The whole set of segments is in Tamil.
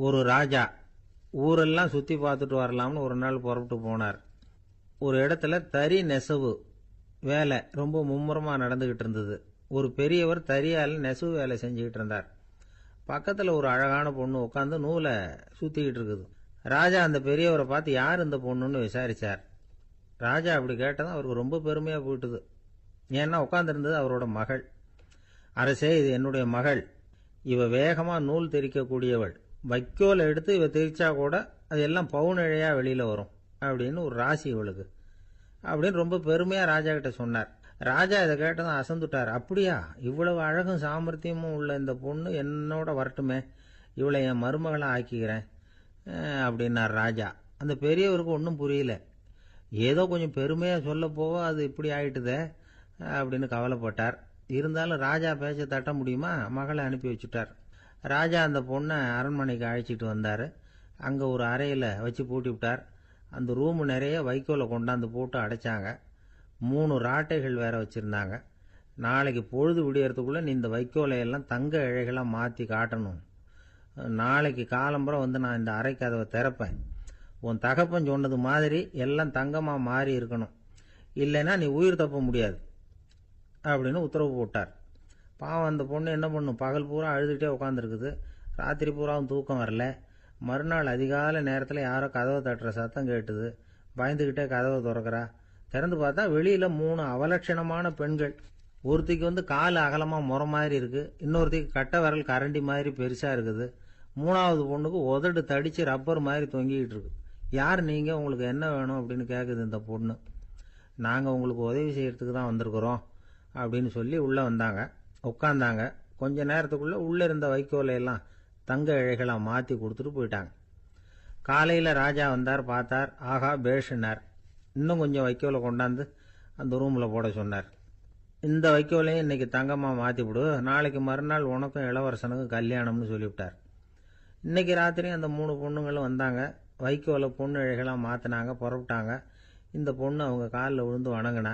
ஒரு ராஜா ஊரெல்லாம் சுற்றி பார்த்துட்டு வரலாம்னு ஒரு நாள் புறப்பட்டு போனார். ஒரு இடத்துல தறி நெசவு வேலை ரொம்ப மும்முரமாக நடந்துகிட்டு இருந்தது. ஒரு பெரியவர் தறியால் நெசவு வேலை செஞ்சுக்கிட்டு இருந்தார். பக்கத்தில் ஒரு அழகான பொண்ணு உட்காந்து நூலை சுற்றிக்கிட்டு இருக்குது. ராஜா அந்த பெரியவரை பார்த்து யார் இந்த பொண்ணுன்னு விசாரித்தார். ராஜா அப்படி கேட்டதும் அவருக்கு ரொம்ப பெருமையாக போயிட்டுது. ஏன்னா உட்காந்துருந்தது அவரோட மகள். அரசே, இது என்னுடைய மகள். இவ வேகமாக நூல் தெரிக்கக்கூடியவள். வைக்கோலை எடுத்து இவ தெரிச்சா கூட அது எல்லாம் பவுனிழையாக வெளியில் வரும் அப்படின்னு ஒரு ராசி இவளுக்கு அப்படின்னு ரொம்ப பெருமையாக ராஜா கிட்ட சொன்னார். ராஜா இதை கேட்டதும் அசந்துட்டார். அப்படியா, இவ்வளவு அழகும் சாமர்த்தியமும் உள்ள இந்த பொண்ணு என்னோட வரட்டுமே, இவளை என் மருமகளை ஆக்கிக்கிறேன் அப்படின்னார் ராஜா. அந்த பெரியவருக்கு ஒன்றும் புரியல. ஏதோ கொஞ்சம் பெருமையாக சொல்ல போவ அது இப்படி ஆயிட்டுதே அப்படின்னு கவலைப்பட்டார். இருந்தாலும் ராஜா பேச்ச தட்ட முடியுமா, மகளை அனுப்பி வச்சுட்டார். ராஜா அந்த பொண்ணை அரண்மனைக்கு அழைச்சிட்டு வந்தார். அங்கே ஒரு அறையில் வச்சு பூட்டி விட்டார். அந்த ரூமு நிறைய வைக்கோலை கொண்டாந்து போட்டு அடைச்சாங்க. 3 ராட்டைகள் வேற வச்சுருந்தாங்க. நாளைக்கு பொழுது விடியறதுக்குள்ளே நீ இந்த வைக்கோலையெல்லாம் தங்க இழைகளாக மாற்றி காட்டணும். நாளைக்கு காலம்புறம் வந்து நான் இந்த அறை கதவை திறப்பேன். உன் தகப்பன் சொன்னது மாதிரி எல்லாம் தங்கமாக மாறி இருக்கணும், இல்லைன்னா நீ உயிர் தப்ப முடியாது அப்படின்னு உத்தரவு போட்டார். பாவம் அந்த பொண்ணு என்ன பண்ணும், பகல் பூரா அழுதுகிட்டே உட்காந்துருக்குது. ராத்திரி பூராவும் தூக்கம் வரல. மறுநாள் அதிகாலை நேரத்தில் யாரோ கதவை தட்டுற சத்தம் கேட்டுது. பயந்துக்கிட்டே கதவை திறக்கிறா. திறந்து பார்த்தா வெளியில் 3 அவலட்சணமான பெண்கள். ஒருத்திக்கு வந்து கால் அகலமாக முறை மாதிரி இருக்குது, இன்னொருத்திக்கு கட்டை விரல் கரண்டி மாதிரி பெருசாக இருக்குது, 3வது பொண்ணுக்கு உதடு தடித்து ரப்பர் மாதிரி தொங்கிக்கிட்டு இருக்கு. யார் நீங்கள், உங்களுக்கு என்ன வேணும் அப்படின்னு கேட்குது இந்த பொண்ணு. நாங்கள் உங்களுக்கு உதவி செய்கிறதுக்கு தான் வந்திருக்கிறோம் அப்படின்னு சொல்லி உள்ளே வந்தாங்க. உட்காந்தாங்க. கொஞ்ச நேரத்துக்குள்ளே உள்ளே இருந்த வைக்கோலையெல்லாம் தங்க இழைகளாக மாற்றி கொடுத்துட்டு போயிட்டாங்க. காலையில் ராஜா வந்தார், பார்த்தார். ஆகா பேஷுனார். இன்னும் கொஞ்சம் வைக்கோலை கொண்டாந்து அந்த ரூமில் போட சொன்னார். இந்த வைக்கோலையும் இன்னைக்கு தங்கமாக மாற்றி விடு, நாளைக்கு மறுநாள் உனக்கும் இளவரசனுக்கும் கல்யாணம்னு சொல்லிவிட்டார். இன்னைக்கு ராத்திரி அந்த 3 பொண்ணுங்களும் வந்தாங்க. வைக்கோலை பொண்ணு இழைகளாக மாற்றினாங்க, புறப்பட்டாங்க. இந்த பொண்ணு அவங்க காலில் விழுந்து வணங்கினா.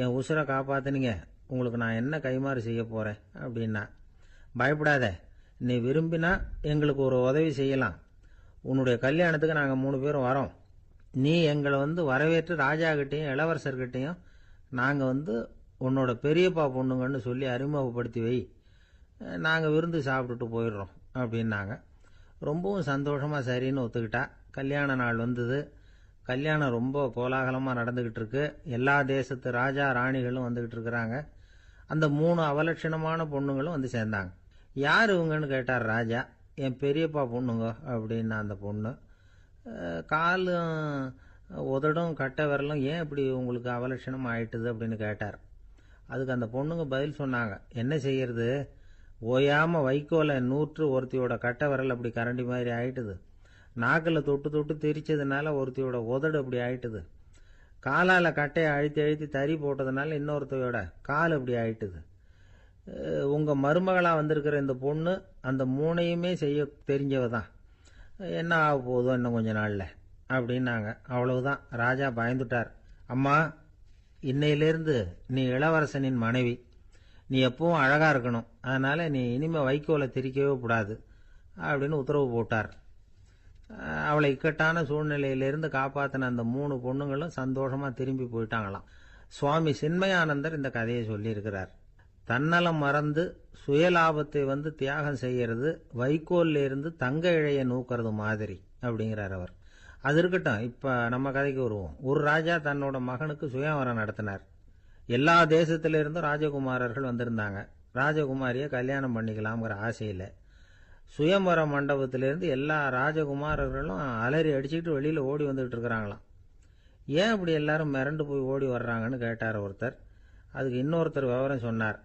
என் உசுரை காப்பாற்றினீங்க, உங்களுக்கு நான் என்ன கைமாறு செய்ய போகிறேன் அப்படின்னா. பயப்படாத, நீ விரும்பினா எங்களுக்கு ஒரு உதவி செய்யலாம். உன்னுடைய கல்யாணத்துக்கு நாங்கள் 3 பேரும் வரோம். நீ எங்களை வந்து வரவேற்று ராஜாக்கிட்டையும் இளவரசர்கிட்டையும் நாங்கள் வந்து உன்னோட பெரியப்பா பொண்ணுங்கன்னு சொல்லி அறிமுகப்படுத்தி வை, நாங்கள் விருந்து சாப்பிட்டுட்டு போயிடுறோம் அப்படின்னாங்க. ரொம்பவும் சந்தோஷமாக சரின்னு ஒத்துக்கிட்டா. கல்யாண நாள் வந்தது. கல்யாணம் ரொம்ப கோலாகலமாக நடந்துக்கிட்டு இருக்கு. எல்லா தேசத்து ராஜா ராணிகளும் வந்துக்கிட்டு இருக்கிறாங்க. அந்த 3 அவலட்சணமான பொண்ணுங்களும் வந்து சேர்ந்தாங்க. யார் இவங்கன்னு கேட்டார் ராஜா. என் பெரியப்பா பொண்ணுங்க அப்படின்னா அந்த பொண்ணு. காலும் உதடும் கட்டை விரலும் ஏன் இப்படி உங்களுக்கு அவலட்சணம் ஆயிட்டுது அப்படின்னு கேட்டார். அதுக்கு அந்த பொண்ணுங்க பதில் சொன்னாங்க. என்ன செய்யறது, ஓயாமல் வைக்கோலை நூற்று ஒருத்தியோட கட்டை விரல் அப்படி கரண்டி மாதிரி ஆயிட்டுது, நாக்கில் தொட்டு தொட்டு தெரிச்சதுனால ஒருத்தியோட உதடு அப்படி ஆயிட்டுது, காலால் கட்டையை அழுத்தி அழுத்தி தறி போட்டதுனால இன்னொருத்தையோட கால் அப்படி ஆயிட்டுது. உங்கள் மருமகளாக வந்திருக்கிற இந்த பொண்ணு அந்த 3ஐயுமே செய்ய தெரிஞ்சவ தான். என்ன ஆக போதும் இன்னும் கொஞ்ச நாளில் அப்படின்னாங்க. அவ்வளவுதான். ராஜா பயந்துட்டார். அம்மா, இன்னையிலேருந்து நீ இளவரசனின் மனைவி. நீ எப்பவும் அழகாக இருக்கணும், அதனால் நீ இனிமேல் வைக்கோலை திரிக்கவே கூடாது அப்படின்னு உத்தரவு போட்டார். அவளை இக்கட்டான சூழ்நிலையிலிருந்து காப்பாற்றின அந்த 3 பொண்ணுங்களும் சந்தோஷமாக திரும்பி போயிட்டாங்களாம். சுவாமி சின்மயானந்தர் இந்த கதையை சொல்லியிருக்கிறார். தன்னலம் மறந்து சுயலாபத்தை வந்து தியாகம் செய்யறது வைக்கோல்ல இருந்து தங்க இழைய நூக்கிறது மாதிரி அப்படிங்கிறார் அவர். அது இருக்கட்டும், இப்போ நம்ம கதைக்கு வருவோம். ஒரு ராஜா தன்னோட மகனுக்கு சுயவரம் நடத்தினார். எல்லா தேசத்திலிருந்தும் ராஜகுமாரர்கள் வந்திருந்தாங்க. ராஜகுமாரியை கல்யாணம் பண்ணிக்கலாம்ங்கிற ஆசையில் சுயம்பர மண்டபத்திலிருந்து எல்லா ராஜகுமாரர்களும் அலறி அடிச்சுக்கிட்டு வெளியில் ஓடி வந்துகிட்டு இருக்கிறாங்களாம். ஏன் அப்படி எல்லாரும் மிரண்டு போய் ஓடி வர்றாங்கன்னு கேட்டார் ஒருத்தர். அதுக்கு இன்னொருத்தர் விவரம் சொன்னார்.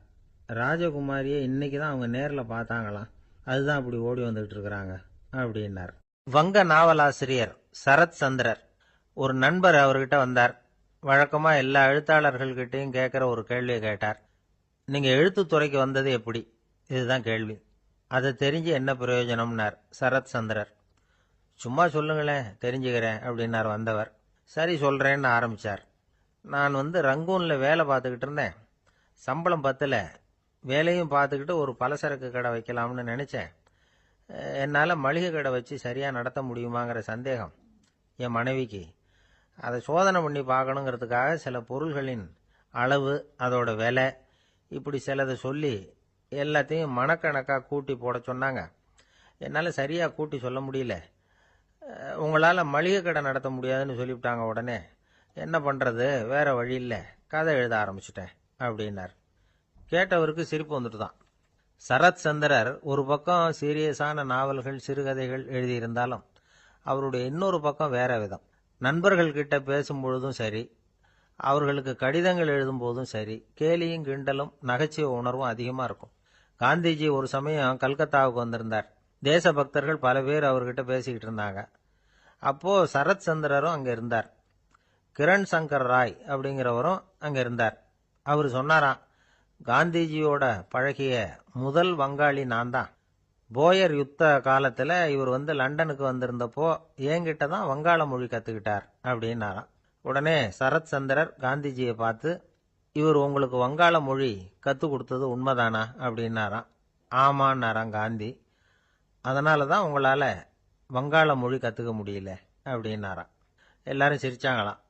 ராஜகுமாரியை இன்னைக்கு தான் அவங்க நேரில் பார்த்தாங்களாம், அதுதான் அப்படி ஓடி வந்துகிட்டு இருக்கிறாங்க அப்படின்னார். வங்க நாவலாசிரியர் சரத் சந்திரர் ஒரு நண்பர் அவர்கிட்ட வந்தார். வழக்கமாக எல்லா எழுத்தாளர்கள்கிட்டையும் கேட்குற ஒரு கேள்வியை கேட்டார். நீங்கள் எழுத்துத்துறைக்கு வந்தது எப்படி, இதுதான் கேள்வி. அதை தெரிஞ்சு என்ன பிரயோஜனம்னார் சரத் சந்திரர். சும்மா சொல்லுங்களேன், தெரிஞ்சுக்கிறேன் அப்படின்னார் வந்தவர். சரி சொல்கிறேன்னு ஆரம்பித்தார். நான் வந்து ரங்கூனில் வேலை பார்த்துக்கிட்டு இருந்தேன். சம்பளம் பத்தல. வேலையும் பார்த்துக்கிட்டு ஒரு பலசரக்கு கடை வைக்கலாம்னு நினச்சேன். என்னால் மளிகை கடை வச்சு சரியாக நடத்த முடியுமாங்கிற சந்தேகம் என் மனைவிக்கு. அதை சோதனை பண்ணி பார்க்கணுங்கிறதுக்காக சில பொருள்களின் அளவு, அதோட விலை, இப்படி சிலதை சொல்லி எல்லாத்தையும் மனக்கணக்காக கூட்டி போட சொன்னாங்க. என்னால் சரியாக கூட்டி சொல்ல முடியல. உங்களால் மளிகை கடை நடத்த முடியாதுன்னு சொல்லிவிட்டாங்க. உடனே என்ன பண்ணுறது, வேற வழி இல்லை, கதை எழுத ஆரம்பிச்சிட்டேன் அப்படின்னார். கேட்டவருக்கு சிரிப்பு வந்துட்டு தான். சரத் சந்திரர் ஒரு பக்கம் சீரியஸான நாவல்கள், சிறுகதைகள் எழுதியிருந்தாலும் அவருடைய இன்னொரு பக்கம் வேற விதம். நண்பர்கள் கிட்ட பேசும்பொழுதும் சரி, அவர்களுக்கு கடிதங்கள் எழுதும் போதும் சரி, கேலியும் கிண்டலும் நகைச்சுவை உணர்வும் அதிகமாக இருக்கும். காந்திஜி ஒரு சமயம் கல்கத்தாவுக்கு வந்திருந்தார். தேசபக்தர்கள் பல பேர் அவர்கிட்ட பேசிக்கிட்டு இருந்தாங்க. அப்போ சரத் சந்திரரும் அங்கே இருந்தார். கிரண் சங்கர் ராய் அப்படிங்கிறவரும் அங்கே இருந்தார். அவர் சொன்னாராம், காந்திஜியோட பழகிய முதல் வங்காளி நான் தான். போயர் யுத்த காலத்தில் இவர் லண்டனுக்கு வந்திருந்தப்போ என்கிட்ட தான் வங்காள மொழி கற்றுக்கிட்டார் அப்படின்னாராம். உடனே சரத் சந்திரர் காந்திஜியை பார்த்து, இவர் உங்களுக்கு வங்காள மொழி கற்றுக் கொடுத்தது உண்மைதானா அப்படின்னாராம். ஆமான்னாராம் காந்தி. அதனால தான் உங்களால் வங்காள மொழி கற்றுக்க முடியல அப்படின்னாராம். எல்லாரும் சிரிச்சாங்களாம்.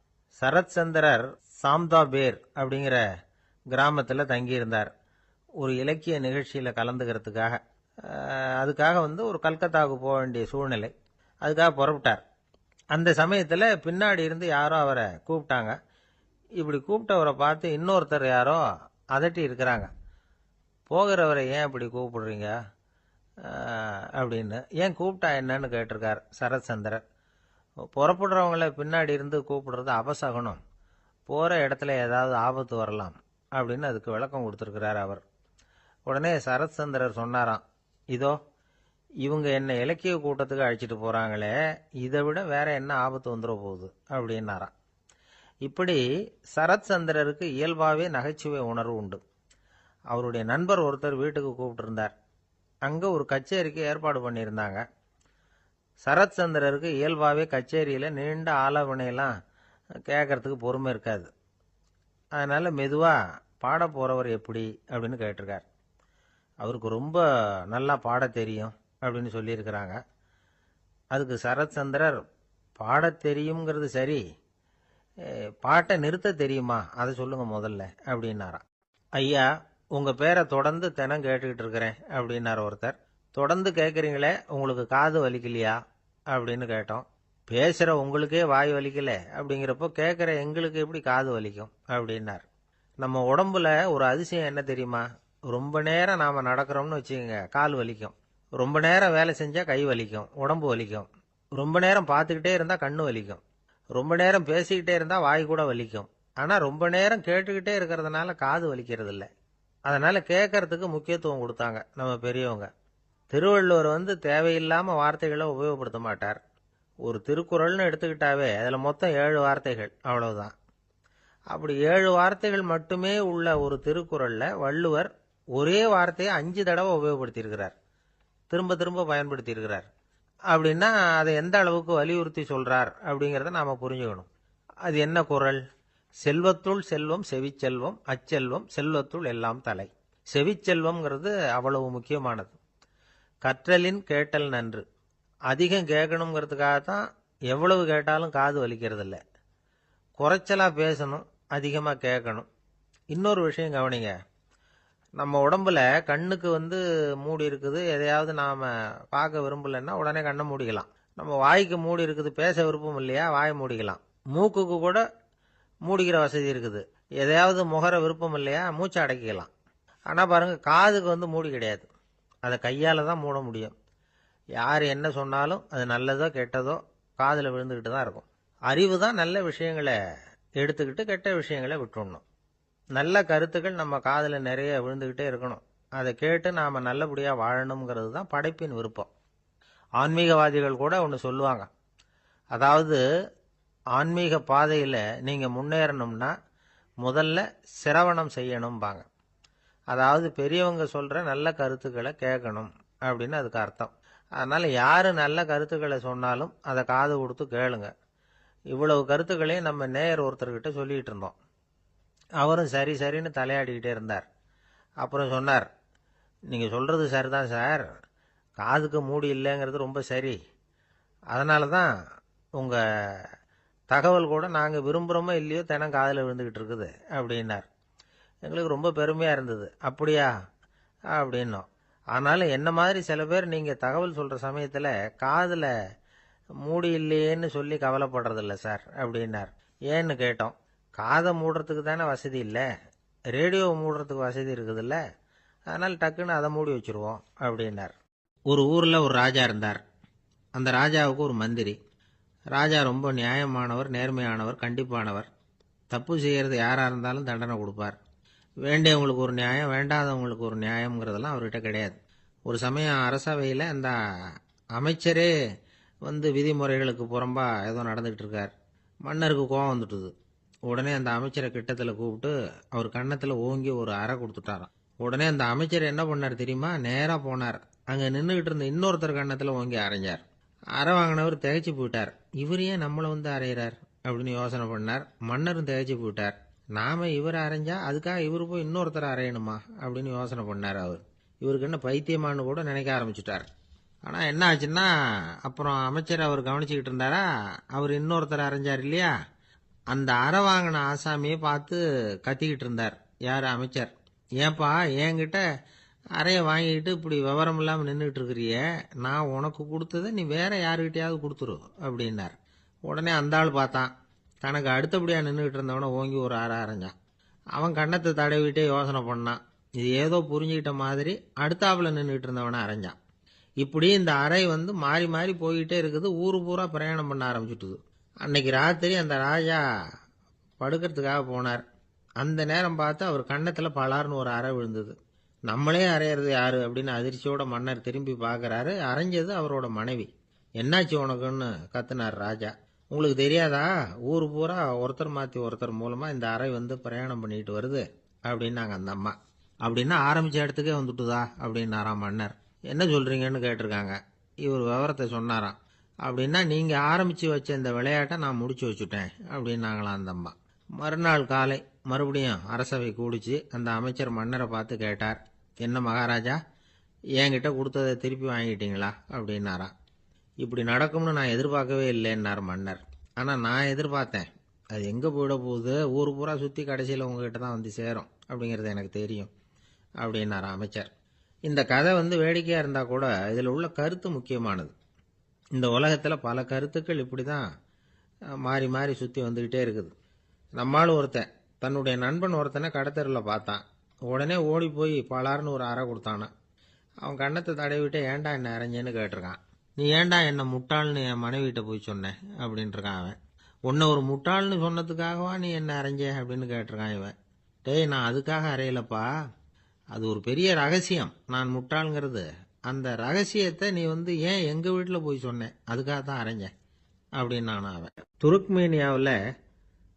சரத் சந்திரர் சாம்தாபேர் அப்படிங்கிற கிராமத்தில் தங்கியிருந்தார். ஒரு இலக்கிய நிகழ்ச்சியில் கலந்துக்கிறதுக்காக. அதுக்காக ஒரு கல்கத்தாவுக்கு போக வேண்டிய சூழ்நிலை. அதுக்காக புறப்பட்டார். அந்த சமயத்தில் பின்னாடி இருந்து யாரோ அவரை கூப்பிட்டாங்க. இப்படி கூப்பிட்டவரை பார்த்து இன்னொருத்தர் யாரோ அதட்டி இருக்கிறாங்க. போகிறவரை ஏன் இப்படி கூப்பிடுறீங்க அப்படின்னு. ஏன் கூப்பிட்டா என்னன்னு கேட்டிருக்கார் சரத் சந்திரர். புறப்படுறவங்கள பின்னாடி இருந்து கூப்பிடுறது அபசகனம், போகிற இடத்துல ஏதாவது ஆபத்து வரலாம் அப்படின்னு அதுக்கு விளக்கம் கொடுத்துருக்கிறார் அவர். உடனே சரத் சந்திரர் சொன்னாராம், இதோ இவங்க என்ன இலக்கிய கூட்டத்துக்கு அழைச்சிட்டு போகிறாங்களே, இதை விட வேற என்ன ஆபத்து வந்துட போகுது அப்படின்னாராம். இப்படி சரத் சந்திரருக்கு இயல்பாகவே நகைச்சுவை உணர்வு உண்டு. அவருடைய நண்பர் ஒருத்தர் வீட்டுக்கு கூப்பிட்டுருந்தார். அங்கே ஒரு கச்சேரிக்கு ஏற்பாடு பண்ணியிருந்தாங்க. சரத் சந்திரருக்கு இயல்பாகவே கச்சேரியில் நீண்ட ஆலோசனையெல்லாம் கேட்கறதுக்கு பொறுமை இருக்காது. அதனால் மெதுவாக பாட போகிறவர் எப்படி அப்படின்னு கேட்டிருக்கார். அவருக்கு ரொம்ப நல்லா பாட தெரியும் அப்படின்னு சொல்லியிருக்கிறாங்க. அதுக்கு சரத் சந்திரர், பாட தெரியுங்கிறது சரி, பாட்டை நிறுத்த தெரியுமா அதை சொல்லுங்க முதல்ல அப்படின்னாராம். ஐயா, உங்கள் பேரை தொடர்ந்து தினம் கேட்டுக்கிட்டு இருக்கிறேன் அப்படின்னார் ஒருத்தர். தொடர்ந்து கேட்குறீங்களே, உங்களுக்கு காது வலிக்கலையா அப்படின்னு கேட்டோம். பேசுகிற உங்களுக்கே வாய் வலிக்கல அப்படிங்கிறப்போ கேட்குற எங்களுக்கு எப்படி காது வலிக்கும் அப்படின்னார். நம்ம உடம்புல ஒரு அதிசயம் என்ன தெரியுமா? ரொம்ப நேரம் நாம் நடக்கிறோம்னு வச்சுக்கோங்க, கால் வலிக்கும். ரொம்ப நேரம் வேலை செஞ்சால் கை வலிக்கும், உடம்பு வலிக்கும். ரொம்ப நேரம் பார்த்துக்கிட்டே இருந்தால் கண்ணு வலிக்கும். ரொம்ப நேரம் பேசிக்கிட்டே இருந்தால் வாய் கூட வலிக்கும். ஆனால் ரொம்ப நேரம் கேட்டுக்கிட்டே இருக்கிறதுனால காது வலிக்கிறது இல்லை. அதனால் கேட்கறதுக்கு முக்கியத்துவம் கொடுத்தாங்க நம்ம பெரியவங்க. திருவள்ளுவர் தேவையில்லாமல் வார்த்தைகளை உபயோகப்படுத்த மாட்டார். ஒரு திருக்குறள்னு எடுத்துக்கிட்டாவே அதில் மொத்தம் 7 வார்த்தைகள், அவ்வளவுதான். அப்படி 7 வார்த்தைகள் மட்டுமே உள்ள ஒரு திருக்குறளில் வள்ளுவர் ஒரே வார்த்தையை 5 தடவை உபயோகப்படுத்தியிருக்கிறார், திரும்ப திரும்ப பயன்படுத்தியிருக்கிறார். அப்படின்னா அதை எந்த அளவுக்கு வலியுறுத்தி சொல்றார் அப்படிங்கிறத நாம புரிஞ்சுக்கணும். அது என்ன குறள்? செல்வத்துள் செல்வம் செவிச்செல்வம், அச்செல்வம் செல்வத்துள் எல்லாம் தலை. செவிச்செல்வம்ங்கிறது அவ்வளவு முக்கியமானது. கற்றலின் கேட்டல் நன்று. அதிகம் கேட்கணுங்கிறதுக்காகத்தான் எவ்வளவு கேட்டாலும் காது வலிக்கிறது இல்லை. குறைச்சலா பேசணும், அதிகமாக கேட்கணும். இன்னொரு விஷயம் கவனிங்க. நம்ம உடம்புல கண்ணுக்கு மூடி இருக்குது, எதையாவது நாம் பார்க்க விரும்பலைன்னா உடனே கண்ணை மூடிக்கலாம். நம்ம வாய்க்கு மூடி இருக்குது, பேச விருப்பம் இல்லையா, வாயை மூடிக்கலாம். மூக்குக்கு கூட மூடிக்கிற வசதி இருக்குது, எதையாவது முகர விருப்பம் இல்லையா, மூச்சை அடக்கிக்கலாம். ஆனால் பாருங்க, காதுக்கு மூடி கிடையாது, அதை கையால் தான் மூட முடியும். யார் என்ன சொன்னாலும் அது நல்லதோ கெட்டதோ காதில் விழுந்துக்கிட்டு தான் இருக்கும். அறிவு தான் நல்ல விஷயங்களை எடுத்துக்கிட்டு கெட்ட விஷயங்களை விட்டுடணும். நல்ல கருத்துக்கள் நம்ம காதில் நிறைய விழுந்துக்கிட்டே இருக்கணும். அதை கேட்டு நாம் நல்லபடியாக வாழணுங்கிறது தான் படைப்பின் விருப்பம். ஆன்மீகவாதிகள் கூட ஒன்று சொல்லுவாங்க. அதாவது, ஆன்மீக பாதையில் நீங்கள் முன்னேறணும்னா முதல்ல சிரவணம் செய்யணும்பாங்க. அதாவது பெரியவங்க சொல்கிற நல்ல கருத்துக்களை கேட்கணும் அப்படின்னு அதுக்கு அர்த்தம். அதனால் யார் நல்ல கருத்துக்களை சொன்னாலும் அதை காது கொடுத்து கேளுங்க. இவ்வளவு கருத்துக்களையும் நம்ம நேயர் ஒருத்தர்கிட்ட சொல்லிகிட்டு இருந்தோம். அவரும் சரி சரின்னு தலையாடிக்கிட்டே இருந்தார். அப்புறம் சொன்னார், நீங்கள் சொல்கிறது சரிதான் சார், காதுக்கு மூடி இல்லைங்கிறது ரொம்ப சரி. அதனால தான் உங்கள் தகவல் கூட நாங்கள் விரும்புகிறோமோ இல்லையோ தினம் காதில் விழுந்துக்கிட்டு இருக்குது அப்படின்னார். எங்களுக்கு ரொம்ப பெருமையாக இருந்தது. அப்படியா அப்படின்னோம். ஆனாலும் என்ன மாதிரி சில பேர் நீங்கள் தகவல் சொல்கிற சமயத்தில் காதில் மூடி இல்லையேன்னு சொல்லி கவலைப்படுறதில்ல சார் அப்படின்னார். ஏன்னு கேட்டோம். காதை மூடுறதுக்கு தானே வசதி இல்லை, ரேடியோவை மூடுறதுக்கு வசதி இருக்குதுல்ல, அதனால் டக்குன்னு அதை மூடி வச்சுருவோம் அப்படின்னார். ஒரு ஊரில் ஒரு ராஜா இருந்தார். அந்த ராஜாவுக்கு ஒரு மந்திரி. ராஜா ரொம்ப நியாயமானவர், நேர்மையானவர், கண்டிப்பானவர். தப்பு செய்கிறது யாராக இருந்தாலும் தண்டனை கொடுப்பார். வேண்டியவங்களுக்கு ஒரு நியாயம், வேண்டாதவங்களுக்கு ஒரு நியாயங்கிறதெல்லாம் அவர்கிட்ட கிடையாது. ஒரு சமயம் அரசவையில் அந்த அமைச்சரே விதிமுறைகளுக்கு புறம்பா ஏதோ நடந்துகிட்டு இருக்கார். மன்னருக்கு கோபம் வந்துட்டுது. உடனே அந்த அமைச்சரை கிட்டத்தில் கூப்பிட்டு அவர் கன்னத்தில் ஓங்கி ஒரு அறை கொடுத்துட்டாராம். உடனே அந்த அமைச்சர் என்ன பண்ணார் தெரியுமா? நேராக போனார். அங்கே நின்றுக்கிட்டு இருந்த இன்னொருத்தர் கன்னத்தில் ஓங்கி அரைஞ்சார். அறை வாங்கினவர் திகைச்சு போயிட்டார். இவர் ஏன் நம்மளை அரைகிறார் அப்படின்னு யோசனை பண்ணார். மன்னரும் திகைச்சு போயிட்டார். நாம இவர் அரைஞ்சா அதுக்காக இவர் போய் இன்னொருத்தர் அரையணுமா அப்படின்னு யோசனை பண்ணார். இவருக்கு என்ன பைத்தியமானு கூட நினைக்க ஆரம்பிச்சுட்டார். ஆனால் என்ன ஆச்சுன்னா, அப்புறம் அமைச்சர் அவர் கவனிச்சுக்கிட்டு இருந்தாரா, அவர் இன்னொருத்தர் அரைஞ்சார் இல்லையா, அந்த அறை வாங்கின ஆசாமியை பார்த்து கத்திக்கிட்டு இருந்தார். யார்? அமைச்சர். ஏன்பா என்கிட்ட அறையை வாங்கிக்கிட்டு இப்படி விவரம் இல்லாமல் நின்றுட்டு இருக்கிறிய, நான் உனக்கு கொடுத்ததை நீ வேற யாருக்கிட்டையாவது கொடுத்துரு அப்படின்னார். உடனே அந்த ஆள் பார்த்தான். தனக்கு அடுத்தபடியாக நின்றுக்கிட்டு இருந்தவனை ஓங்கி ஒரு அறை அரைஞ்சான். அவன் கன்னத்தை தடவிட்டே யோசனை பண்ணான். இது ஏதோ புரிஞ்சுக்கிட்ட மாதிரி அடுத்தாப்புல நின்றுக்கிட்டு இருந்தவனை அரைஞ்சான். இப்படி இந்த அறை மாறி மாறி போய்கிட்டே இருக்குது. ஊரு பூரா பிரயாணம் பண்ண ஆரம்பிச்சுட்டுது. அன்னைக்கு ராத்திரி அந்த ராஜா படுக்கிறதுக்காக போனார். அந்த நேரம் பார்த்து அவர் கன்னத்தில் பலார்னு ஒரு அறை விழுந்தது. நம்மளே அரையிறது யாரு அப்படின்னு அதிர்ச்சியோட மன்னர் திரும்பி பார்க்கறாரு. அரைஞ்சது அவரோட மனைவி. என்னாச்சு உனக்குன்னு கத்துனார் ராஜா. உங்களுக்கு தெரியாதா, ஊர் பூரா ஒருத்தர் மாற்றி ஒருத்தர் மூலமாக இந்த அறை பிரயாணம் பண்ணிட்டு வருது அப்படின்னாங்க அந்த அம்மா. அப்படின்னா ஆரம்பித்த இடத்துக்கே வந்துட்டுதா அப்படின்னாராம் மன்னர். என்ன சொல்கிறீங்கன்னு கேட்டிருக்காங்க. இவர் விவரத்தை சொன்னாராம். அப்படின்னா நீங்கள் ஆரம்பித்து வச்ச இந்த விளையாட்டை நான் முடிச்சு வச்சுட்டேன் அப்படின்னாங்களாம் அந்த அம்மா. மறுநாள் காலை மறுபடியும் அரசவை கூடிச்சு அந்த அமைச்சர் மன்னரை பார்த்து கேட்டார். என்ன மகாராஜா, என்கிட்ட கொடுத்ததை திருப்பி வாங்கிட்டீங்களா அப்படின்னாராம். இப்படி நடக்கும்னு நான் எதிர்பார்க்கவே இல்லைன்னார் மன்னர். ஆனால் நான் எதிர்பார்த்தேன். அது எங்கே போயிட போகுது, ஊர் பூரா சுற்றி கடைசியில் உங்ககிட்ட தான் சேரும் அப்படிங்கிறது எனக்கு தெரியும் அப்படின்னார் அமைச்சர். இந்த கதை வேடிக்கையாக இருந்தால் கூட இதில் உள்ள கருத்து முக்கியமானது. இந்த உலகத்தில் பல கருத்துக்கள் இப்படி தான் மாறி மாறி சுற்றி வந்துக்கிட்டே இருக்குது. நம்மால் ஒருத்தன் தன்னுடைய நண்பன் ஒருத்தனை கடத்தரில் பார்த்தான். உடனே ஓடி போய் பலார்னு ஒரு அறை கொடுத்தானா. அவன் கன்னத்தை தடவிட்டு ஏன்டா என்ன அரைஞ்சேன்னு கேட்டிருக்கான். நீ ஏன்டா என்ன முட்டாள்னு என் மனைவிட்ட போய் சொன்னேன் அப்படின்ட்டுருக்கான் அவன். உன்னை ஒரு முட்டாள்னு சொன்னதுக்காகவா நீ என்ன அரைஞ்ச அப்படின்னு கேட்டிருக்கான் இவன். டேய், நான் அதுக்காக அறையலப்பா, அது ஒரு பெரிய ரகசியம். நான் முட்டாளுங்கிறது அந்த ரகசியத்தை நீ ஏன் எங்கள் வீட்டில் போய் சொன்னேன், அதுக்காக தான் அரைஞ்சேன் அப்படின்னு நான் அவன். துருக்மேனியாவில்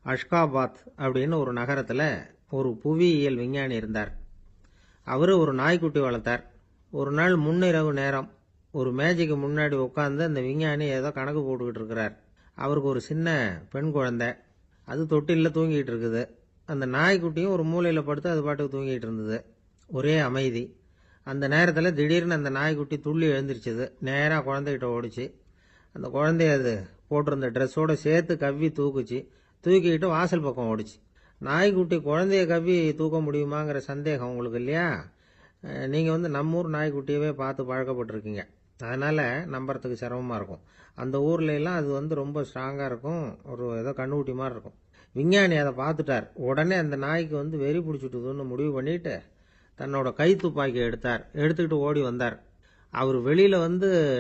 அஷ்காபாத் அப்படின்னு ஒரு நகரத்தில் ஒரு புவியியல் விஞ்ஞானி இருந்தார். அவர் ஒரு நாய்க்குட்டி வளர்த்தார். ஒரு நாள் முன்னிரவு நேரம் ஒரு மேஜைக்கு முன்னாடி உட்காந்து அந்த விஞ்ஞானி ஏதோ கணக்கு போட்டுக்கிட்டு இருக்கிறார். அவருக்கு ஒரு சின்ன பெண் குழந்தை, அது தொட்டிலில் தூங்கிட்டு இருக்குது. அந்த நாய்க்குட்டியும் ஒரு மூலையில் படுத்து அது பாட்டுக்கு தூங்கிட்டு இருந்தது. ஒரே அமைதி. அந்த நேரத்தில் திடீர்னு அந்த நாய்க்குட்டி துள்ளி எழுந்திரிச்சது. நேராக குழந்தைகிட்ட ஓடிச்சு. அந்த குழந்தைய அது போட்டிருந்த ட்ரெஸ்ஸோடு சேர்த்து கவ்வி தூக்குச்சு. தூக்கிக்கிட்டு வாசல் பக்கம் ஓடிச்சு. நாய்க்குட்டி குழந்தைய கவ்வி தூக்க முடியுமாங்கிற சந்தேகம் உங்களுக்கு இல்லையா? நீங்கள் நம்ம ஊர் நாய்க்குட்டியவே பார்த்து பழக்கப்பட்டிருக்கீங்க, அதனால் நம்புறதுக்கு சிரமமாக இருக்கும். அந்த ஊர்லெலாம் அது ரொம்ப ஸ்ட்ராங்காக இருக்கும், ஒரு ஏதோ கண்ணுக்குட்டி மாதிரி இருக்கும். விஞ்ஞானி அதை பார்த்துட்டார். உடனே அந்த நாய்க்கு வெறி பிடிச்சிட்டுதுன்னு முடிவு பண்ணிட்டு தன்னோட கை துப்பாக்கி எடுத்துக்கிட்டு ஓடி வந்தார். அவர் வெளியில்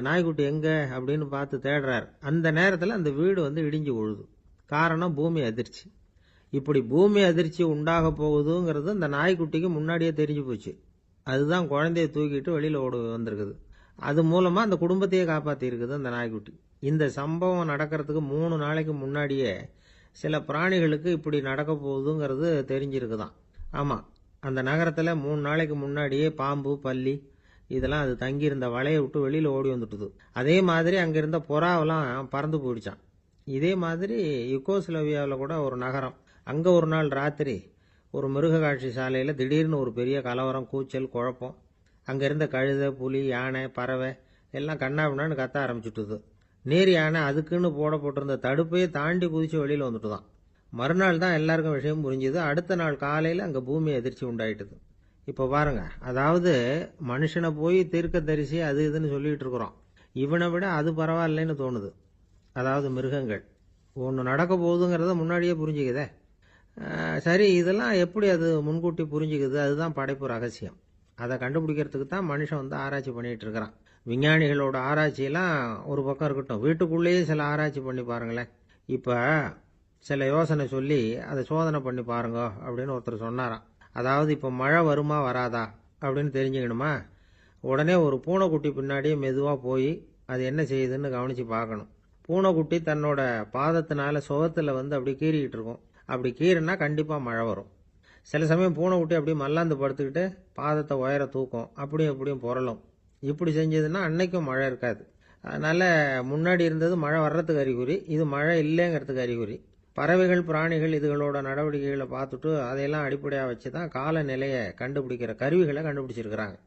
நாய்க்குட்டி எங்கே அப்படின்னு பார்த்து தேடுறார். அந்த நேரத்தில் அந்த வீடு இடிஞ்சு விழுது. காரணம் பூமி அதிர்ச்சி. இப்படி பூமி அதிர்ச்சி உண்டாக போகுதுங்கிறது அந்த நாய்க்குட்டிக்கு முன்னாடியே தெரிஞ்சு போச்சு. அதுதான் குழந்தைய தூக்கிட்டு வெளியில் ஓடி வந்திருக்குது. அது மூலமாக அந்த குடும்பத்தையே காப்பாற்றி இருக்குது அந்த நாய்க்குட்டி. இந்த சம்பவம் நடக்கிறதுக்கு 3 நாளைக்கு முன்னாடியே சில பிராணிகளுக்கு இப்படி நடக்க போகுதுங்கிறது தெரிஞ்சிருக்குதான். ஆமாம், அந்த நகரத்தில் 3 நாளைக்கு முன்னாடியே பாம்பு, பல்லி இதெல்லாம் அது தங்கியிருந்த வலையை விட்டு வெளியில் ஓடி வந்துட்டுது. அதே மாதிரி அங்கே இருந்த புறாவெல்லாம் பறந்து போயிடுச்சான். இதே மாதிரி யுகோஸ்லோவியாவில் கூட ஒரு நகரம், அங்கே ஒரு நாள் ராத்திரி ஒரு மிருக காட்சி சாலையில் திடீர்னு ஒரு பெரிய கலவரம், கூச்சல், குழப்பம். அங்கே இருந்த கழுதை, புலி, யானை, பறவை எல்லாம் கண்ணாபின்னான்னு கத்த ஆரம்பிச்சுட்டுது. நீர் யானை அதுக்குன்னு போட்டிருந்த தடுப்பையே தாண்டி குதிச்சு வெளியில் வந்துட்டுதான். மறுநாள் தான் எல்லாருக்கும் விஷயம் புரிஞ்சுது. அடுத்த நாள் காலையில் அங்கே பூமி எதிர்ச்சி உண்டாயிட்டுது. இப்போ பாருங்க, அதாவது மனுஷனை போய் தீர்க்க தரிசி அது இதுன்னு சொல்லிட்டு இருக்கிறோம். இவனை விட அது பரவாயில்லைன்னு தோணுது. அதாவது மிருகங்கள் ஒன்று நடக்க போகுதுங்கிறத முன்னாடியே புரிஞ்சுக்குதே. சரி, இதெல்லாம் எப்படி அது முன்கூட்டி புரிஞ்சுக்குது? அதுதான் படைப்பு ரகசியம். அதை கண்டுபிடிக்கிறதுக்கு தான் மனுஷன் ஆராய்ச்சி பண்ணிட்டு இருக்கிறான். விஞ்ஞானிகளோட ஆராய்ச்சியெல்லாம் ஒரு பக்கம் இருக்கட்டும், வீட்டுக்குள்ளேயே சில ஆராய்ச்சி பண்ணி பாருங்களேன். இப்போ சில யோசனை சொல்லி அதை சோதனை பண்ணி பாருங்க அப்படின்னு ஒருத்தர் சொன்னாராம். அதாவது இப்போ மழை வருமா வராதா அப்படின்னு தெரிஞ்சுக்கணுமா, உடனே ஒரு பூனைக்குட்டி பின்னாடியே மெதுவாக போய் அது என்ன செய்யுதுன்னு கவனித்து பார்க்கணும். பூனைக்குட்டி தன்னோட பாதத்தினால சுகத்தில் அப்படி கீறிக்கிட்டு இருக்கும். அப்படி கீறினா கண்டிப்பாக மழை வரும். சில சமயம் பூனைக்குட்டி அப்படியே மல்லாந்து படுத்துக்கிட்டு பாதத்தை உயர தூக்கும், அப்படியும் இப்படியும் புரளும். இப்படி செஞ்சதுன்னா அன்னைக்கும் மழை இருக்காது. அதனால் முன்னாடி இருந்தது மழை வர்றதுக்கு அறிகுறி, இது மழை இல்லைங்கிறதுக்கு அறிகுறி. பறவைகள் பிராணிகள் இதுகளோட நடவடிக்கைகளை பார்த்துட்டு அதையெல்லாம் அடிப்படையாக வச்சு தான் காலநிலையை கண்டுபிடிக்கிற கருவிகளை கண்டுபிடிச்சிருக்கிறாங்க.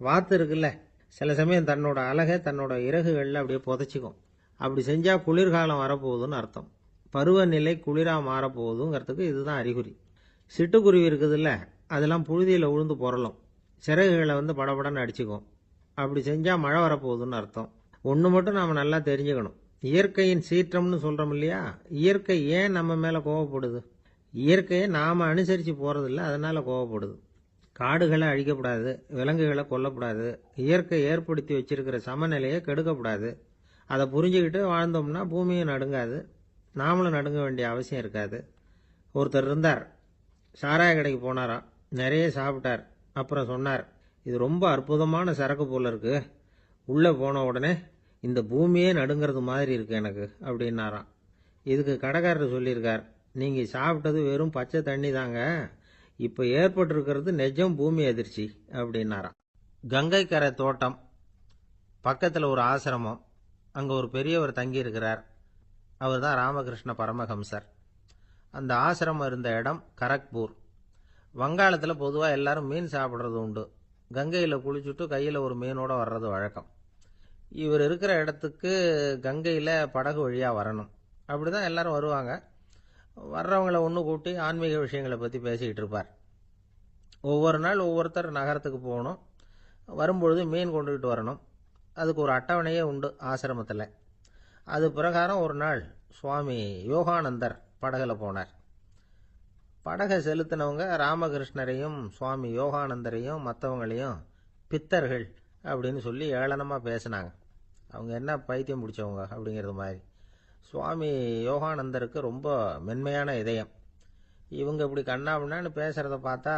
வாத்து இருக்குல்ல, சில சமயம் தன்னோட அழகை தன்னோட இறகுகளில் அப்படியே புதைச்சிக்கும். அப்படி செஞ்சால் குளிர்காலம் வரப்போகுதுன்னு அர்த்தம். பருவநிலை குளிராக மாறப்போகுதுங்கிறதுக்கு இதுதான் அறிகுறி. சிட்டுக்குருவி இருக்குதுல்ல, அதெல்லாம் புழுதியில் உழுந்து புரளும், சிறகுகளை படபடன்னு அடிச்சுக்கும். அப்படி செஞ்சால் மழை வரப்போகுதுன்னு அர்த்தம். ஒன்று மட்டும் நாம் நல்லா தெரிஞ்சுக்கணும், இயற்கையின் சீற்றம்னு சொல்கிறோம் இல்லையா, இயற்கை ஏன் நம்ம மேலே கோவப்படுது? இயற்கையை நாம் அனுசரித்து போகிறதில்ல, அதனால் கோவப்படுது. காடுகளை அழிக்கப்படாது, விலங்குகளை கொல்லக்கூடாது, இயற்கை ஏற்படுத்தி வச்சிருக்கிற சமநிலையை கெடுக்கக்கூடாது. அதை புரிஞ்சுக்கிட்டு வாழ்ந்தோம்னா பூமியும் நடுங்காது, நாமளும் நடுங்க வேண்டிய அவசியம் இருக்காது. ஒருத்தர் இருந்தார், சாராய கடைக்கு போனாராம், நிறைய சாப்பிட்டார். அப்புறம் சொன்னார், இது ரொம்ப அற்புதமான சரக்கு போல இருக்கு, உள்ளே போன உடனே இந்த பூமியே நடுங்கிறது மாதிரி இருக்கு எனக்கு அப்படின்னாராம். இதுக்கு கடைக்காரர் சொல்லியிருக்கார், நீங்கள் சாப்பிட்டது வெறும் பச்சை தண்ணி தாங்க, இப்போ ஏற்பட்டிருக்கிறது நிஜம் பூமி அதிர்ச்சி அப்படின்னாராம். கங்கை கரை தோட்டம் பக்கத்தில் ஒரு ஆசிரமம், அங்கே ஒரு பெரியவர் தங்கியிருக்கிறார். அவர் தான் ராமகிருஷ்ண பரமஹம்சர். அந்த ஆசிரமம் இருந்த இடம் கரக்பூர். வங்காளத்தில் பொதுவாக எல்லாரும் மீன் சாப்பிட்றது உண்டு. கங்கையில் குளிச்சுட்டு கையில் ஒரு மீனோடு வர்றது வழக்கம். இவர் இருக்கிற இடத்துக்கு கங்கையில் படகு வழியாக வரணும். அப்படி தான் எல்லாரும் வருவாங்க. வர்றவங்கள ஒன்று கூட்டி ஆன்மீக விஷயங்களை பற்றி பேசிக்கிட்டு இருப்பார். ஒவ்வொரு நாள் ஒவ்வொருத்தர் நகரத்துக்கு போகணும், வரும்பொழுது மீன் கொண்டுகிட்டு வரணும். அதுக்கு ஒரு அட்டவணையே உண்டு ஆசிரமத்தில். அது பிரகாரம் ஒரு நாள் சுவாமி யோகானந்தர் படகுல போனார். படகை செலுத்தினவங்க ராமகிருஷ்ணரையும் சுவாமி யோகானந்தரையும் மற்றவங்களையும் பித்தர்கள் அப்படின்னு சொல்லி ஏளனமாக பேசினாங்க. அவங்க என்ன பைத்தியம் பிடிச்சவங்க அப்படிங்கிறது மாதிரி. சுவாமி யோகானந்தருக்கு ரொம்ப மென்மையான இதயம். இவங்க இப்படி கண்ணாபின்னான்னு பேசுகிறத பார்த்தா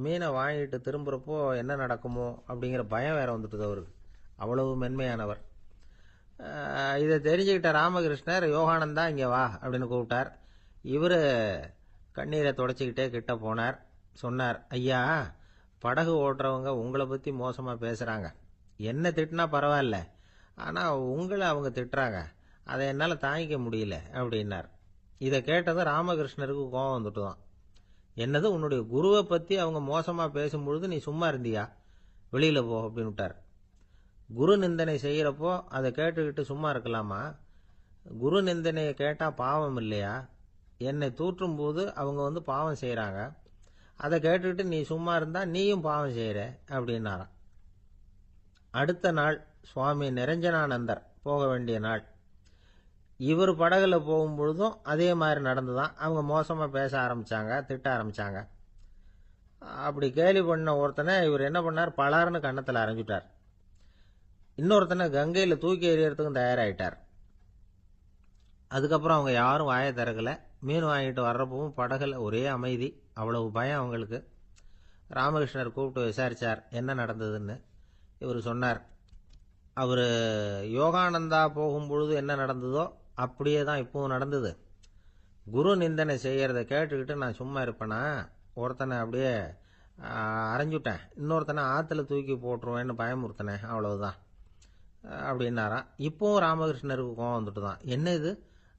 மீனை வாங்கிட்டு திரும்புகிறப்போ என்ன நடக்குமோ அப்படிங்கிற பயம் வேற வந்துட்டுது அவருக்கு. அவ்வளவு மென்மையானவர். இதை தெரிஞ்சுக்கிட்ட ராமகிருஷ்ணர், யோகானந்தா இங்கே வா அப்படின்னு கூப்பிட்டார். இவர் கண்ணீரை தொடச்சிக்கிட்டே கிட்ட போனார். சொன்னார், ஐயா, படகு ஓட்டுறவங்க உங்களை பற்றி மோசமாக பேசுகிறாங்க. என்ன திட்டினா பரவாயில்ல, ஆனால் உங்களை அவங்க திட்டுறாங்க, அதை என்னால் தாங்கிக்க முடியல அப்படின்னார். இதை கேட்டதும் ராமகிருஷ்ணருக்கு கோபம் வந்துட்டு தான். என்னது, உன்னுடைய குருவை பற்றி அவங்க மோசமாக பேசும்பொழுது நீ சும்மா இருந்தியா? வெளியில் போ அப்படின்னு விட்டார். குரு நிந்தனை செய்கிறப்போ அதை கேட்டுக்கிட்டு சும்மா இருக்கலாமா? குரு நிந்தனையை கேட்டால் பாவம் இல்லையா? என்னை தூற்றும் போது அவங்க பாவம் செய்கிறாங்க, அதை கேட்டுக்கிட்டு நீ சும்மா இருந்தால் நீயும் பாவம் செய்கிற அப்படின்னாராம். அடுத்த நாள் சுவாமி நிரஞ்சனானந்தர் போக வேண்டிய நாள். இவர் படகுல போகும்பொழுதும் அதே மாதிரி நடந்துதான். அவங்க மோசமாக பேச ஆரம்பித்தாங்க, திட்ட ஆரம்பித்தாங்க. அப்படி கேலி பண்ண ஒருத்தனை இவர் என்ன பண்ணார், பலார்னு கன்னத்தில் அரைஞ்சிட்டார். இன்னொருத்தனை கங்கையில் தூக்கி எறியறதுக்கும் தயாராகிட்டார். அதுக்கப்புறம் அவங்க யாரும் வாயை திறக்கலை. மீன் வாங்கிட்டு வர்றப்பவும் படகுல ஒரே அமைதி, அவ்வளவு பயம் அவங்களுக்கு. ராமகிருஷ்ணர் கூப்பிட்டு விசாரித்தார் என்ன நடந்ததுன்னு. இவர் சொன்னார், அவர் யோகானந்தா போகும்பொழுது என்ன நடந்ததோ அப்படியே தான் இப்பவும் நடந்தது. குரு நிந்தனை செய்கிறத கேட்டுக்கிட்டு நான் சும்மா இருப்பேனா? ஒருத்தனை அப்படியே அரைஞ்சுட்டேன், இன்னொருத்தனை ஆற்றுல தூக்கி போட்டுருவேன்னு பயமுறுத்தினேன், அவ்வளவுதான் அப்படின்னாராம். இப்போவும் ராமகிருஷ்ணருக்கு கோபம் வந்துட்டு தான். என்ன இது,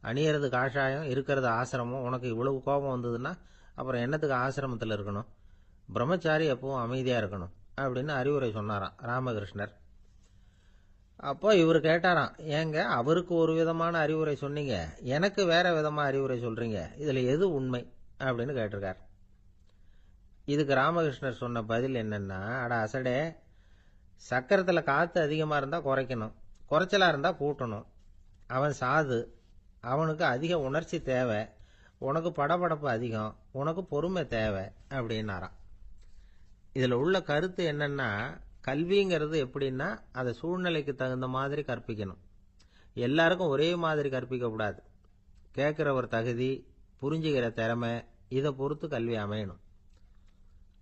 அணியறது காஷாயம், இருக்கிறது ஆசிரமம், உனக்கு இவ்வளவு கோபம் வந்ததுன்னா அப்புறம் என்னத்துக்கு ஆசிரமத்தில் இருக்கணும்? பிரம்மச்சாரி எப்பவும் அமைதியாக இருக்கணும் அப்படின்னு அறிவுரை சொன்னாராம் ராமகிருஷ்ணர். அப்போ இவர் கேட்டாராம், ஏங்க அவருக்கு ஒரு விதமான அறிவுரை சொன்னீங்க, எனக்கு வேற விதமா அறிவுரை சொல்றீங்க, இதுல எது உண்மை அப்படின்னு கேட்டிருக்கார். இதுக்கு ராமகிருஷ்ணர் சொன்ன பதில் என்னன்னா, அட அசடே, சக்கரத்துல காத்து அதிகமா இருந்தா குறைக்கணும், குறைச்சலா இருந்தா கூட்டணும். அவன் சாது, அவனுக்கு அதிக உணர்ச்சி தேவை, உனக்கு படபடப்பு அதிகம், உனக்கு பொறுமை தேவை அப்படின்னாராம். இதுல உள்ள கருத்து என்னன்னா, கல்விங்கிறது எப்படின்னா அதை சூழ்நிலைக்கு தகுந்த மாதிரி கற்பிக்கணும். எல்லாருக்கும் ஒரே மாதிரி கற்பிக்க கூடாது. கேட்கிறவர் தகுதி, புரிஞ்சுக்கிற திறமை, இதை பொறுத்து கல்வி அமையணும்.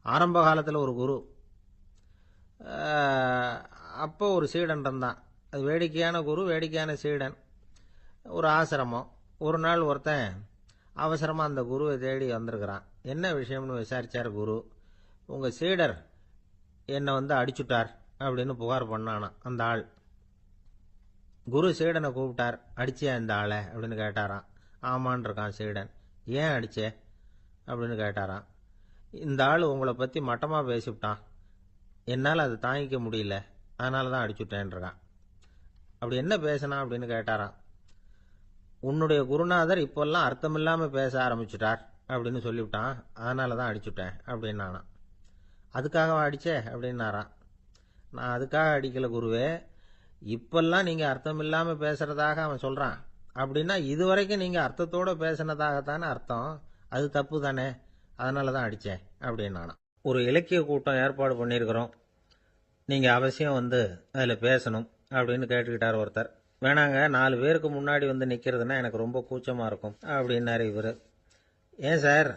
ஆரம்ப காலத்தில் ஒரு குரு, அப்போ ஒரு சீடன் இருந்தான். அது வேடிக்கையான குரு, வேடிக்கையான சீடன். ஒரு ஆசிரமம். ஒரு நாள் ஒருத்தன் அவசரமாக அந்த குருவை தேடி வந்திருக்கிறான். என்ன விஷயம்னு விசாரிச்சார் குரு. உங்கள் சீடர் என்னை அடிச்சுட்டார் அப்படின்னு புகார் பண்ணானா அந்த ஆள். குரு சீடனை கூப்பிட்டார். அடிச்சியா இந்த ஆளை அப்படின்னு கேட்டாராம். ஆமான் இருக்கான் சீடன். ஏன் அடிச்சே அப்படின்னு கேட்டாராம். இந்த ஆள் உங்களை பற்றி மட்டமாக பேசிவிட்டான், என்னால் அதை தாங்கிக்க முடியல, அதனால தான் அடிச்சுட்டேன்ருக்கான். அப்படி என்ன பேசினா அப்படின்னு கேட்டாராம். உன்னுடைய குருநாதர் இப்போல்லாம் அர்த்தமில்லாமல் பேச ஆரம்பிச்சுட்டார் அப்படின்னு சொல்லிவிட்டான், அதனால தான் அடிச்சுட்டேன் அப்படின்னானா. அதுக்காக அடிச்சே அப்படின்னாராம். நான் அதுக்காக அடிக்கல குருவே, இப்பெல்லாம் நீங்கள் அர்த்தம் இல்லாமல் பேசுறதாக அவன் சொல்கிறான், அப்படின்னா இதுவரைக்கும் நீங்கள் அர்த்தத்தோடு பேசினதாகத்தானே அர்த்தம், அது தப்பு தானே, அதனால தான் அடித்தேன் அப்படின்னானா. ஒரு இலக்கிய கூட்டம் ஏற்பாடு பண்ணியிருக்கிறோம், நீங்கள் அவசியம் அதில் பேசணும் அப்படின்னு கேட்டுக்கிட்டார் ஒருத்தர். வேணாங்க, 4 பேருக்கு முன்னாடி நிற்கிறதுனா எனக்கு ரொம்ப கூச்சமாக இருக்கும் அப்படின்னாரு இவர். ஏன் சார்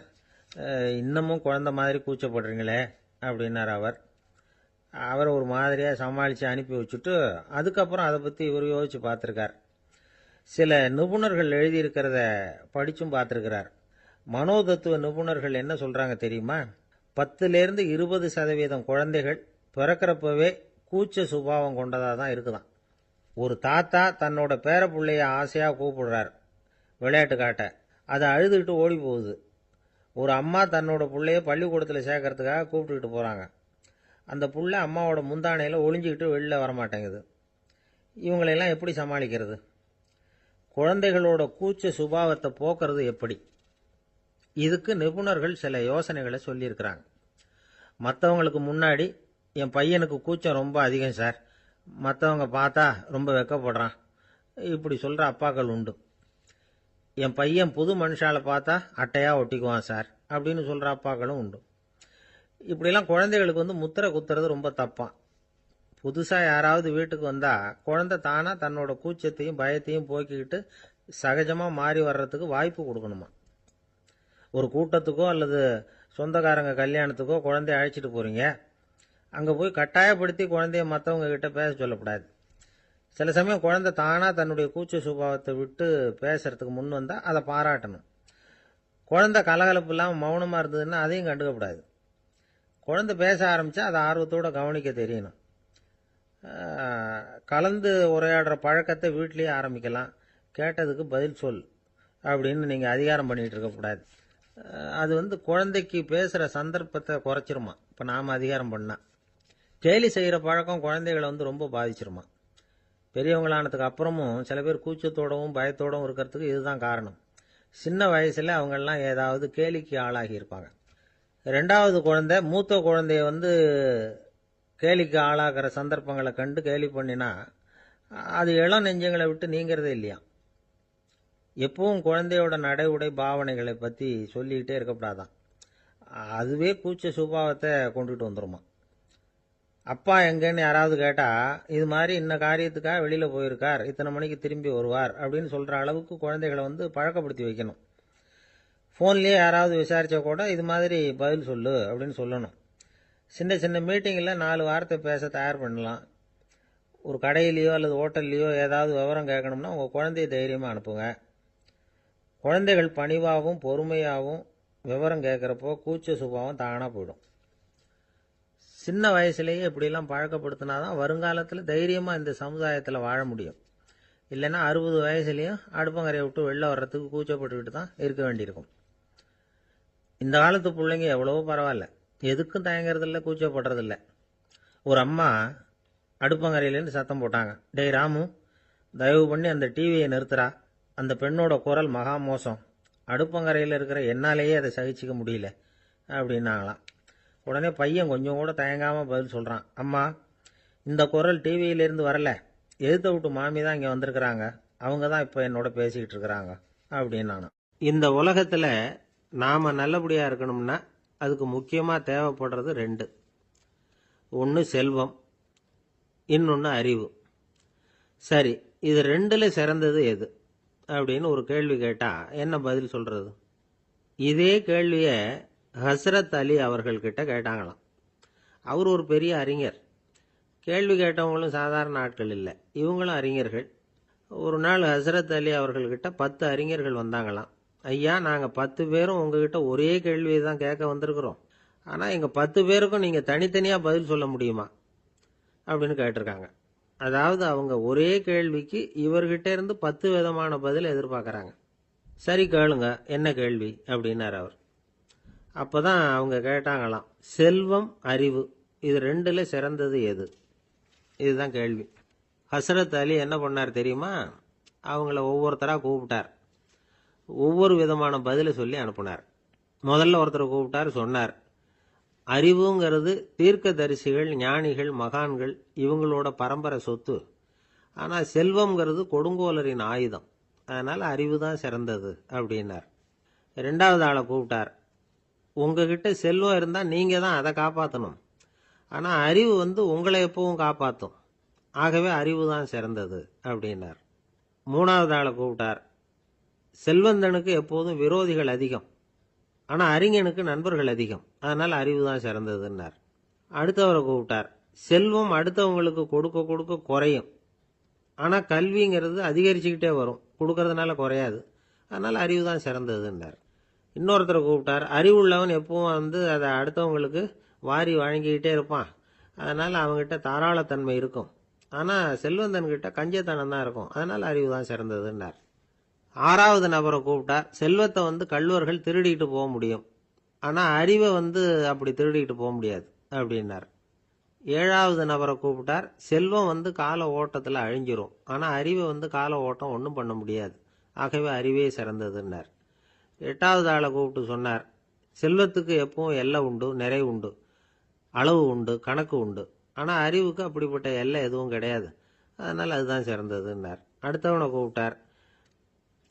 இன்னமும் குழந்தை மாதிரி கூச்சப்படுறீங்களே அப்படின்னார் அவர் ஒரு மாதிரியாக சமாளித்து அனுப்பி வச்சுட்டு அதுக்கப்புறம் அதை பற்றி இவர் யோசித்து பார்த்துருக்கார். சில நிபுணர்கள் எழுதியிருக்கிறத படித்தும் பார்த்துருக்கிறார். மனோதத்துவ நிபுணர்கள் என்ன சொல்கிறாங்க தெரியுமா? 10லேருந்து 20% குழந்தைகள் பிறக்கிறப்பவே கூச்ச சுபாவம் கொண்டதாக தான் இருக்குதான். ஒரு தாத்தா தன்னோட பேர பிள்ளைய ஆசையாக கூப்பிடுறார் விளையாட்டு காட்ட, அதை அழுதுகிட்டு ஓடி போகுது. ஒரு அம்மா தன்னோட பிள்ளைய பள்ளிக்கூடத்தில் சேர்க்கறதுக்காக கூப்பிட்டுக்கிட்டு போகிறாங்க. அந்த புள்ள அம்மாவோட முந்தானையில் ஒளிஞ்சிக்கிட்டு வெளில வரமாட்டேங்குது. இவங்களெல்லாம் எப்படி சமாளிக்கிறது? குழந்தைகளோட கூச்ச சுபாவத்தை போக்குறது எப்படி? இதுக்கு நிபுணர்கள் சில யோசனைகளை சொல்லியிருக்கிறாங்க. மற்றவங்களுக்கு முன்னாடி என் பையனுக்கு கூச்சம் ரொம்ப அதிகம் சார், மற்றவங்க பார்த்தா ரொம்ப வெக்கப்படுறான், இப்படி சொல்கிற அப்பாக்கள் உண்டு. என் பையன் புது மனுஷால பார்த்தா அட்டையாக ஒட்டிக்குவான் சார் அப்படின்னு சொல்கிற அப்பாக்களும் உண்டு. இப்படிலாம் குழந்தைகளுக்கு முத்திரை குத்துறது ரொம்ப தப்பான். புதுசாக யாராவது வீட்டுக்கு வந்தால் குழந்தை தானாக தன்னோட கூச்சத்தையும் பயத்தையும் போக்கிக்கிட்டு சகஜமாக மாறி வர்றதுக்கு வாய்ப்பு கொடுக்கணுமா. ஒரு கூட்டத்துக்கோ அல்லது சொந்தக்காரங்க கல்யாணத்துக்கோ குழந்தைய அழைச்சிட்டு போகிறீங்க, அங்கே போய் கட்டாயப்படுத்தி குழந்தைய மற்றவங்க கிட்ட பேச சொல்லக்கூடாது. சில சமயம் குழந்தை தானாக தன்னுடைய கூச்ச சுபாவத்தை விட்டு பேசுறதுக்கு முன் வந்தால் அதை பாராட்டணும். குழந்தை கலகலப்பு இல்லாமல் மௌனமாக இருந்ததுன்னா அதையும் கண்டுக்கக்கூடாது. குழந்தை பேச ஆரம்பித்தா அதை ஆர்வத்தோடு கவனிக்க தெரியணும். கலந்து உரையாடுற பழக்கத்தை வீட்லேயே ஆரம்பிக்கலாம். கேட்டதுக்கு பதில் சொல் அப்படின்னு நீங்கள் அதிகாரம் பண்ணிகிட்டு இருக்கக்கூடாது. அது குழந்தைக்கு பேசுகிற சந்தர்ப்பத்தை குறைச்சிருமா. இப்போ நாம் அதிகாரம் பண்ணால் கேலி செய்கிற பழக்கம் குழந்தைகளை ரொம்ப பாதிச்சிருமா. பெரியவங்களானதுக்கு அப்புறமும் சில பேர் கூச்சத்தோடவும் பயத்தோடவும் இருக்கிறதுக்கு இதுதான் காரணம். சின்ன வயசில் அவங்கெல்லாம் ஏதாவது கேலிக்கு ஆளாகி இருப்பாங்க. 2வது குழந்தை மூத்த குழந்தைய கேலிக்கு ஆளாகிற சந்தர்ப்பங்களை கண்டு கேலி பண்ணினா அது இளம் நெஞ்சங்களை விட்டு நீங்கிறதே இல்லையா. எப்பவும் குழந்தையோட நடை உடை பாவனைகளை பற்றி சொல்லிக்கிட்டே இருக்கக்கூடாதான். அதுவே கூச்ச சுபாவத்தை கொண்டுட்டு வந்துருமா. அப்பா எங்கன்னு யாராவது கேட்டால் இது மாதிரி இன்ன காரியத்துக்காக வெளியில் போயிருக்கார், இத்தனை மணிக்கு திரும்பி வருவார் அப்படின்னு சொல்கிற அளவுக்கு குழந்தைகளை பழக்கப்படுத்தி வைக்கணும். ஃபோன்லேயே யாராவது விசாரித்தா கூட இது மாதிரி பதில் சொல்லு அப்படின்னு சொல்லணும். சின்ன சின்ன மீட்டிங்கில் 4 வார்த்தை பேச தயார் பண்ணலாம். ஒரு கடையிலையோ அல்லது ஹோட்டல்லையோ ஏதாவது விவரம் கேட்கணும்னா உங்கள் குழந்தைய தைரியமாக அனுப்புங்க. குழந்தைகள் பணிவாகவும் பொறுமையாகவும் விவரம் கேட்குறப்போ கூச்ச சுபாவம் தானாக போயிடும். சின்ன வயசுலேயே இப்படிலாம் பழக்கப்படுத்தினாதான் வருங்காலத்தில் தைரியமாக இந்த சமுதாயத்தில் வாழ முடியும். இல்லைன்னா 60 வயசுலேயும் அடுப்பங்கரையை விட்டு வெளில வர்றதுக்கு கூச்சப்பட்டுக்கிட்டு தான் இருக்க வேண்டியிருக்கும். இந்த காலத்து பிள்ளைங்க எவ்வளவோ பரவாயில்ல, எதுக்கும் தயங்குறதில்ல, கூச்சப்படுறதில்ல. ஒரு அம்மா அடுப்பங்கரையிலேருந்து சத்தம் போட்டாங்க. டேய் ராமு, தயவு பண்ணி அந்த டிவியை நிறுத்துறா. அந்த பெண்ணோட குரல் மகா மோசம். அடுப்பங்கரையில் இருக்கிற என்னாலேயே அதை சகிச்சிக்க முடியல அப்படின்னாங்களாம். உடனே பையன் கொஞ்சம் கூட தயங்காமல் பதில் சொல்கிறான். அம்மா, இந்த குரல் டிவியிலேருந்து வரல, எதிர்த்த விட்டு மாமி தான் இங்கே வந்திருக்கிறாங்க. அவங்க தான் இப்போ என்னோட பேசிக்கிட்டு இருக்கிறாங்க அப்படின்னு. இந்த உலகத்தில் நாம் நல்லபடியாக இருக்கணும்னா அதுக்கு முக்கியமாக தேவைப்படுறது ரெண்டு. ஒன்று செல்வம், இன்னொன்று அறிவு. சரி, இது ரெண்டில் சிறந்தது எது அப்படின்னு ஒரு கேள்வி கேட்டால் என்ன பதில் சொல்கிறது? இதே கேள்வியை ஹஸ்ரத் அலி அவர்கள்கிட்ட கேட்டாங்களாம். அவர் ஒரு பெரிய அறிஞர். கேள்வி கேட்டவங்களும் சாதாரண ஆட்கள் இல்லை, இவங்களும் அறிஞர்கள். ஒரு நாள் ஹஸ்ரத் அலி அவர்கள்கிட்ட 10 அறிஞர்கள் வந்தாங்களாம். ஐயா, நாங்கள் 10 பேரும் உங்ககிட்ட ஒரே கேள்வியை தான் கேட்க வந்திருக்கிறோம். ஆனால் எங்கள் 10 பேருக்கும் நீங்கள் தனித்தனியாக பதில் சொல்ல முடியுமா அப்படின்னு கேட்டிருக்காங்க. அதாவது அவங்க ஒரே கேள்விக்கு இவர்கிட்ட இருந்து 10 விதமான பதில் எதிர்பார்க்குறாங்க. சரி கேளுங்க, என்ன கேள்வி அப்படின்னார் அவர். அப்போ தான் அவங்க கேட்டாங்களாம், செல்வம், அறிவு, இது ரெண்டில் சிறந்தது எது? இதுதான் கேள்வி. ஹஸ்ரத் அலி என்ன பண்ணார் தெரியுமா? அவங்கள ஒவ்வொருத்தராக கூப்பிட்டார். ஒவ்வொரு விதமான பதிலை சொல்லி அனுப்புனார். முதல்ல ஒருத்தரை கூப்பிட்டார். சொன்னார், அறிவுங்கிறது தீர்க்கதரிசிகள், ஞானிகள், மகான்கள் இவங்களோட பரம்பரை சொத்து. ஆனால் செல்வம்ங்கிறது கொடுங்கோலரின் ஆயுதம். அதனால் அறிவு தான் சிறந்தது அப்படின்னார். ரெண்டாவது ஆளை கூப்பிட்டார். உங்ககிட்ட செல்வம் இருந்தால் நீங்கள் தான் அதை காப்பாற்றணும். ஆனால் அறிவு உங்களை எப்பவும் காப்பாற்றும். ஆகவே அறிவு தான் சிறந்தது அப்படின்னார். மூணாவது ஆளை கூப்பிட்டார். செல்வந்தனுக்கு எப்போதும் விரோதிகள் அதிகம், ஆனால் அறிஞனுக்கு நண்பர்கள் அதிகம். அதனால் அறிவு தான் சிறந்ததுன்னார். அடுத்தவரை கூப்பிட்டார். செல்வம் அடுத்தவங்களுக்கு கொடுக்க கொடுக்க குறையும், ஆனால் கல்விங்கிறது அதிகரிச்சுக்கிட்டே வரும், கொடுக்கறதுனால குறையாது. அதனால் அறிவு தான் சிறந்ததுன்னார். இன்னொருத்தரை கூப்பிட்டார். அறிவுள்ளவன் எப்பவும் அதை அடுத்தவங்களுக்கு வாரி வழங்கிக்கிட்டே இருப்பான். அதனால் அவங்ககிட்ட தாராளத்தன்மை இருக்கும். ஆனால் செல்வந்தன்கிட்ட கஞ்சத்தனம் தான் இருக்கும். அதனால் அறிவு தான் சிறந்ததுன்னார். ஆறாவது நபரை கூப்பிட்டார். செல்வத்தை கள்வர்கள் திருடிட்டு போக முடியும், ஆனால் அறிவை அப்படி திருடிட்டு போக முடியாது அப்படின்னார். ஏழாவது நபரை கூப்பிட்டார். செல்வம் கால ஓட்டத்தில் அழிஞ்சிரும், ஆனால் அறிவை கால ஓட்டம் ஒன்றும் பண்ண முடியாது. ஆகவே அறிவே சிறந்ததுன்னார். எட்டாவது ஆளை கூப்பிட்டு சொன்னார், செல்வத்துக்கு எப்பவும் எல்லை உண்டு, நிறை உண்டு, அளவு உண்டு, கணக்கு உண்டு. ஆனால் அறிவுக்கு அப்படிப்பட்ட எல்லை எதுவும் கிடையாது. அதனால் அதுதான் சிறந்ததுன்னார். அடுத்தவனை கூப்பிட்டார்.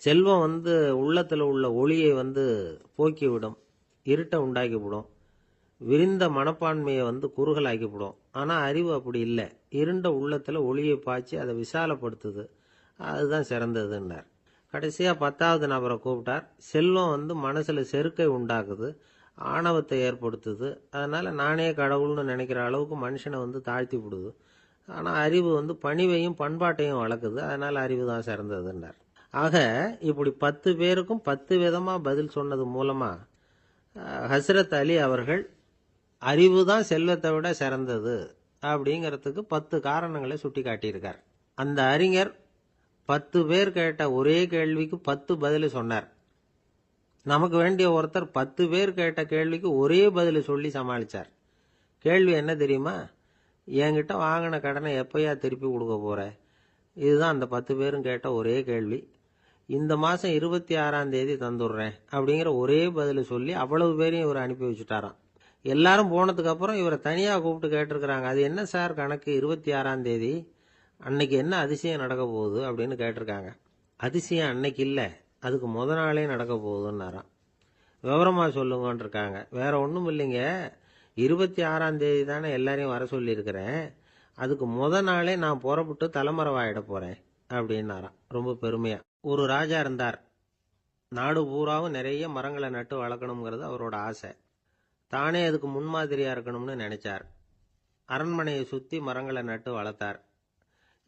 செல்வம் உள்ளத்தில் உள்ள ஒளியை போக்கிவிடும், இருட்டை உண்டாக்கிவிடும், விரிந்த மனப்பான்மையை குறுகலாக்கிவிடும். ஆனால் அறிவு அப்படி இல்லை, இருண்ட உள்ளத்தில் ஒளியை பாய்ச்சி அதை விசாலப்படுத்துது. அதுதான் சிறந்ததுன்னார். கடைசியாக 10வது நபரை கூப்பிட்டார். செல்வம் மனசில் செருக்கை உண்டாக்குது, ஆணவத்தை ஏற்படுத்துது. அதனால் நானே கடவுள்னு நினைக்கிற அளவுக்கு மனுஷனை தாழ்த்தி விடுது. ஆனால் அறிவு பணிவையும் பண்பாட்டையும் வளர்க்குது. அதனால் அறிவு தான் சிறந்ததுன்னார். ஆக இப்படி 10 பேருக்கும் 10 விதமாக பதில் சொன்னது மூலமாக ஹஸ்ரத் அலி அவர்கள் அறிவு தான் செல்வத்தை விட சிறந்தது அப்படிங்கிறதுக்கு 10 காரணங்களை சுட்டி காட்டியிருக்கார். அந்த அறிஞர் 10 பேர் கேட்ட ஒரே கேள்விக்கு 10 பதில் சொன்னார். நமக்கு வேண்டிய ஒருத்தர் 10 பேர் கேட்ட கேள்விக்கு ஒரே பதில் சொல்லி சமாளித்தார். கேள்வி என்ன தெரியுமா? என்கிட்ட வாங்கின கடனை எப்பயா திருப்பி கொடுக்க போற? இதுதான் அந்த 10 பேரும் கேட்ட ஒரே கேள்வி. இந்த மாதம் 26ஆம் தேதி தந்துடுறேன் அப்படிங்கிற ஒரே பதில் சொல்லி அவ்வளவு பேரையும் இவர் அனுப்பி வச்சுட்டாராம். எல்லாரும் போனதுக்கு அப்புறம் இவரை தனியாக கூப்பிட்டு கேட்டிருக்கிறாங்க. அது என்ன சார் கணக்கு, 26ஆம் தேதி அன்னைக்கு என்ன அதிசயம் நடக்க போகுது அப்படின்னு கேட்டிருக்காங்க. அதிசயம் அன்னைக்கு இல்லை, அதுக்கு முத நாளே நடக்க போகுதுன்னாராம். விவரமாக சொல்லுங்கன்னு இருக்காங்க. வேற ஒன்றும் இல்லைங்க, 26ஆம் தேதி தானே எல்லாரையும் வர சொல்லியிருக்கிறேன், அதுக்கு முத நாளே நான் புறப்பட்டு தலைமறைவாயிட போகிறேன் அப்படின்னாராம் ரொம்ப பெருமையாக. ஒரு ராஜா இருந்தார். நாடு பூராவும் நிறைய மரங்களை நட்டு வளர்க்கணுங்கிறது அவரோட ஆசை. தானே அதுக்கு முன்மாதிரியாக இருக்கணும்னு நினைச்சார். அரண்மனையை சுற்றி மரங்களை நட்டு வளர்த்தார்.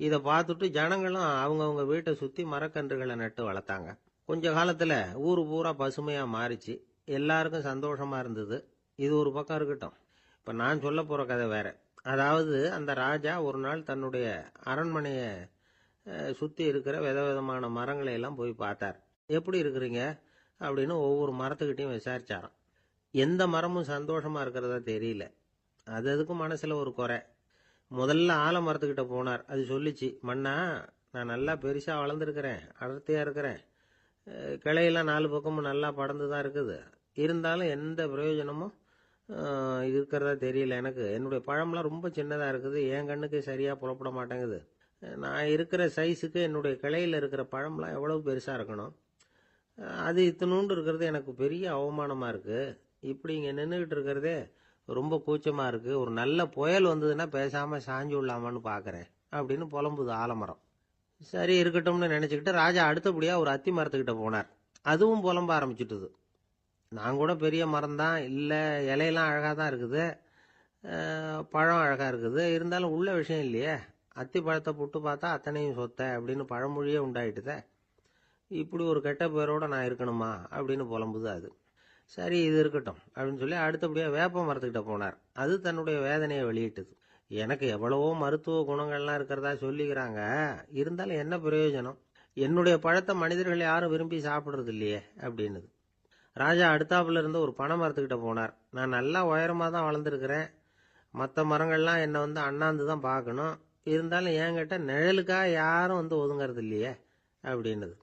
இதை பார்த்துட்டு ஜனங்களும் அவங்கவுங்க வீட்டை சுற்றி மரக்கன்றுகளை நட்டு வளர்த்தாங்க. கொஞ்ச காலத்தில் ஊர் பூரா பசுமையாக மாறிச்சு. எல்லாருக்கும் சந்தோஷமாக இருந்தது. இது ஒரு பக்கம் இருக்கட்டும், இப்போ நான் சொல்ல போகிற கதை வேற. அதாவது அந்த ராஜா ஒரு நாள் தன்னுடைய அரண்மனையை சுற்றி இருக்கிற விதவிதமான மரங்களை எல்லாம் போய் பார்த்தார். எப்படி இருக்கிறீங்க அப்படின்னு ஒவ்வொரு மரத்துக்கிட்டையும் விசாரிச்சாராம். எந்த மரமும் சந்தோஷமாக இருக்கிறதா தெரியல. அது அதுக்கும் மனசில் ஒரு குறை. முதல்ல ஆலமரத்துக்கிட்ட போனார். அது சொல்லிச்சு, மண்ணா, நான் நல்லா பெருசாக வளர்ந்துருக்கிறேன், அடர்த்தியாக இருக்கிறேன், கிளையெல்லாம் 4 பக்கமும் நல்லா படர்ந்து தான் இருக்குது. இருந்தாலும் எந்த பிரயோஜனமும் இருக்கிறதா தெரியல எனக்கு. என்னுடைய பழம்லாம் ரொம்ப சின்னதாக இருக்குது, என் கண்ணுக்கு சரியாக புலப்பட மாட்டேங்குது. நான் இருக்கிற சைஸுக்கு என்னுடைய கிளையில் இருக்கிற பழம்லாம் எவ்வளவு பெருசாக இருக்கணும். அது இத்தினூண்டு இருக்கிறது எனக்கு பெரிய அவமானமாக இருக்குது. இப்படி இங்கே நின்றுக்கிட்டு இருக்கிறதே ரொம்ப கூச்சமாக இருக்குது. ஒரு நல்ல புயல் வந்ததுன்னா பேசாமல் சாஞ்சு விடலாமான்னு பார்க்குறேன் அப்படின்னு புலம்புது ஆலமரம். சரி இருக்கட்டும்னு நினச்சிக்கிட்டு ராஜா அடுத்தபடியாக ஒரு அத்தி மரத்துக்கிட்ட போனார். அதுவும் புலம்ப ஆரம்பிச்சுட்டுது. நான் கூட பெரிய மரம் தான், இல்லை இலையெல்லாம் அழகாக தான் இருக்குது, பழம் அழகாக இருக்குது, இருந்தாலும் உள்ள விஷயம் இல்லையே. அத்தி பழத்தை புட்டு பார்த்தா அத்தனையும் சொத்தை அப்படின்னு பழமொழியே உண்டாயிட்டுதே. இப்படி ஒரு கெட்ட பேரோட நான் இருக்கணுமா அப்படின்னு புலம்புது அது. சரி இது இருக்கட்டும் அப்படின்னு சொல்லி அடுத்தபடியாக வேப்ப மரத்துக்கிட்ட போனார். அது தன்னுடைய வேதனையை வெளியிட்டது. எனக்கு எவ்வளவோ மருத்துவ குணங்கள்லாம் இருக்கிறதா சொல்லிக்கிறாங்க, இருந்தாலும் என்ன பிரயோஜனம், என்னுடைய பழத்தை மனிதர்கள் யாரும் விரும்பி சாப்பிட்றது இல்லையே அப்படின்னுது. ராஜா அடுத்தாப்புல இருந்து ஒரு பனை மரத்துக்கிட்ட போனார். நான் நல்லா உயரமாக தான் வளர்ந்துருக்கிறேன், மற்ற மரங்கள்லாம் என்னை வந்து அண்ணாந்து தான் பார்க்கணும், இருந்தாலும் என்கிட்ட நிழலுக்காக யாரும் வந்து ஒதுங்கிறது இல்லையே அப்படின்னுது.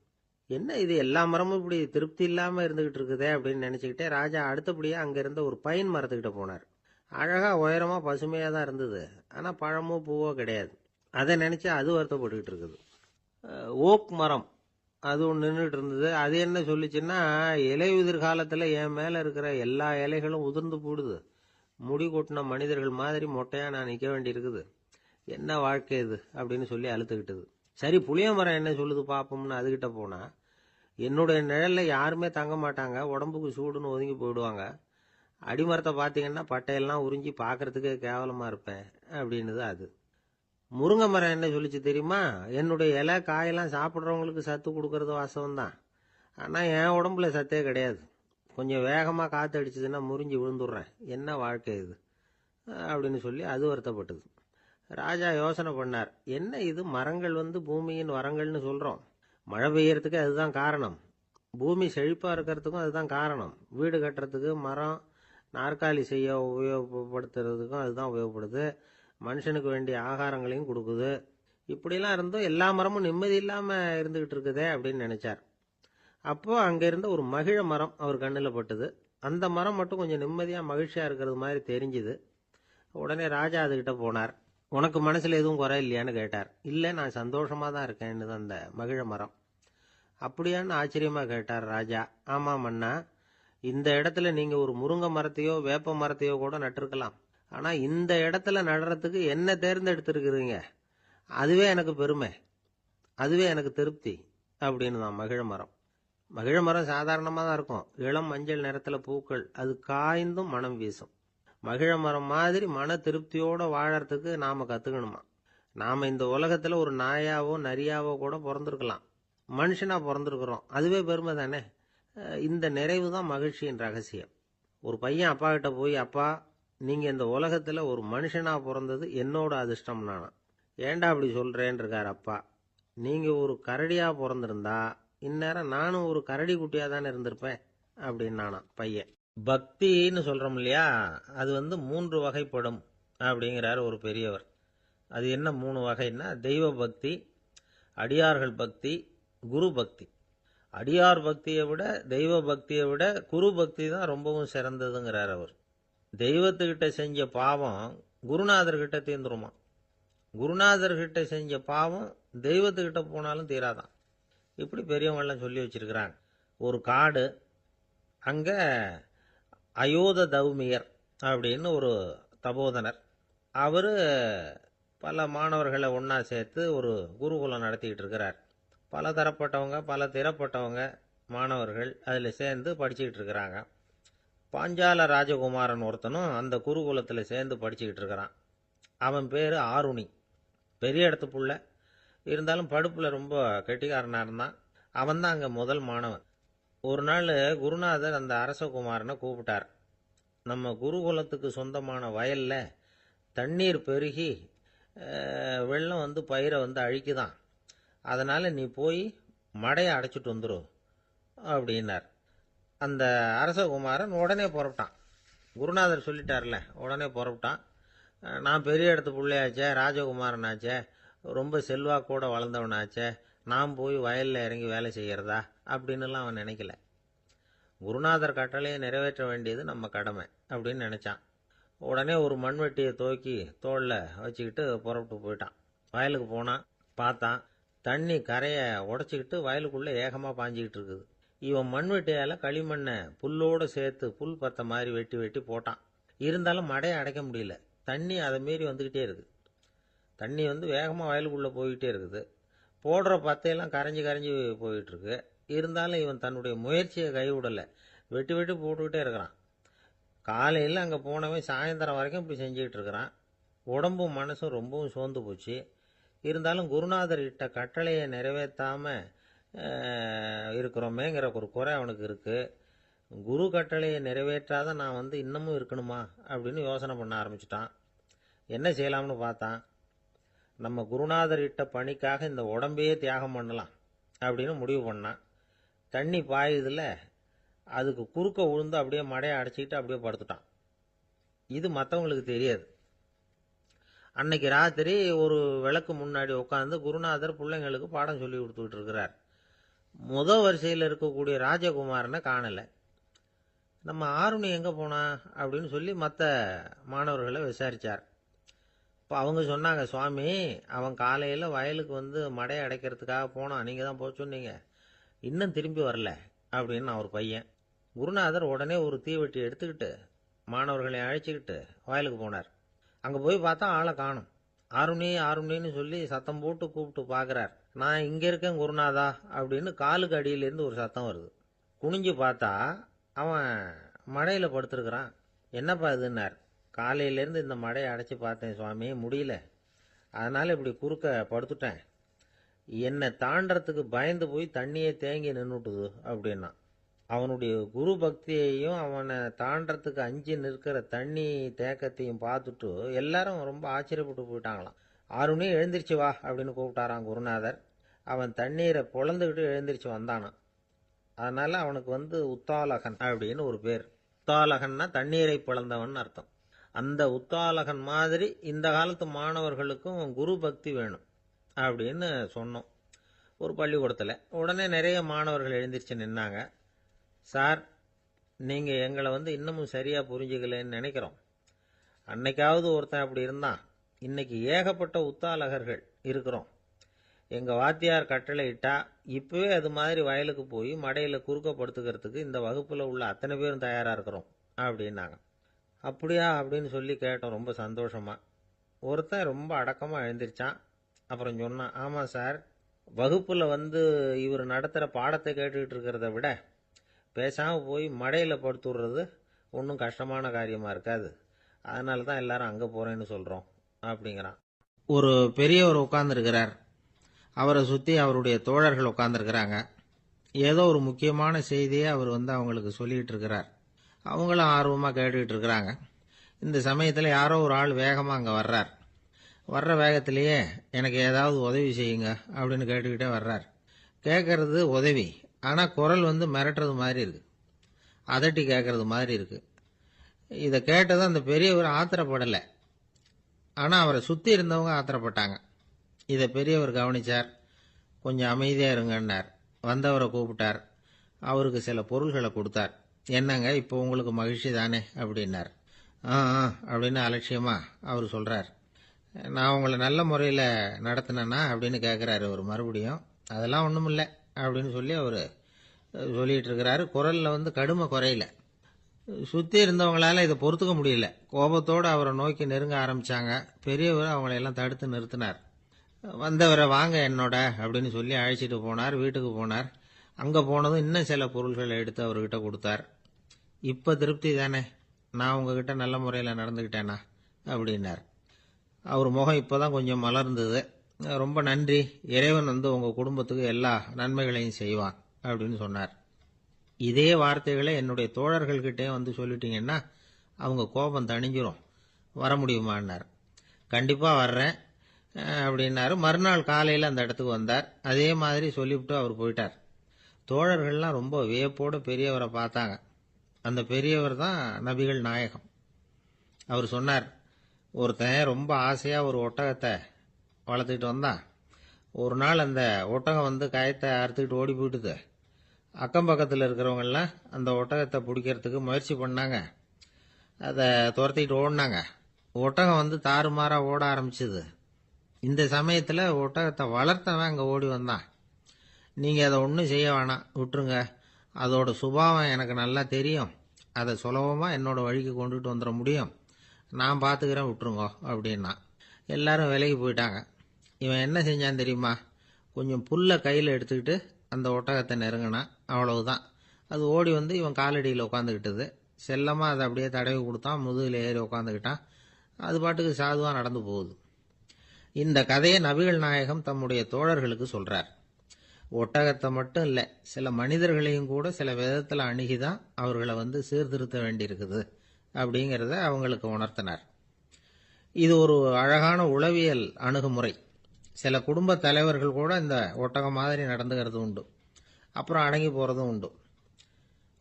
என்ன இது எல்லா மரமும் இப்படி திருப்தி இல்லாமல் இருந்துகிட்டு இருக்குதே அப்படின்னு நினச்சிக்கிட்டே ராஜா அடுத்தபடியாக அங்கே இருந்த ஒரு பைன் மரத்துக்கிட்ட போனார். அழகாக உயரமாக பசுமையாக தான் இருந்தது, ஆனால் பழமோ பூவோ கிடையாது. அதை நினச்சி அது வருத்தப்பட்டுக்கிட்டு இருக்குது. ஓக் மரம் அது ஒன்று நின்றுட்டு இருந்தது. அது என்ன சொல்லிச்சுன்னா, இலையுதிர் காலத்தில் என் மேலே இருக்கிற எல்லா இலைகளும் உதிர்ந்து போடுது, முடி கொட்டின மனிதர்கள் மாதிரி மொட்டையாக நான் நிற்க வேண்டியிருக்குது, என்ன வாழ்க்கை இது அப்படின்னு சொல்லி அழுத்துக்கிட்டது. சரி புளிய மரம் என்ன சொல்லுது பார்ப்போம்னு அதுகிட்ட போனால், என்னுடைய நிழலில் யாருமே தங்க மாட்டாங்க, உடம்புக்கு சூடுன்னு ஒதுங்கி போயிடுவாங்க, அடிமரத்தை பார்த்தீங்கன்னா பட்டையெல்லாம் உறிஞ்சி பார்க்கறதுக்கே கேவலமாக இருப்பேன் அப்படின்னுது அது. முருங்கை மரம் என்ன சொல்லிச்சு தெரியுமா, என்னுடைய இலை காயெல்லாம் சாப்பிட்றவங்களுக்கு சத்து கொடுக்கறது வாசவம் தான், ஆனால் என் உடம்புல சத்தே கிடையாது, கொஞ்சம் வேகமாக காற்று அடிச்சதுன்னா முறிஞ்சி விழுந்துடுறேன், என்ன வாழ்க்கை இது அப்படின்னு சொல்லி அது வருத்தப்பட்டது. ராஜா யோசனை பண்ணார், என்ன இது மரங்கள் வந்து பூமியின் வரங்கள்னு சொல்கிறோம், மழை பெய்யறதுக்கு அதுதான் காரணம், பூமி செழிப்பாக இருக்கிறதுக்கும் அதுதான் காரணம், வீடு கட்டுறதுக்கு மரம், நாற்காலி செய்ய உபயோகப்படுத்துறதுக்கும் அதுதான் உபயோகப்படுது, மனுஷனுக்கு வேண்டிய ஆகாரங்களையும் கொடுக்குது, இப்படிலாம் இருந்தும் எல்லா மரமும் நிம்மதி இல்லாமல் இருந்துக்கிட்டு இருக்குதே அப்படின்னு நினைச்சார். அப்போ அங்கே இருந்த ஒரு மகிழ மரம் அவர் கண்ணில் பட்டுது. அந்த மரம் மட்டும் கொஞ்சம் நிம்மதியாக மகிழ்ச்சியாக இருக்கிறது மாதிரி தெரிஞ்சுது. உடனே ராஜா அதுகிட்ட போனார். உனக்கு மனசில் எதுவும் குறை இல்லையான்னு கேட்டார். இல்லை நான் சந்தோஷமாக தான் இருக்கேன்னு அந்த மகிழ மரம். அப்படியான்னு ஆச்சரியமாக கேட்டார் ராஜா. ஆமாம் மன்னா, இந்த இடத்துல நீங்கள் ஒரு முருங்கை மரத்தையோ வேப்ப மரத்தையோ கூட நட்டிருக்கலாம், ஆனால் இந்த இடத்துல நடுறதுக்கு என்ன தேர்ந்தெடுத்துருக்குறீங்க, அதுவே எனக்கு பெருமை, அதுவே எனக்கு திருப்தி அப்படின்னு தான் மகிழ மரம். மகிழ மரம் சாதாரணமாக தான் இருக்கும், இளம் மஞ்சள் நிறத்தில் பூக்கள், அது காய்ந்தும் மனம் வீசும். மகிழ மரம் மாதிரி மன திருப்தியோடு வாழறதுக்கு நாம் கற்றுக்கணுமா. நாம் இந்த உலகத்தில் ஒரு நாயாவோ நரியாவோ கூட பிறந்திருக்கலாம், மனுஷனாக பிறந்திருக்கிறோம், அதுவே பெருமை தானே. இந்த நிறைவு தான் மகிழ்ச்சியின் ரகசியம். ஒரு பையன் அப்பா கிட்ட போய், அப்பா நீங்கள் இந்த உலகத்தில் ஒரு மனுஷனாக பிறந்தது என்னோட அதிர்ஷ்டம் நானா. ஏண்டா அப்படி சொல்கிறேன்னு இருக்கார் அப்பா. நீங்கள் ஒரு கரடியாக பிறந்திருந்தா இந்நேரம் நானும் ஒரு கரடி குட்டியாக தானே இருந்திருப்பேன் அப்படின்னு நானா பையன். பக்தின்னு சொல்கிறோம் இல்லையா, அது வந்து 3 வகைப்படும் அப்படிங்கிறார் ஒரு பெரியவர். அது என்ன 3 வகைன்னா, தெய்வ பக்தி, அடியார்கள் பக்தி, குரு பக்தி. அடியார் பக்தியை விட தெய்வ பக்தியை விட குரு பக்தி தான் ரொம்பவும் சிறந்ததுங்கிறார் அவர். தெய்வத்துக்கிட்ட செஞ்ச பாவம் குருநாதர்கிட்ட தீர்ந்துருமா, குருநாதர்கிட்ட செஞ்ச பாவம் தெய்வத்துக்கிட்ட போனாலும் தீராதான். இப்படி பெரியவங்கெல்லாம் சொல்லி வச்சிருக்கிறாங்க. ஒரு காடு, அங்கே அயோத தௌமியர் அப்படின்னு ஒரு தபோதனர், அவர் பல மாணவர்களை ஒன்றா சேர்த்து ஒரு குருகுலம் நடத்திக்கிட்டு இருக்கிறார். பல தரப்பட்டவங்க பல திறப்பட்டவங்க மாணவர்கள் அதில் சேர்ந்து படிச்சுக்கிட்டு இருக்கிறாங்க. பாஞ்சால ராஜகுமாரன் ஒருத்தனும் அந்த குருகுலத்தில் சேர்ந்து படிச்சுக்கிட்டு இருக்கிறான். அவன் பேர் ஆருணி. பெரிய இடத்து புள்ள, இருந்தாலும் படுப்பில் ரொம்ப கெட்டிக்காரனாக இருந்தான். அவன் தான் அங்கே முதல் மாணவன். ஒரு நாள் குருநாதர் அந்த அரசகுமாரனை கூப்பிட்டார். நம்ம குருகுலத்துக்கு சொந்தமான வயலில் தண்ணீர் பெருகி வெள்ளம் வந்து பயிரை வந்து அழிக்குதான், அதனால் நீ போய் மடையை அடைச்சிட்டு வந்துடும் அப்படின்னார். அந்த அரசகுமாரன் உடனே புறப்பட்டான். குருநாதர் சொல்லிட்டார்ல, உடனே புறப்பட்டான். நான் பெரிய இடத்து பிள்ளையாச்சே, ராஜகுமாரனாச்சே, ரொம்ப செல்வாக்கூட வளர்ந்தவனாச்சே, நான் போய் வயலில் இறங்கி வேலை செய்கிறதா அப்படின்னுலாம் அவன் நினைக்கல. குருநாதர் கட்டளையை நிறைவேற்ற வேண்டியது நம்ம கடமை அப்படின்னு நினச்சான். உடனே ஒரு மண்வெட்டியை தூக்கி தோளில் வச்சுக்கிட்டு புறப்பட்டு போயிட்டான். வயலுக்கு போனான். பார்த்தான், தண்ணி கரையை உடச்சிக்கிட்டு வயலுக்குள்ளே ஏகமாக பாஞ்சிக்கிட்டு இருக்குது. இவன் மண்வெட்டியால் களிமண்ணை புல்லோடு சேர்த்து புல் பத்த மாதிரி வெட்டி வெட்டி போட்டான். இருந்தாலும் மடையை அடைக்க முடியல. தண்ணி அதை மீறி வந்துக்கிட்டே இருக்குது. தண்ணி வேகமாக வயலுக்குள்ளே போய்கிட்டே இருக்குது. போடுற பத்தையெல்லாம் கரைஞ்சி கரைஞ்சி போயிட்டுருக்கு. இருந்தாலும் இவன் தன்னுடைய முயற்சியை கைவிடலை. வெட்டி வெட்டி போட்டுக்கிட்டே இருக்கிறான். காலையில் அங்கே போனவன் சாயந்தரம் வரைக்கும் இப்படி செஞ்சுக்கிட்டு இருக்கிறான். உடம்பும் மனசும் ரொம்பவும் சோர்ந்து போச்சு. இருந்தாலும் குருநாதர் இட்ட கட்டளையை நிறைவேற்றாமல் இருக்கிறோமேங்கிற ஒரு குறை அவனுக்கு இருக்குது. குரு கட்டளையை நிறைவேற்றாத நான் இன்னமும் இருக்கணுமா அப்படின்னு யோசனை பண்ண ஆரம்பிச்சிட்டான். என்ன செய்யலாம்னு பார்த்தான். நம்ம குருநாதர் இட்ட பணிக்காக இந்த உடம்பையே தியாகம் பண்ணலாம் அப்படின்னு முடிவு பண்ணான். தண்ணி பாயுதில் அதுக்கு குறுக்க விழுந்து அப்படியே மடையை அடைச்சிக்கிட்டு அப்படியே படுத்துட்டான். இது மற்றவங்களுக்கு தெரியாது. அன்னைக்கு ராத்திரி ஒரு விளக்கு முன்னாடி உட்காந்து குருநாதர் பிள்ளைங்களுக்கு பாடம் சொல்லி கொடுத்துக்கிட்டு இருக்கிறார். வரிசையில் இருக்கக்கூடிய ராஜகுமாரனை காணலை. நம்ம ஆருணி எங்கே போனா அப்படின்னு சொல்லி மற்ற மாணவர்களை விசாரித்தார். இப்போ அவங்க சொன்னாங்க, சுவாமி, அவன் காலையில் வயலுக்கு மடையை அடைக்கிறதுக்காக போனான், நீங்கள் தான் போக சொன்னீங்க, இன்னும் திரும்பி வரல அப்படின்னு அவர் பையன். குருநாதர் உடனே ஒரு தீவெட்டி எடுத்துக்கிட்டு மாணவர்களை அழைச்சிக்கிட்டு வயலுக்கு போனார். அங்கே போய் பார்த்தா ஆளை காணும். ஆருணி ஆருணின்னு சொல்லி சத்தம் போட்டு கூப்பிட்டு பார்க்குறார். நான் இங்கே இருக்கேன் குருநாதா அப்படின்னு காலுக்கு அடியிலேருந்து ஒரு சத்தம் வருது. குனிஞ்சு பார்த்தா அவன் மடையில் படுத்துருக்கிறான். என்னப்பா இதுன்னார். காலையிலேருந்து இந்த மடையை அடைச்சி பார்த்தேன் சுவாமி, முடியல, அதனால் இப்படி குறுக்க படுத்துட்டேன். என்னை தாண்டறதுக்கு பயந்து போய் தண்ணியை தேங்கி நின்றுட்டுது அப்படின்னா. அவனுடைய குரு பக்தியையும் அவனை தாண்டறதுக்கு அஞ்சு நிற்கிற தண்ணி தேக்கத்தையும் பார்த்துட்டு எல்லாரும் ரொம்ப ஆச்சரியப்பட்டு போயிட்டாங்களாம். ஆருணி எழுந்திரிச்சு வா அப்படின்னு கூப்பிட்டாரான் குருநாதர். அவன் தண்ணீரை பொழந்துக்கிட்டு எழுந்திரிச்சு வந்தானான். அதனால அவனுக்கு உத்தாலகன் அப்படின்னு ஒரு பேர். உத்தாலகன்னா தண்ணீரை பிளந்தவன் அர்த்தம். அந்த உத்தாலகன் மாதிரி இந்த காலத்து மாணவர்களுக்கும் குரு பக்தி வேணும் அப்படின்னு சொன்னோம் ஒரு பள்ளிக்கூடத்தில். உடனே நிறைய மாணவர்கள் எழுந்திரிச்சு நின்னாங்க. சார், நீங்கள் எங்களை இன்னமும் சரியாக புரிஞ்சுக்கலன்னு நினைக்கிறோம். அன்னைக்காவது ஒருத்தன் அப்படி இருந்தான், இன்னைக்கு ஏகப்பட்ட உத்தாலகர்கள் இருக்கிறோம். எங்கள் வாத்தியார் கட்டளை இட்டா இப்போவே அது மாதிரி வயலுக்கு போய் மடையில் குறுக்கப்படுத்துக்கிறதுக்கு இந்த வகுப்பில் உள்ள அத்தனை பேரும் தயாராக இருக்கிறோம் அப்படின்னாங்க. அப்படியா அப்படின்னு சொல்லி கேட்டோம் ரொம்ப சந்தோஷமாக. ஒருத்தன் ரொம்ப அடக்கமாக எழுந்திரிச்சான். அப்புறம் சொன்னான், ஆமாம் சார், வகுப்பில் இவர் நடத்துகிற பாடத்தை கேட்டுக்கிட்டு இருக்கிறத விட பேசாமல் போய் மடையில் படுத்துடுறது ஒன்றும் கஷ்டமான காரியமாக இருக்காது, அதனால தான் எல்லாரும் அங்கே போகிறேன்னு சொல்கிறோம் அப்படிங்கிறான். ஒரு பெரியவர் உட்கார்ந்துருக்கிறார். அவரை சுற்றி அவருடைய தோழர்கள் உட்கார்ந்துருக்கிறாங்க. ஏதோ ஒரு முக்கியமான செய்தியை அவர் அவங்களுக்கு சொல்லிகிட்டு இருக்கிறார். அவங்களும் ஆர்வமாக கேட்டுக்கிட்டு இருக்கிறாங்க. இந்த சமயத்தில் யாரோ ஒரு ஆள் வேகமாக அங்கே வர்றார். வர்ற வேகத்திலேயே எனக்கு ஏதாவது உதவி செய்யுங்க அப்படின்னு கேட்டுக்கிட்டே வர்றார். கேட்கறது உதவி, ஆனால் குரல் மிரட்டுறது மாதிரி இருக்கு, அதட்டி கேட்கறது மாதிரி இருக்கு. இதை கேட்டது அந்த பெரியவர் ஆத்திரப்படலை, ஆனால் அவரை சுற்றி இருந்தவங்க ஆத்திரப்பட்டாங்க. இதை பெரியவர் கவனிச்சார். கொஞ்சம் அமைதியாக இருங்கன்னார். வந்தவரை கூப்பிட்டார். அவருக்கு சில பொருள்களை கொடுத்தார். என்னங்க, இப்போ உங்களுக்கு மகிழ்ச்சி தானே அப்படின்னார். ஆ அப்படின்னு அலட்சியமாக அவர் சொல்கிறார். நான் உங்களை நல்ல முறையில் நடத்தினேன்னா அப்படின்னு கேட்குறாரு அவர் மறுபடியும். அதெல்லாம் ஒன்றும் இல்லை அப்படின்னு சொல்லி அவர் சொல்லிகிட்டு இருக்கிறாரு. குரலில் கடுமை குறையில. சுற்றி இருந்தவங்களால இதை பொறுத்துக்க முடியல. கோபத்தோடு அவரை நோக்கி நெருங்க ஆரம்பித்தாங்க. பெரியவர் அவங்களையெல்லாம் தடுத்து நிறுத்தினார். வந்தவரை வாங்க என்னோட அப்படின்னு சொல்லி அழைச்சிட்டு போனார். வீட்டுக்கு போனார். அங்கே போனதும் இன்னும் சில பொருள்களை எடுத்து அவர்கிட்ட கொடுத்தார். இப்போ திருப்தி தானே, நான் உங்ககிட்ட நல்ல முறையில் நடந்துக்கிட்டேனா அப்படின்னார். அவர் முகம் இப்போ தான் கொஞ்சம் மலர்ந்தது. ரொம்ப நன்றி, இறைவன் உங்கள் குடும்பத்துக்கு எல்லா நன்மைகளையும் செய்வான் அப்படின்னு சொன்னார். இதே வார்த்தைகளை என்னுடைய தோழர்கள்கிட்டே சொல்லிட்டீங்கன்னா அவங்க கோபம் தணிஞ்சிரும், வர முடியுமான்னார். கண்டிப்பாக வர்றேன் அப்படின்னாரு. மறுநாள் காலையில் அந்த இடத்துக்கு வந்தார். அதே மாதிரி சொல்லிவிட்டு அவர் போயிட்டார். தோழர்கள்லாம் ரொம்ப வியப்போடு பெரியவரை பார்த்தாங்க. அந்த பெரியவர் தான் நபிகள் நாயகம். அவர் சொன்னார், ஒருத்தன் ரொம்ப ஆசையாக ஒரு ஒட்டகத்தை வளர்த்துக்கிட்டு வந்தான். ஒரு நாள் அந்த ஒட்டகம் வந்து கயத்தை அறுத்துக்கிட்டு ஓடி போயிட்டுது. அக்கம் பக்கத்தில் இருக்கிறவங்கெல்லாம் அந்த ஒட்டகத்தை பிடிக்கிறதுக்கு முயற்சி பண்ணாங்க. அதை துரத்திக்கிட்டு ஓடினாங்க. ஒட்டகம் வந்து தாறுமாறாக ஓட ஆரம்பிச்சுது. இந்த சமயத்தில் ஒட்டகத்தை வளர்த்தவன் அங்கே ஓடி வந்தான். நீங்கள் அதை ஒன்றும் செய்ய வேணாம், விட்டுருங்க. அதோட சுபாவம் எனக்கு நல்லா தெரியும். அதை சுலபமாக என்னோட வழிக்கு கொண்டுட்டு வந்துட முடியும். நான் பார்த்துக்கிறேன், விட்டுருங்கோ அப்படின்னா. எல்லாரும் விலைக்கு போயிட்டாங்க. இவன் என்ன செஞ்சான் தெரியுமா? கொஞ்சம் புல்லை கையில் எடுத்துக்கிட்டு அந்த ஒட்டகத்தை நெருங்கினான். அவ்வளவுதான். அது ஓடி வந்து இவன் காலடியில் உட்காந்துக்கிட்டது. செல்லமாக அதை அப்படியே தடவி கொடுத்தான். முதுகில் ஏறி உட்காந்துக்கிட்டான். அது பாட்டுக்கு சாதுவாக நடந்து போகுது. இந்த கதையை நபிகள் நாயகம் தம்முடைய தோழர்களுக்கு சொல்றார். ஒட்டகத்தை மட்டும் இல்லை, சில மனிதர்களையும் கூட சில விதத்தில் அணுகிதான் அவர்களை வந்து சீர்திருத்த வேண்டியிருக்குது அப்படிங்கிறத அவங்களுக்கு உணர்த்தினார். இது ஒரு அழகான உளவியல் அணுகுமுறை. சில குடும்ப தலைவர்கள் கூட இந்த ஒட்டகம் மாதிரி நடந்துகிறது உண்டு. அப்புறம் அடங்கி போகிறதும் உண்டு.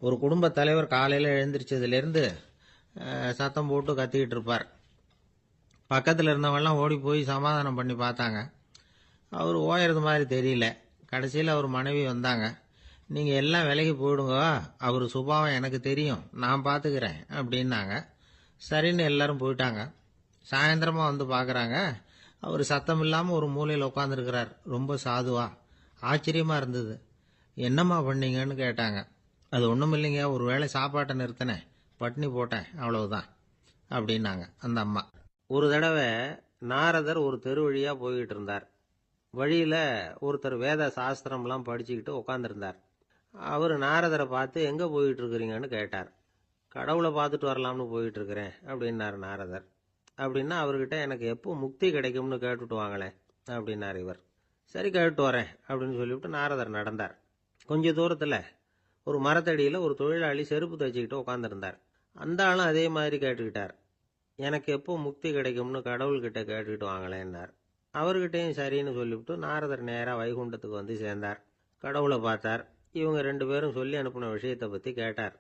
ஒரு குடும்ப தலைவர் காலையில் எழுந்திரிச்சதுலேருந்து சத்தம் போட்டு கத்திக்கிட்டு இருப்பார். பக்கத்தில் இருந்தவங்கெல்லாம் ஓடி போய் சமாதானம் பண்ணி பார்த்தாங்க. அவர் ஓயறது மாதிரி தெரியல. கடைசியில் அவர் மனைவி வந்தாங்க. நீங்கள் எல்லாம் விலைக்கு போயிடுங்க, அவர் சுபாவம் எனக்கு தெரியும், நான் பார்த்துக்கிறேன் அப்படின்னாங்க. சரின்னு எல்லாரும் போயிட்டாங்க. சாயந்தரமாக வந்து பார்க்குறாங்க. அவர் சத்தம் இல்லாமல் ஒரு மூலையில் உட்காந்துருக்கிறார், ரொம்ப சாதுவா. ஆச்சரியமாக இருந்தது. என்னம்மா பண்ணீங்கன்னு கேட்டாங்க. அது ஒன்றும் இல்லைங்க, ஒரு வேளை சாப்பாட்டை நிறுத்தினேன், பட்னி போட்டேன், அவ்வளவுதான் அப்படின்னாங்க அந்த அம்மா. ஒரு தடவை நாரதர் ஒரு தெரு வழியாக போய்கிட்டு இருந்தார். வழியில் ஒருத்தர் வேத சாஸ்திரம்லாம் படிச்சுக்கிட்டு உட்காந்துருந்தார். அவர் நாரதரை பார்த்து எங்கே போயிட்டு இருக்கிறீங்கன்னு கேட்டார். கடவுளை பார்த்துட்டு வரலாம்னு போயிட்டு இருக்கிறேன் அப்படின்னார் நாரதர். அப்படின்னா அவர்கிட்ட எனக்கு எப்போ முக்தி கிடைக்கும்னு கேட்டுட்டு வாங்களேன் அப்படின்னார் இவர். சரி, கேட்டு வரேன் அப்படின்னு சொல்லிவிட்டு நாரதர் நடந்தார். கொஞ்ச தூரத்தில் ஒரு மரத்தடியில் ஒரு தொழிலாளி செருப்பு தைச்சிக்கிட்டு உட்காந்துருந்தார். அந்த ஆளும் அதே மாதிரி கேட்டுக்கிட்டார். எனக்கு எப்போ முக்தி கிடைக்கும்னு கடவுள்கிட்ட கேட்டுக்கிட்டு வாங்களேன்னார். அவர்கிட்டையும் சரின்னு சொல்லிவிட்டு நாரதர் நேராக வைகுண்டத்துக்கு வந்து சேர்ந்தார். கடவுளை பார்த்தார். இவங்க ரெண்டு பேரும் சொல்லி அனுப்பின விஷயத்தை பற்றி கேட்டார்.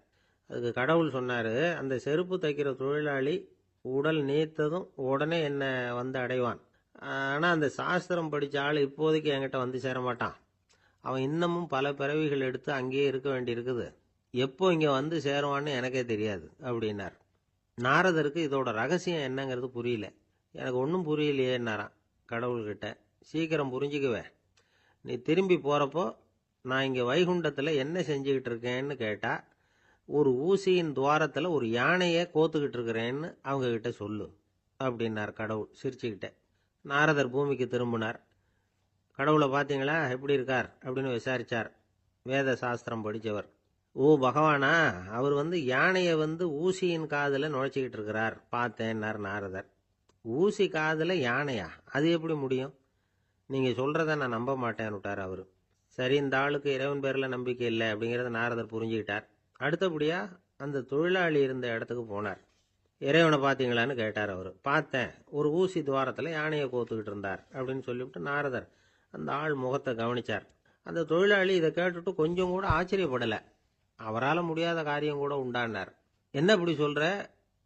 அதுக்கு கடவுள் சொன்னார், அந்த செருப்பு தைக்கிற தொழிலாளி உடல் நீத்ததும் உடனே என்னை வந்து அடைவான். ஆனால் அந்த சாஸ்திரம் படித்த ஆள் இப்போதைக்கு என்கிட்ட வந்து சேரமாட்டான். அவன் இன்னமும் பல பிறவிகள் எடுத்து அங்கேயே இருக்க வேண்டியிருக்குது. எப்போ இங்கே வந்து சேருவான்னு எனக்கே தெரியாது அப்படின்னார். நாரதருக்கு இதோட ரகசியம் என்னங்கிறது புரியல. எனக்கு ஒன்றும் புரியலையேன்னாரான் கடவுள்கிட்ட. சீக்கிரம் புரிஞ்சுக்குவேன், நீ திரும்பி போகிறப்போ நான் இங்கே வைகுண்டத்தில் என்ன செஞ்சுக்கிட்டு இருக்கேன்னு கேட்டால், ஒரு ஊசியின் துவாரத்தில் ஒரு யானையை கோத்துக்கிட்டு இருக்கிறேன்னு அவங்கக்கிட்ட சொல்லு அப்படின்னார் கடவுள் சிரிச்சுக்கிட்டே. நாரதர் பூமிக்கு திரும்பினார். கடவுளை பார்த்தீங்களா, எப்படி இருக்கார் அப்படின்னு விசாரித்தார் வேத சாஸ்திரம் படித்தவர். ஓ பகவானா, அவர் வந்து யானையை வந்து ஊசியின் காதில் நுழைச்சிக்கிட்டு இருக்கிறார் பார்த்தேன்னார் நாரதர். ஊசி காதில் யானையா, அது எப்படி முடியும்? நீங்கள் சொல்கிறத நான் நம்ப மாட்டேன்னு விட்டார் அவர். சரி, இந்த ஆளுக்கு இறைவன் பேரில் நம்பிக்கை இல்லை அப்படிங்கிறத நாரதர் புரிஞ்சுக்கிட்டார். அடுத்தபடியாக அந்த தொழிலாளி இருந்த இடத்துக்கு போனார். இறைவனை பார்த்தீங்களான்னு கேட்டார் அவர். பார்த்தேன், ஒரு ஊசி துவாரத்தில் யானையை கோத்துக்கிட்டு இருந்தார் அப்படின்னு சொல்லிவிட்டு நாரதர் அந்த ஆள் முகத்தை கவனித்தார். அந்த தொழிலாளி இதை கேட்டுட்டு கொஞ்சம் கூட ஆச்சரியப்படலை. அவரால் முடியாத காரியம் கூட உண்டானார். என்ன இப்படி சொல்கிற,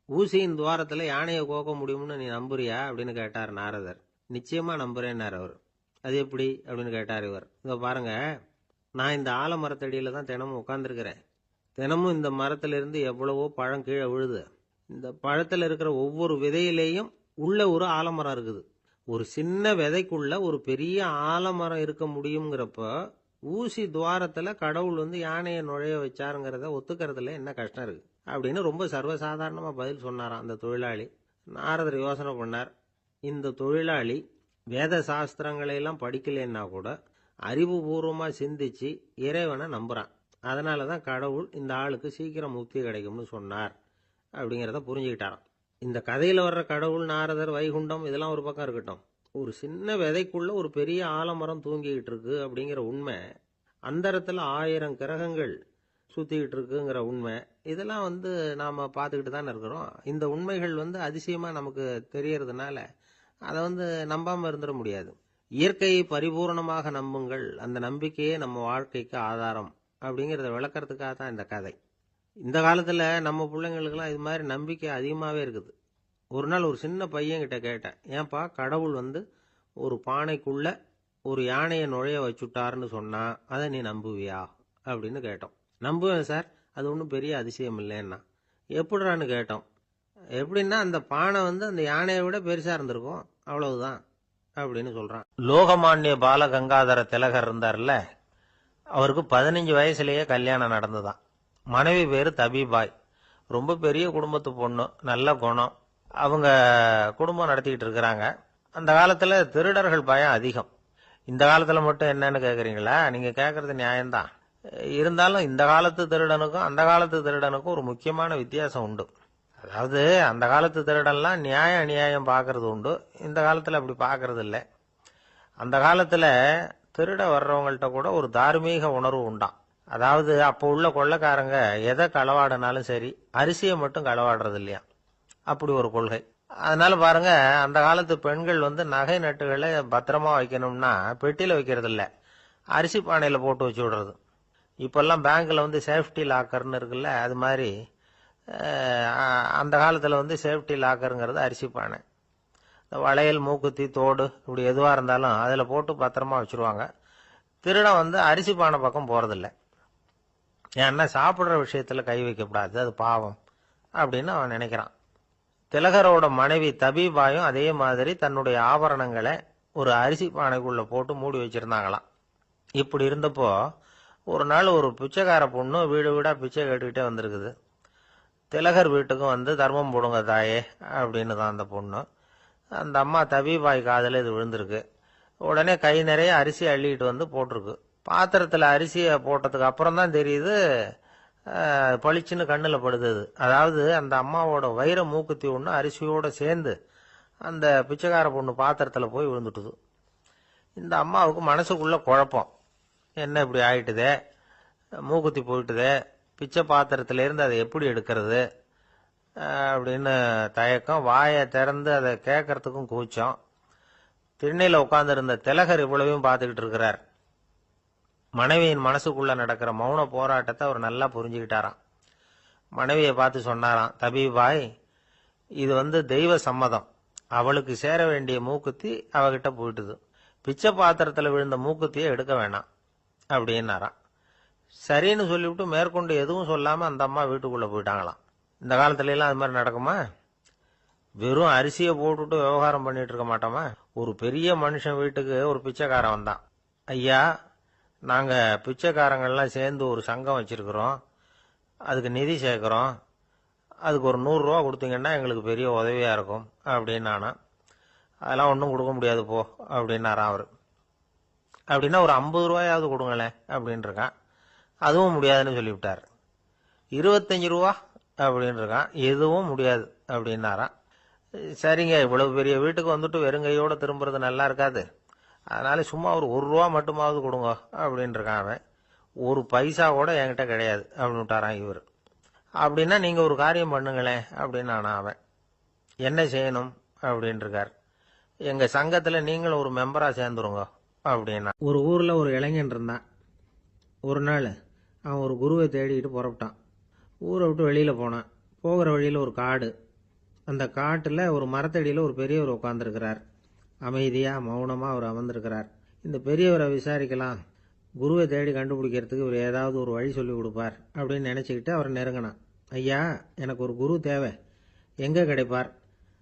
ஊசியின் துவாரத்தில் யானையை கோக்க முடியும்னு நீ நம்புறியா அப்படின்னு கேட்டார் நாரதர். நிச்சயமாக நம்புறேன்னார் அவர். அது எப்படி அப்படின்னு கேட்டார் இவர். இதை பாருங்க, நான் இந்த ஆலமரத்தடியில் தான் தினமும் உட்காந்துருக்கிறேன். தினமும் இந்த மரத்திலிருந்து எவ்வளவோ பழம் கீழே விழுது. இந்த பழத்தில் இருக்கிற ஒவ்வொரு விதையிலேயும் உள்ள ஒரு ஆலமரம் இருக்குது. ஒரு சின்ன விதைக்குள்ள ஒரு பெரிய ஆலமரம் இருக்க முடியுங்கிறப்ப ஊசி துவாரத்தில் கடவுள் வந்து யானையை நுழைய வச்சாருங்கிறத ஒத்துக்கிறதுல என்ன கஷ்டம் இருக்கு அப்படின்னு ரொம்ப சர்வசாதாரணமாக பதில் சொன்னாராம் அந்த தொழிலாளி. நாரதர் யோசனை பண்ணார். இந்த தொழிலாளி வேத சாஸ்திரங்களையெல்லாம் படிக்கலைன்னா கூட அறிவுபூர்வமாக சிந்திச்சு இறைவனை நம்புகிறான். அதனால தான் கடவுள் இந்த ஆளுக்கு சீக்கிரம் முக்தி கிடைக்கும்னு சொன்னார் அப்படிங்கிறத புரிஞ்சுக்கிட்டாராம். இந்த கதையில் வர்ற கடவுள், நாரதர், வைகுண்டம் இதெல்லாம் ஒரு பக்கம் இருக்கட்டும், ஒரு சின்ன விதைக்குள்ள ஒரு பெரிய ஆலமரம் தூங்கிக்கிட்டு இருக்கு அப்படிங்கிற உண்மை, அந்தரத்தில் 1000 கிரகங்கள் சுற்றிக்கிட்டு இருக்குங்கிற உண்மை, இதெல்லாம் வந்து நாம் பார்த்துக்கிட்டு தானே இருக்கிறோம். இந்த உண்மைகள் வந்து அதிசயமாக நமக்கு தெரியறதுனால அதை வந்து நம்பாமல் இருந்துட முடியாது. இயற்கையை பரிபூர்ணமாக நம்புங்கள், அந்த நம்பிக்கையே நம்ம வாழ்க்கைக்கு ஆதாரம் அப்படிங்கிறத விளக்கறதுக்காக தான் இந்த கதை. இந்த காலத்தில் நம்ம பிள்ளைங்களுக்கெல்லாம் இது மாதிரி நம்பிக்கை அதிகமாகவே இருக்குது. ஒரு நாள் ஒரு சின்ன பையன்கிட்ட கேட்டேன், ஏன்பா கடவுள் ஒரு பானைக்குள்ள ஒரு யானையை நுழைய வச்சுட்டாருன்னு சொன்னா அதை நீ நம்புவியா அப்படின்னு கேட்டோம். நம்புவேன் சார், அது ஒன்றும் பெரிய அதிசயம் இல்லைன்னா. எப்படிறான்னு கேட்டோம். எப்படின்னா அந்த பானை அந்த யானையை விட பெருசா இருந்திருக்கும், அவ்வளவுதான் அப்படின்னு சொல்றான். லோகமானிய பாலகங்காதர திலகர் இருந்தார்ல, அவருக்கு 15 வயசுலயே கல்யாணம் நடந்துதான். மனைவி பேரு தபிபாய். ரொம்ப பெரிய குடும்பத்து பொண்ணு, நல்ல குணம். அவங்க குடும்பம் நடத்திக்கிட்டு இருக்கிறாங்க. அந்த காலத்துல திருடர்கள் பயம் அதிகம். இந்த காலத்துல மட்டும் என்னன்னு கேக்குறீங்களா? நீங்க கேக்குறது நியாயம்தான். இருந்தாலும் இந்த காலத்து திருடனுக்கும் அந்த காலத்து திருடனுக்கும் ஒரு முக்கியமான வித்தியாசம் உண்டு. அதாவது அந்த காலத்து திருடன்லாம் நியாயம் அநியாயம் பாக்குறது உண்டு, இந்த காலத்துல அப்படி பாக்குறது இல்லை. அந்த காலத்துல திருட வர்றவங்கள்ட்ட கூட ஒரு தார்மீக உணர்வு உண்டாம். அதாவது அப்போ உள்ள கொள்ளைக்காரங்க எதை களவாடினாலும் சரி, அரிசியை மட்டும் களவாடுறது இல்லையா, அப்படி ஒரு கொள்கை. அதனால பாருங்க, அந்த காலத்து பெண்கள் நகை நட்டுகளை பத்திரமா வைக்கணும்னா பெட்டியில வைக்கிறது இல்ல, அரிசி பானையில போட்டு வச்சு விடுறது. இப்பெல்லாம் பேங்க்ல சேஃப்டி லாக்கர்னு இருக்குல்ல, அது மாதிரி அந்த காலத்துல சேஃப்டி லாக்கருங்கிறது அரிசி பானை. வளையல், மூக்குத்தி, தோடு இப்படி எதுவா இருந்தாலும் அதுல போட்டு பத்திரமா வச்சிருவாங்க. திருடன் அரிசி பானை பக்கம் போறதில்ல. ஏன்னா சாப்பிடுற விஷயத்துல கை வைக்கக்கூடாது, அது பாவம் அப்படின்னு அவன் நினைக்கிறான். திலகரோட மனைவி தபிபாயும் அதே மாதிரி தன்னுடைய ஆபரணங்களை ஒரு அரிசி பானைக்குள்ள போட்டு மூடி வச்சிருந்தாங்களாம். இப்படி இருந்தப்போ ஒரு நாள் ஒரு பிச்சைக்கார பொண்ணு வீடு வீடா பிச்சை கேட்டுக்கிட்டே வந்திருக்குது. திலகர் வீட்டுக்கும் தர்மம் போடுங்க தாயே அப்படின்னு தான் அந்த பொண்ணு. அந்த அம்மா தபிபாய் காதுல இது விழுந்திருக்கு. உடனே கை நிறைய அரிசி அள்ளிட்டு போட்டிருக்கு. பாத்திரத்துல அரிசியை போட்டதுக்கு அப்புறம் தான் தெரியுது, பளிச்சுன்னு கண்ணுல படுது. அதாவது அந்த அம்மாவோட வைர மூக்குத்தி ஒண்ணு அரிசியோட சேர்ந்து அந்த பிச்சைக்கார பொண்ணு பாத்திரத்துல போய் விழுந்துட்டுது. இந்த அம்மாவுக்கு மனசுக்குள்ள குழப்பம், என்ன இப்படி ஆயிட்டுதே, மூக்குத்தி போயிட்டுதே, பிச்சை பாத்திரத்துல இருந்து அதை எப்படி எடுக்கிறது அப்படின்னு தயக்கம். வாயை திறந்து அதை கேட்கறதுக்கும் கூச்சம். திண்ணையில உட்கார்ந்து இருந்த திலகர் இவ்வளவையும் பார்த்துக்கிட்டு இருக்கிறார். மனைவியின் மனசுக்குள்ள நடக்கிற மௌன போராட்டத்தை அவர் நல்லா புரிஞ்சுக்கிட்டாராம். மனைவியை பார்த்து சொன்னாராம், தபிபாய், இது தெய்வ சம்மதம். அவளுக்கு சேர வேண்டிய மூக்குத்தி அவகிட்ட போயிட்டுது. பிச்சை பாத்திரத்துல விழுந்த மூக்குத்தியை எடுக்க வேணாம் அப்படின்னாராம். சரின்னு சொல்லிவிட்டு மேற்கொண்டு எதுவும் சொல்லாம அந்த அம்மா வீட்டுக்குள்ள போயிட்டாங்களாம். இந்த காலத்துல எல்லாம் அது மாதிரி நடக்குமா? வெறும் அரிசியை போட்டுட்டு விவகாரம் பண்ணிட்டு இருக்க மாட்டோமா? ஒரு பெரிய மனுஷன் வீட்டுக்கு ஒரு பிச்சைக்காரன் வந்தான். ஐயா, நாங்க பிச்சைக்காரங்கள்லாம் சேர்ந்து ஒரு சங்கம் வச்சிருக்கிறோம், அதுக்கு நிதி சேர்க்கிறோம், அதுக்கு ஒரு 100 ரூபா கொடுத்தீங்கன்னா எங்களுக்கு பெரிய உதவியா இருக்கும் அப்படின்னு. அதெல்லாம் ஒன்றும் கொடுக்க முடியாது போ அப்படின்னாராம் அவரு. அப்படின்னா ஒரு 50 ரூபாயாவது கொடுங்களேன் அப்படின்னு இருக்கான். அதுவும் முடியாதுன்னு சொல்லிவிட்டார். 25 ரூபா அப்படின்னு இருக்கான். எதுவும் முடியாது அப்படின்னாராம். சரிங்க, இவ்வளவு பெரிய வீட்டுக்கு வெறுங்கையோட திரும்புறது நல்லா இருக்காது, அதனால சும்மா ஒரு 1 ரூபா மட்டுமாவது கொடுங்க அப்படின்னு இருக்கான் அவன். 1 பைசா கூட என்கிட்ட கிடையாது அப்படின்னு விட்டாரான் இவர். அப்படின்னா நீங்க ஒரு காரியம் பண்ணுங்களேன் அப்படின்னு அவன். என்ன செய்யணும் அப்படின்னு இருக்கார். எங்க சங்கத்துல நீங்களும் ஒரு மெம்பரா சேர்ந்துருங்க அப்படின்னா. ஒரு ஊர்ல ஒரு இளைஞன் இருந்தான். ஒரு நாள் அவன் ஒரு குருவை தேடிட்டு புறப்பட்டான். ஊரை விட்டு வெளியில போனான். போகிற வழியில ஒரு காடு. அந்த காட்டுல ஒரு மரத்தடியில ஒரு பெரியவர் உட்கார்ந்துருக்கிறார். அமைதியா மௌனமா அவர் அமர்ந்திருக்கிறார். இந்த பெரியவரை விசாரிக்கலாம், குருவை தேடி கண்டுபிடிக்கிறதுக்கு இவர் ஏதாவது ஒரு வழி சொல்லி கொடுப்பார் அப்படின்னு நினைச்சுக்கிட்டு அவர் நெருங்கினான். ஐயா, எனக்கு ஒரு குரு தேவை, எங்க கிடைப்பார்,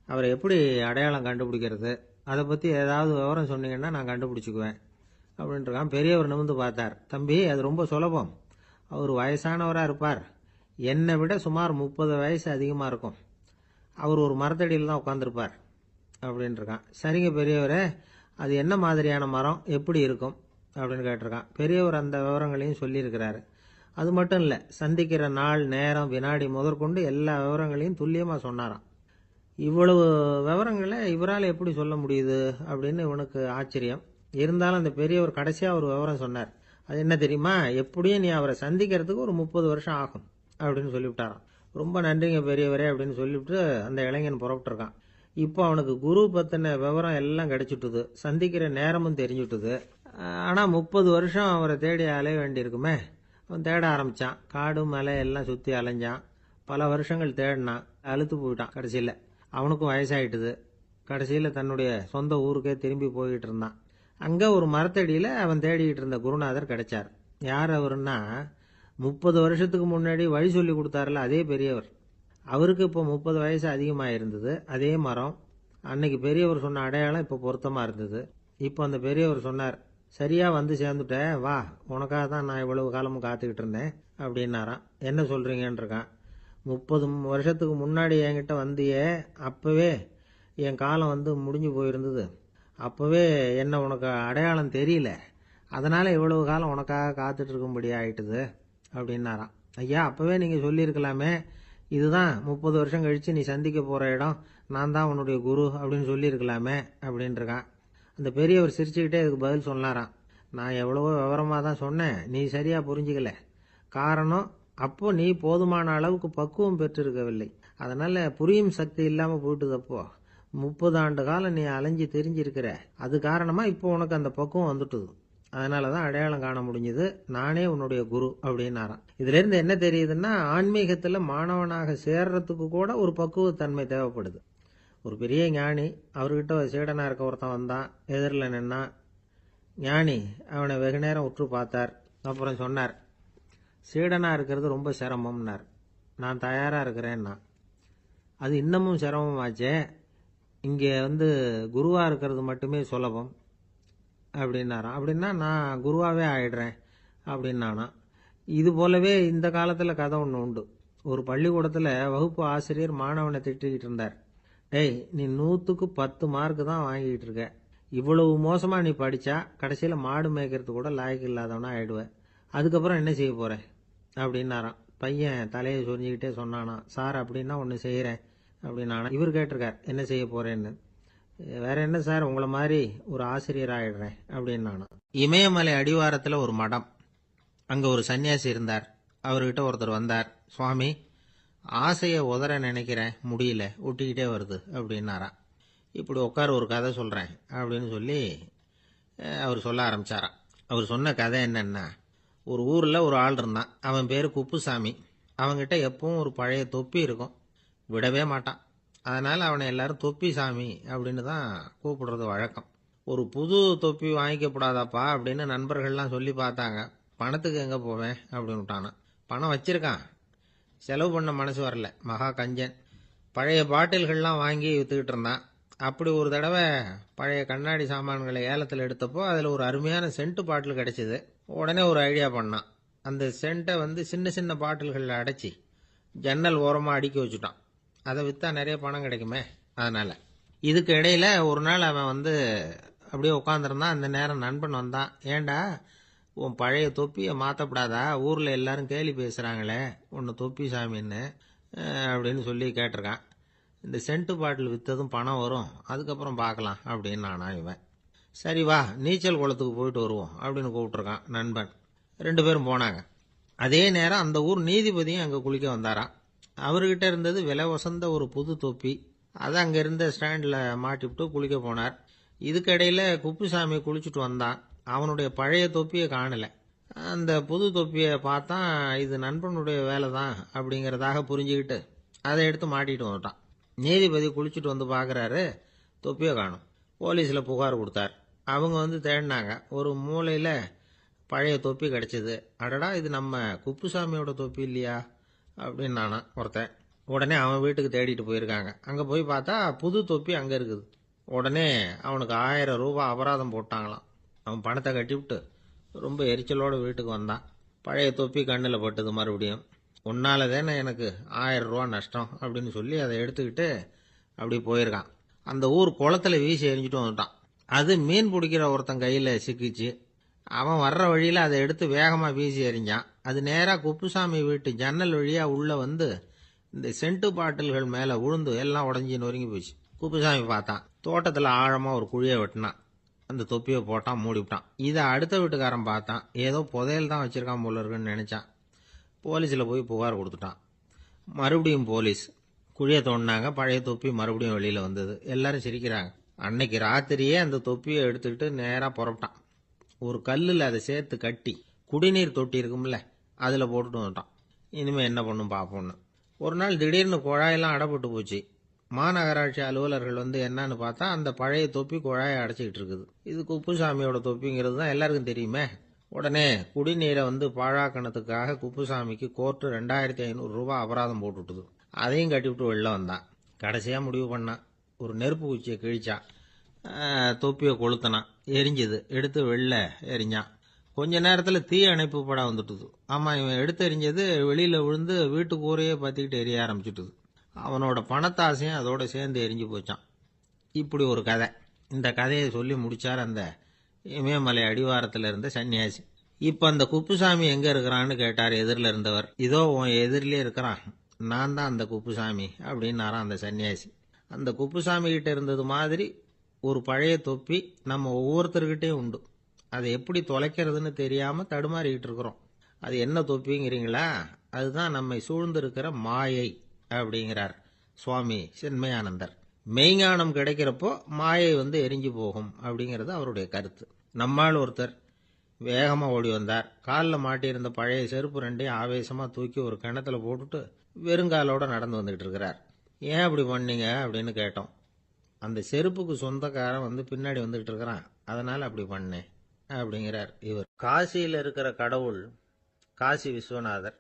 அவரை எப்படி அடையாளம் கண்டுபிடிக்கிறது, அதை பத்தி ஏதாவது விவரம் சொன்னீங்கன்னா நான் கண்டுபிடிச்சுக்குவேன் அப்படின்ட்டு பெரியவர் நிமிர்ந்து பார்த்தார். தம்பி, அது ரொம்ப சுலபம். அவர் வயசானவரா இருப்பார், என்னை விட சுமார் 30 வயசு அதிகமா இருக்கும். அவர் ஒரு மரத்தடியில் தான் உட்காந்துருப்பார் அப்படின்ட்டுருக்கான். சரிங்க பெரியவரே, அது என்ன மாதிரியான மரம், எப்படி இருக்கும் அப்படின்னு கேட்டிருக்கான். பெரியவர் அந்த விவரங்களையும் சொல்லியிருக்கிறாரு. அது மட்டும் இல்லை, சந்திக்கிற நாள், நேரம், வினாடி முதற்கொண்டு எல்லா விவரங்களையும் துல்லியமாக சொன்னாராம். இவ்வளவு விவரங்களை இவரால் எப்படி சொல்ல முடியுது அப்படின்னு இவனுக்கு ஆச்சரியம். இருந்தாலும் அந்த பெரியவர் கடைசியாக ஒரு விவரம் சொன்னார். அது என்ன தெரியுமா, எப்படியும் நீ அவரை சந்திக்கிறதுக்கு ஒரு 30 வருஷம் ஆகும் அப்படின்னு சொல்லிவிட்டாராம். ரொம்ப நன்றிங்க பெரியவரே அப்படின்னு சொல்லிவிட்டு அந்த இளைஞன் புறப்பட்டுருக்கான். இப்போ அவனுக்கு குரு பத்தின விவரம் எல்லாம் கிடைச்சிட்டுது, சந்திக்கிற நேரமும் தெரிஞ்சுட்டுது. ஆனா 30 வருஷம் அவரை தேடி அலைய வேண்டியிருக்குமே. அவன் தேட ஆரம்பிச்சான். காடு மலை எல்லாம் சுத்தி அலைஞ்சான். பல வருஷங்கள் தேடினான், அழுத்து போயிட்டான். கடைசியில் அவனுக்கும் வயசாயிட்டுது. கடைசியில் தன்னுடைய சொந்த ஊருக்கே திரும்பி போய்கிட்டு இருந்தான். அங்கே ஒரு மரத்தடியில் அவன் தேடிக்கிட்டு இருந்த குருநாதர் கிடைச்சார். யார் அவருன்னா, 30 வருஷத்துக்கு முன்னாடி வழி சொல்லி கொடுத்தாருல அதே பெரியவர். அவருக்கு இப்போ 30 வயசு அதிகமாக இருந்தது. அதே மரம். அன்னைக்கு பெரியவர் சொன்ன அடையாளம் இப்போ பொருத்தமாக இருந்தது. இப்போ அந்த பெரியவர் சொன்னார், சரியாக வந்து சேர்ந்துட்ட, வா, உனக்காக தான் நான் இவ்வளவு காலமும் காத்துக்கிட்டு இருந்தேன் அப்படின்னாராம். என்ன சொல்கிறீங்கன்னு இருக்கான். 30 வருஷத்துக்கு முன்னாடி என்கிட்ட வந்தியே, அப்போவே என் காலம் வந்து முடிஞ்சு போயிருந்தது. அப்போவே என்ன உனக்கு அடையாளம் தெரியல, அதனால் இவ்வளவு காலம் உனக்காக காத்துட்டு இருக்கும்படி ஆயிட்டுது அப்படின்னாராம். ஐயா, அப்போவே நீங்கள் சொல்லியிருக்கலாமே, இதுதான் 30 வருஷம் கழித்து நீ சந்திக்க போகிற இடம், நான் தான் உன்னுடைய குரு அப்படின்னு சொல்லியிருக்கலாமே அப்படின்ட்டுருக்கான். அந்த பெரியவர் சிரிச்சுக்கிட்டே இதுக்கு பதில் சொன்னாராம், நான் எவ்வளவோ விவரமாக தான் சொன்னேன், நீ சரியாக புரிஞ்சிக்கல. காரணம், அப்போ நீ போதுமான அளவுக்கு பக்குவம் பெற்றிருக்கவில்லை. அதனால் புரியும் சக்தி இல்லாமல் போயிட்டுதப்போ 30 ஆண்டு காலம் நீ அலைஞ்சி தெரிஞ்சிருக்கிற. அது காரணமாக இப்போ உனக்கு அந்த பக்குவம் வந்துட்டுது. அதனால தான் அடையாளம் காண முடிஞ்சது, நானே உன்னுடைய குரு அப்படின்னாராம். இதிலிருந்து என்ன தெரியுதுன்னா, ஆன்மீகத்தில் மாணவனாக சேர்றதுக்கு கூட ஒரு பக்குவத்தன்மை தேவைப்படுது. ஒரு பெரிய ஞானி, அவர்கிட்ட சீடனாக இருக்க ஒருத்தன் வந்தான், எதிரில் நின்னான். ஞானி அவனை வெகு நேரம் உற்று பார்த்தார். அப்புறம் சொன்னார், சீடனாக இருக்கிறது ரொம்ப சிரமம்னார். நான் தயாராக இருக்கிறேன்னா. அது இன்னமும் சிரமமாச்சே, இங்கே வந்து குருவாக இருக்கிறது மட்டுமே சுலபம் அப்படின்னாராம். அப்படின்னா நான் குருவாகவே ஆயிடுறேன் அப்படின்னானா. இது போலவே இந்த காலத்தில் கதை ஒன்று உண்டு. ஒரு பள்ளிக்கூடத்தில் வகுப்பு ஆசிரியர் மாணவனை திட்டிக்கிட்டு இருந்தார். டேய், நீ 100க்கு 10 மார்க்கு தான் வாங்கிக்கிட்டு இருக்க. இவ்வளவு மோசமாக நீ படித்தா கடைசியில் மாடு மேய்க்கிறது கூட லாய்க்கு இல்லாதவனா ஆயிடுவேன். அதுக்கப்புறம் என்ன செய்ய போகிறேன் அப்படின்னாராம். பையன் தலையை சொரிஞ்சிக்கிட்டே சொன்னானா, சார் அப்படின்னா ஒன்று செய்கிறேன் அப்படின்னானா. இவர் கேட்டிருக்கார், என்ன செய்ய போகிறேன்னு. வேற என்ன சார், உங்களை மாதிரி ஒரு ஆசிரியர் ஆயிடுறேன் அப்படின்னானா. இமயமலை அடிவாரத்தில் ஒரு மடம். அங்கே ஒரு சன்னியாசி இருந்தார். அவர்கிட்ட ஒருத்தர் வந்தார். சுவாமி, ஆசையை உதற நினைக்கிறேன், முடியல, ஒட்டிக்கிட்டே வருது அப்படின்னாராம். இப்படி உட்கார, ஒரு கதை சொல்கிறேன் அப்படின்னு சொல்லி அவர் சொல்ல ஆரம்பித்தாராம். அவர் சொன்ன கதை என்னன்னா, ஒரு ஊரில் ஒரு ஆள் இருந்தான். அவன் பேர் குப்புசாமி. அவன்கிட்ட எப்பவும் ஒரு பழைய தொப்பி இருக்கும், விடவே மாட்டான். அதனால் அவனை எல்லாரும் தொப்பி சாமி அப்படின்னு தான் கூப்பிடுறது வழக்கம். ஒரு புது தொப்பி வாங்கிக்கப்படாதாப்பா அப்படின்னு நண்பர்கள்லாம் சொல்லி பார்த்தாங்க. பணத்துக்கு எங்கே போவேன் அப்படின்னு விட்டானான். பணம் வச்சிருக்கான், செலவு பண்ண மனசு வரல, மகா கஞ்சன். பழைய பாட்டில்கள்லாம் வாங்கி விற்றுக்கிட்டு இருந்தான். அப்படி ஒரு தடவை பழைய கண்ணாடி சாமான்களை ஏலத்தில் எடுத்தப்போ அதில் ஒரு அருமையான சென்ட்டு பாட்டில் கிடச்சிது. உடனே ஒரு ஐடியா பண்ணான். அந்த சென்ட்டை வந்து சின்ன சின்ன பாட்டில்களில் அடைச்சி ஜன்னல் ஓரமாக அடுக்கி வச்சுட்டான். அதை விற்றா நிறைய பணம் கிடைக்குமே, அதனால். இதுக்கு இடையில் ஒரு நாள் அவன் வந்து அப்படியே உட்காந்துருந்தான். அந்த நேரம் நண்பன் வந்தான். ஏண்டா, உன் பழைய தொப்பியை மாற்றப்படாதா, ஊரில் எல்லாரும் கேலி பேசுகிறாங்களே உன்னை தொப்பி சாமின்னு அப்படின்னு சொல்லி கேட்டிருக்கான். இந்த சென்ட்டு பாட்டில் விற்றதும் பணம் வரும், அதுக்கப்புறம் பார்க்கலாம் அப்படின்னு நானா. இவன், சரி வா, நீச்சல் குளத்துக்கு போயிட்டு வருவோம் அப்படின்னு கூப்பிட்டுருக்கான் நண்பன். 2 பேரும் போனாங்க. அதே நேரம் அந்த ஊர் நீதிபதியும் அங்கே குளிக்க வந்தாராம். அவர்கிட்ட இருந்தது விலை வசந்த ஒரு புது தொப்பி. அதை அங்கே இருந்த ஸ்டாண்டில் மாட்டிவிட்டு குளிக்க போனார். இதுக்கிடையில் குப்புசாமி குளிச்சுட்டு வந்தான். அவனுடைய பழைய தொப்பியை காணலை. அந்த புது தொப்பியை பார்த்தா இது நண்பனுடைய வேலை தான் அப்படிங்கிறதாக புரிஞ்சுக்கிட்டு அதை எடுத்து மாட்டிட்டு வந்துட்டான். நீதிபதி குளிச்சுட்டு வந்து பார்க்குறாரு, தொப்பியை காணும். போலீஸில் புகார் கொடுத்தார். அவங்க வந்து தேடினாங்க. ஒரு மூலையில் பழைய தொப்பி கிடச்சிது. அடடா, இது நம்ம குப்புசாமியோட தொப்பி இல்லையா அப்படின்னு நானா ஒருத்தன். உடனே அவன் வீட்டுக்கு தேடிட்டு போயிருக்காங்க. அங்கே போய் பார்த்தா புது தொப்பி அங்கே இருக்குது. உடனே அவனுக்கு 1000 ரூபாய் அபராதம் போட்டாங்களாம். அவன் பணத்தை கட்டிவிட்டு ரொம்ப எரிச்சலோடு வீட்டுக்கு வந்தான். பழைய தொப்பி கண்ணில் பட்டது. மறுபடியும், உன்னால தானே எனக்கு 1000 ரூபா நஷ்டம் அப்படின்னு சொல்லி அதை எடுத்துக்கிட்டு அப்படி போயிருக்கான். அந்த ஊர் குளத்தில் வீசி எரிஞ்சிட்டு வந்துட்டான். அது மீன் பிடிக்கிற ஒருத்தன் கையில் சிக்கிச்சு. அவன் வர்ற வழியில் அதை எடுத்து வேகமாக வீசி எறிஞ்சான். அது நேராக குப்புசாமி வீட்டு ஜன்னல் வழியாக உள்ளே வந்து இந்த சென்ட்டு பாட்டில்கள் மேலே விழுந்து எல்லாம் உடஞ்சி நொறுங்கி போச்சு. குப்புசாமி பார்த்தான். தோட்டத்தில் ஆழமாக ஒரு குழியை வெட்டினான். அந்த தொப்பியை போட்டான், மூடிவிட்டான். இதை அடுத்த வீட்டுக்காரன் பார்த்தான். ஏதோ புதையல் தான் வச்சுருக்கான் போல இருக்குன்னு நினச்சான். போலீஸில் போய் புகார் கொடுத்துட்டான். மறுபடியும் போலீஸ் குழியை தோண்டினாங்க. பழைய தொப்பி மறுபடியும் வெளியில் வந்தது. எல்லாரும் சிரிக்கிறாங்க. அன்னைக்கு ராத்திரியே அந்த தொப்பியை எடுத்துக்கிட்டு நேராக புறப்பட்டான். ஒரு கல்லில் அதை சேர்த்து கட்டி குடிநீர் தொட்டி இருக்கும்ல, அதில் போட்டுட்டு வந்துட்டான். இனிமேல் என்ன பண்ணும் பார்ப்போன்னு. ஒரு நாள் திடீர்னு குழாயெல்லாம் அடைப்பட்டு போச்சு. மாநகராட்சி அலுவலர்கள் என்னன்னு பார்த்தா அந்த பழைய தொப்பி குழாயை அடைச்சிக்கிட்டு இருக்குது. இது குப்புசாமியோட தொப்பிங்கிறது தான் எல்லாருக்கும் தெரியுமே. உடனே குடிநீரை பாழாக்கணத்துக்காக குப்புசாமிக்கு கோர்ட்டு 2500 ரூபாய் அபராதம் போட்டுவிட்டுது. அதையும் கட்டிவிட்டு வெளில வந்தான். கடைசியாக முடிவு பண்ணான். ஒரு நெருப்பு குச்சியை கிழிச்சான். தொப்பியை கொளுத்தினான். எரிஞ்சுது. எடுத்து வெளில எரிஞ்சான். கொஞ்ச நேரத்தில் தீ அணைப்பு படம் வந்துட்டுது. ஆமாம், இவன் எடுத்து எரிஞ்சது வெளியில் விழுந்து வீட்டு கூரையே பற்றிக்கிட்டு எரிய ஆரம்பிச்சுட்டுது. அவனோட பணத்தாசையும் அதோட சேர்ந்து எரிஞ்சு போச்சான். இப்படி ஒரு கதை. இந்த கதையை சொல்லி முடிச்சார் அந்த இமயமலை அடிவாரத்தில் இருந்த சன்னியாசி. இப்போ அந்த குப்புசாமி எங்கே இருக்கிறான்னு கேட்டார் எதிரில் இருந்தவர். இதோ உன் எதிரிலே இருக்கிறான், நான் தான் அந்த குப்புசாமி அப்படின்னாராம் அந்த சன்னியாசி. அந்த குப்புசாமி கிட்ட இருந்தது மாதிரி ஒரு பழைய தொப்பி நம்ம ஒவ்வொருத்தர்கிட்டையும் உண்டு. அதை எப்படி தொலைக்கிறதுன்னு தெரியாமல் தடுமாறிக்கிட்டு இருக்கிறோம். அது என்ன தொப்பிங்கிறீங்களா? அதுதான் நம்மை சூழ்ந்திருக்கிற மாயை அப்படிங்கிறார் சுவாமி சின்மயானந்தர். மெய்ஞானம் கிடைக்கிறப்போ மாயை எரிஞ்சு போகும் அப்படிங்கிறது அவருடைய கருத்து. நம்மால் ஒருத்தர் வேகமாக ஓடி வந்தார். காலில் மாட்டியிருந்த பழைய செருப்பு ரெண்டையும் ஆவேசமாக தூக்கி ஒரு கிணத்துல போட்டுட்டு வெறுங்காலோட நடந்து வந்துகிட்டு இருக்கிறார். ஏன் அப்படி பண்ணீங்க அப்படின்னு கேட்டோம். அந்த செருப்புக்கு சொந்தக்காரன் பின்னாடி வந்துகிட்டு இருக்கிறான், அதனால அப்படி பண்ணேன் அப்படிங்கிறார் இவர். காசியில் இருக்கிற கடவுள் காசி விஸ்வநாதர்,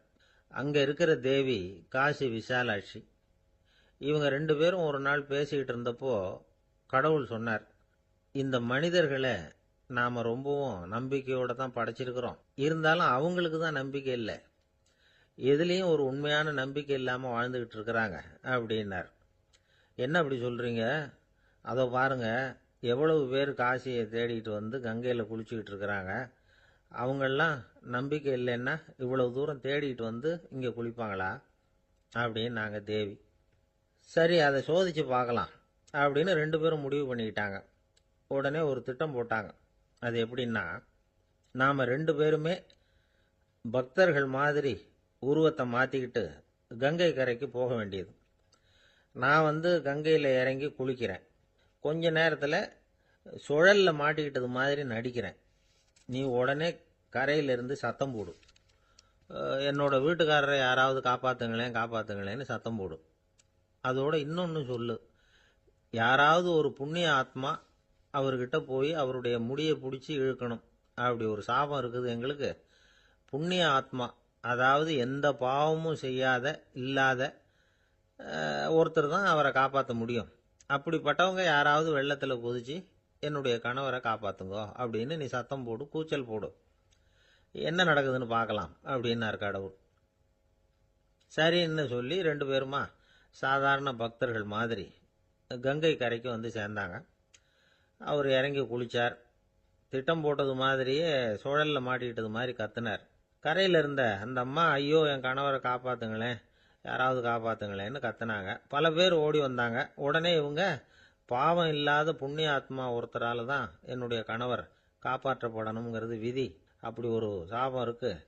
அங்கே இருக்கிற தேவி காசி விசாலாட்சி. இவங்க 2 பேரும் ஒரு நாள் பேசிக்கிட்டு இருந்தப்போ கடவுள் சொன்னார், இந்த மனிதர்களை நாம் ரொம்பவும் நம்பிக்கையோடு தான் படைச்சிருக்கிறோம். இருந்தாலும் அவங்களுக்கு தான் நம்பிக்கை இல்லை. எதுலேயும் ஒரு உண்மையான நம்பிக்கை இல்லாமல் வாழ்ந்துக்கிட்டு இருக்கிறாங்க அப்படின்னார். என்ன அப்படி சொல்கிறீங்க? அதோ பாருங்க, எவ்வளவு பேர் காசியை தேடிட்டு கங்கையில் குளிச்சுக்கிட்டு இருக்கிறாங்க. அவங்கெல்லாம் நம்பிக்கை இல்லைன்னா இவ்வளவு தூரம் தேடிட்டு இங்கே குளிப்பாங்களா அப்படின்னு நாங்கள் தேவி. சரி, அதை சோதித்து பார்க்கலாம் அப்படின்னு 2 பேரும் முடிவு பண்ணிக்கிட்டாங்க. உடனே ஒரு திட்டம் போட்டாங்க. அது எப்படின்னா, நாம் 2 பேருமே பக்தர்கள் மாதிரி உருவத்தை மாற்றிக்கிட்டு கங்கை கரைக்கு போக வேண்டியது. நான் கங்கையில் இறங்கி குளிக்கிறேன். கொஞ்ச நேரத்தில் சுழலில் மாட்டிக்கிட்டது மாதிரி நடிக்கிறேன். நீ உடனே கரையிலிருந்து சத்தம் போடு, என்னோட வீட்டுக்காரரை யாராவது காப்பாற்றுங்களேன்னு சத்தம் போடு. அதோட இன்னொன்று சொல்லு, யாராவது ஒரு புண்ணிய ஆத்மா அவர்கிட்ட போய் அவருடைய முடியை பிடிச்சி இழுக்கணும். அப்படி ஒரு சாபம் இருக்குது எங்களுக்கு. புண்ணிய ஆத்மா, அதாவது எந்த பாவமும் செய்யாத இல்லாத ஒருத்தர் தான் அவரை காப்பாற்ற முடியும். அப்படிப்பட்டவங்க யாராவது வெள்ளத்தில் குதிச்சு என்னுடைய கணவரை காப்பாற்றுங்கோ அப்படின்னு நீ சத்தம் போடு, கூச்சல் போடு, என்ன நடக்குதுன்னு பார்க்கலாம் அப்படின்னார் கடவுள். சரின்னு சொல்லி 2 பேருமா சாதாரண பக்தர்கள் மாதிரி கங்கை கரைக்கு சேர்ந்தாங்க. அவர் இறங்கி குளித்தார். திட்டம் போட்டது மாதிரியே சுழலில் மாட்டிக்கிட்டது மாதிரி கத்துனார். கரையில் இருந்த அந்த அம்மா, ஐயோ என் கணவரை காப்பாற்றுங்களேன், யாராவது காப்பாற்றுங்களேன்னு கத்துனாங்க. பல பேர் ஓடி வந்தாங்க. உடனே இவங்க, பாவம் இல்லாத புண்ணிய ஆத்மா ஒருத்தரால் தான் என்னுடைய கணவர் காப்பாற்றப்படணுங்கிறது விதி, அப்படி ஒரு சாபம் இருக்குது,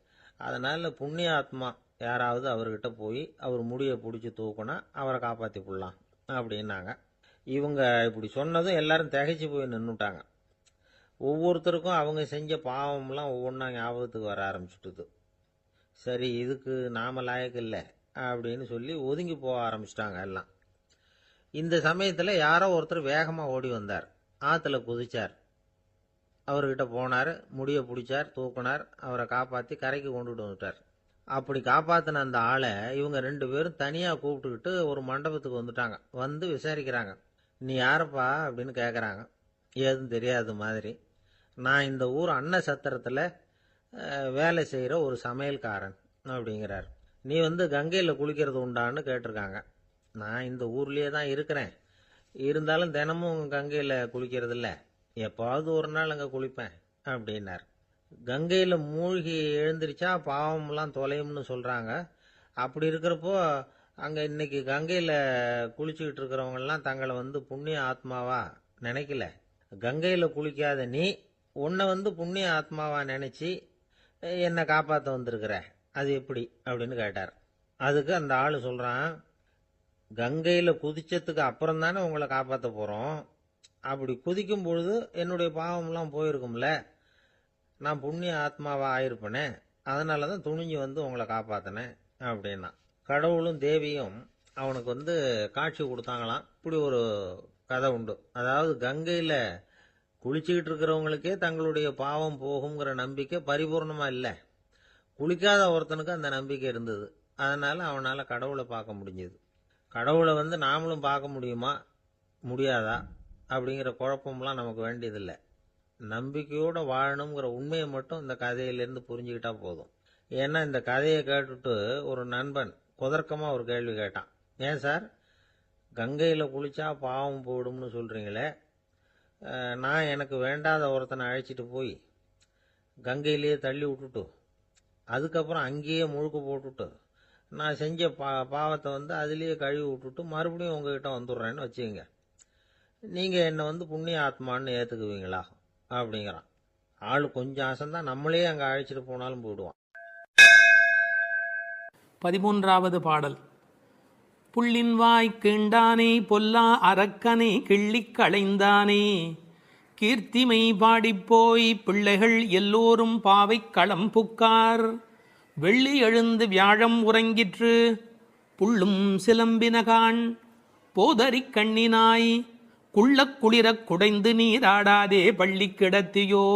அதனால் புண்ணிய ஆத்மா யாராவது அவர்கிட்ட போய் அவர் முடியை பிடிச்சி தூக்குனா அவரை காப்பாற்றி போடலாம் அப்படின்னாங்க. இவங்க இப்படி சொன்னதும் எல்லாரும் திகைச்சு போய் நின்றுட்டாங்க. ஒவ்வொருத்தருக்கும் அவங்க செஞ்ச பாவம்லாம் ஒவ்வொன்றா ஞாபகத்துக்கு வர ஆரம்பிச்சுட்டுது. சரி, இதுக்கு நாம லாயக்கு இல்லை அப்படின்னு சொல்லி ஒதுங்கி போக ஆரம்பிச்சிட்டாங்க எல்லாம். இந்த சமயத்தில் யாரோ ஒருத்தர் வேகமாக ஓடி வந்தார். ஆற்றுல குதிச்சார். அவர்கிட்ட போனார், முடியை பிடிச்சார், தூக்குனார், அவரை காப்பாற்றி கரைக்கு கொண்டுட்டு வந்துட்டார். அப்படி காப்பாற்றின அந்த ஆளை இவங்க 2 பேரும் தனியாக கூப்பிட்டுக்கிட்டு ஒரு மண்டபத்துக்கு வந்துட்டாங்க. விசாரிக்கிறாங்க. நீ யாரப்பா அப்படின்னு கேட்குறாங்க. ஏதும் தெரியாத மாதிரி. நான் இந்த ஊர் அன்ன சத்திரத்தில் வேலை செய்கிற ஒரு சமையல்காரன் அப்படிங்கிறார். நீ கங்கையில் குளிக்கிறது உண்டான்னு கேட்டிருக்காங்க. நான் இந்த ஊர்லேயே தான் இருக்கிறேன், இருந்தாலும் தினமும் கங்கையில் குளிக்கிறது இல்லை, எப்பாவது ஒரு நாள் அங்கே குளிப்பேன் அப்படின்னார். கங்கையில் மூழ்கி எழுந்திரிச்சா பாவம்லாம் தொலையும்னு சொல்கிறாங்க. அப்படி இருக்கிறப்போ அங்கே இன்னைக்கு கங்கையில் குளிச்சுக்கிட்டு இருக்கிறவங்கெல்லாம் தங்களை புண்ணிய ஆத்மாவா நினைக்கல. கங்கையில் குளிக்காத நீ உன்னை புண்ணிய ஆத்மாவா நினச்சி என்னை காப்பாற்ற வந்திருக்கிற, அது எப்படி அப்படின்னு கேட்டார். அதுக்கு அந்த ஆள் சொல்கிறான், கங்கையில் குதிச்சதுக்கு அப்புறம் தானே உங்களை காப்பாற்ற போகிறோம். அப்படி குதிக்கும் பொழுது என்னுடைய பாவம்லாம் போயிருக்கும்ல, நான் புண்ணிய ஆத்மாவா ஆயிருப்பேனே, அதனால தான் துணிஞ்சு உங்களை காப்பாற்றினேன் அப்படின்னா. கடவுளும் தேவியும் அவனுக்கு காட்சி கொடுத்தாங்களாம். இப்படி ஒரு கதை உண்டு. அதாவது கங்கையில் குளிச்சுக்கிட்டு இருக்கிறவங்களுக்கே தங்களுடைய பாவம் போகுங்கிற நம்பிக்கை பரிபூர்ணமா இல்லை. குளிக்காத ஒருத்தனுக்கு அந்த நம்பிக்கை இருந்தது. அதனால அவனால் கடவுளை பார்க்க முடிஞ்சது. கடவுளை நாமளும் பார்க்க முடியுமா முடியாதா அப்படிங்கிற குழப்பம்லாம் நமக்கு வேண்டியதில்லை. நம்பிக்கையோடு வாழணுங்கிற உண்மையை மட்டும் இந்த கதையிலேருந்து புரிஞ்சுக்கிட்டா போதும். ஏன்னா இந்த கதையை கேட்டுட்டு ஒரு நண்பன் குதர்க்கமாக ஒரு கேள்வி கேட்டான். ஏன் சார், கங்கையில் குளிச்சா பாவம் போயிடும்னு சொல்கிறீங்களே, நான் எனக்கு வேண்டாத ஒருத்தனை அழைச்சிட்டு போய் கங்கையிலேயே தள்ளி விட்டுட்டு அதுக்கப்புறம் அங்கேயே முழுக்க போட்டுட்டு நான் செஞ்ச பாவத்தை அதுலேயே கழுவி விட்டுட்டு மறுபடியும் உங்ககிட்ட வந்துடுறேன்னு வச்சுக்கோங்க, நீங்கள் என்னை புண்ணிய ஆத்மான்னு ஏற்றுக்குவீங்களா அப்படிங்கிறான். ஆள் கொஞ்சம் அசந்தான் நம்மளே அங்கே அழைச்சிட்டு போனாலும் போயிடுவான். 13வது பாடல். புள்ளின்வாய் கீண்டானே பொல்லா அரக்கனை கிள்ளிக் களைந்தானே, கீர்த்திமை பாடிப்போய் பிள்ளைகள் எல்லோரும் பாவைக் களம் புக்கார், வெள்ளி எழுந்து வியாழம் உறங்கிற்று புள்ளும் சிலம்பினகான், போதறிக் கண்ணினாய் குள்ளக் குளிரக் குடைந்து நீராடாதே பள்ளி கிடத்தியோ,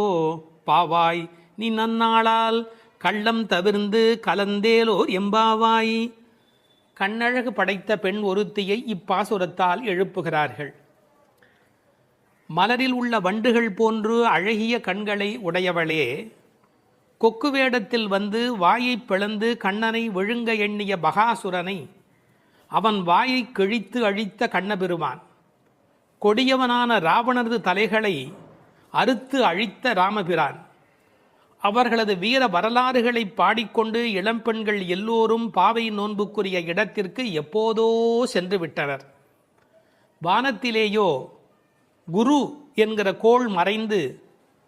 பாவாய் நீ நன்னாளால் கள்ளம் தவிர்ந்து கலந்தேலோர் எம்பாவாய். கண்ணழகு படைத்த பெண் ஒருத்தியை இப்பாசுரத்தால் எழுப்புகிறார்கள். மலரில் உள்ள வண்டுகள் போன்று அழகிய கண்களை உடையவளே, கொக்கு வேடத்தில் வாயை பிளந்து கண்ணனை விழுங்க எண்ணிய பகாசுரனை அவன் வாயை கிழித்து அழித்த கண்ணபெருமான், கொடியவனான ராவணரது தலைகளை அறுத்து அழித்த ராமபிரான், அவர்களது வீர வரலாறுகளை பாடிக்கொண்டு இளம்பெண்கள் எல்லோரும் பாவை நோன்புக்குரிய இடத்திற்கு எப்போதோ சென்று விட்டனர். வானத்திலேயோ குரு என்கிற கோள் மறைந்து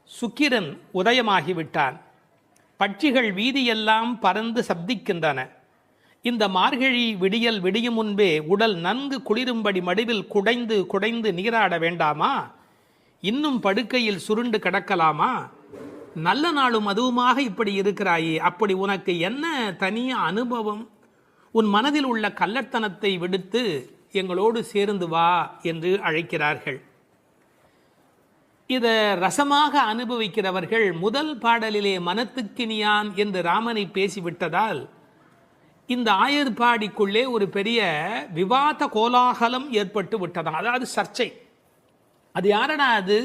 சுக்கிரன் உதயமாகிவிட்டான். பட்சிகள் வீதியெல்லாம் பறந்து சப்திக்கின்றன. இந்த மார்கழி விடியல் விடியும் முன்பே உடல் நன்கு குளிரும்படி மடுவில் குடைந்து குடைந்து நீராட வேண்டாமா? இன்னும் படுக்கையில் சுருண்டு கிடக்கலாமா? நல்ல நாளும் அதுவுமாக இப்படி இருக்கிறாயே, அப்படி உனக்கு என்ன தனிய அனுபவம்? உன் மனதில் உள்ள கள்ளத்தனத்தை விடுத்து எங்களோடு சேர்ந்து வா என்று அழைக்கிறார்கள். இதை ரசமாக அனுபவிக்கிறவர்கள் முதல் பாடலிலே மனத்துக்கினியான் என்று ராமனை பேசிவிட்டதால் இந்த ஆயர்பாடிக்குள்ளே ஒரு பெரிய விவாத கோலாகலம் ஏற்பட்டு விட்டதாம். அதாவது சர்ச்சை. அது யாரடா அது?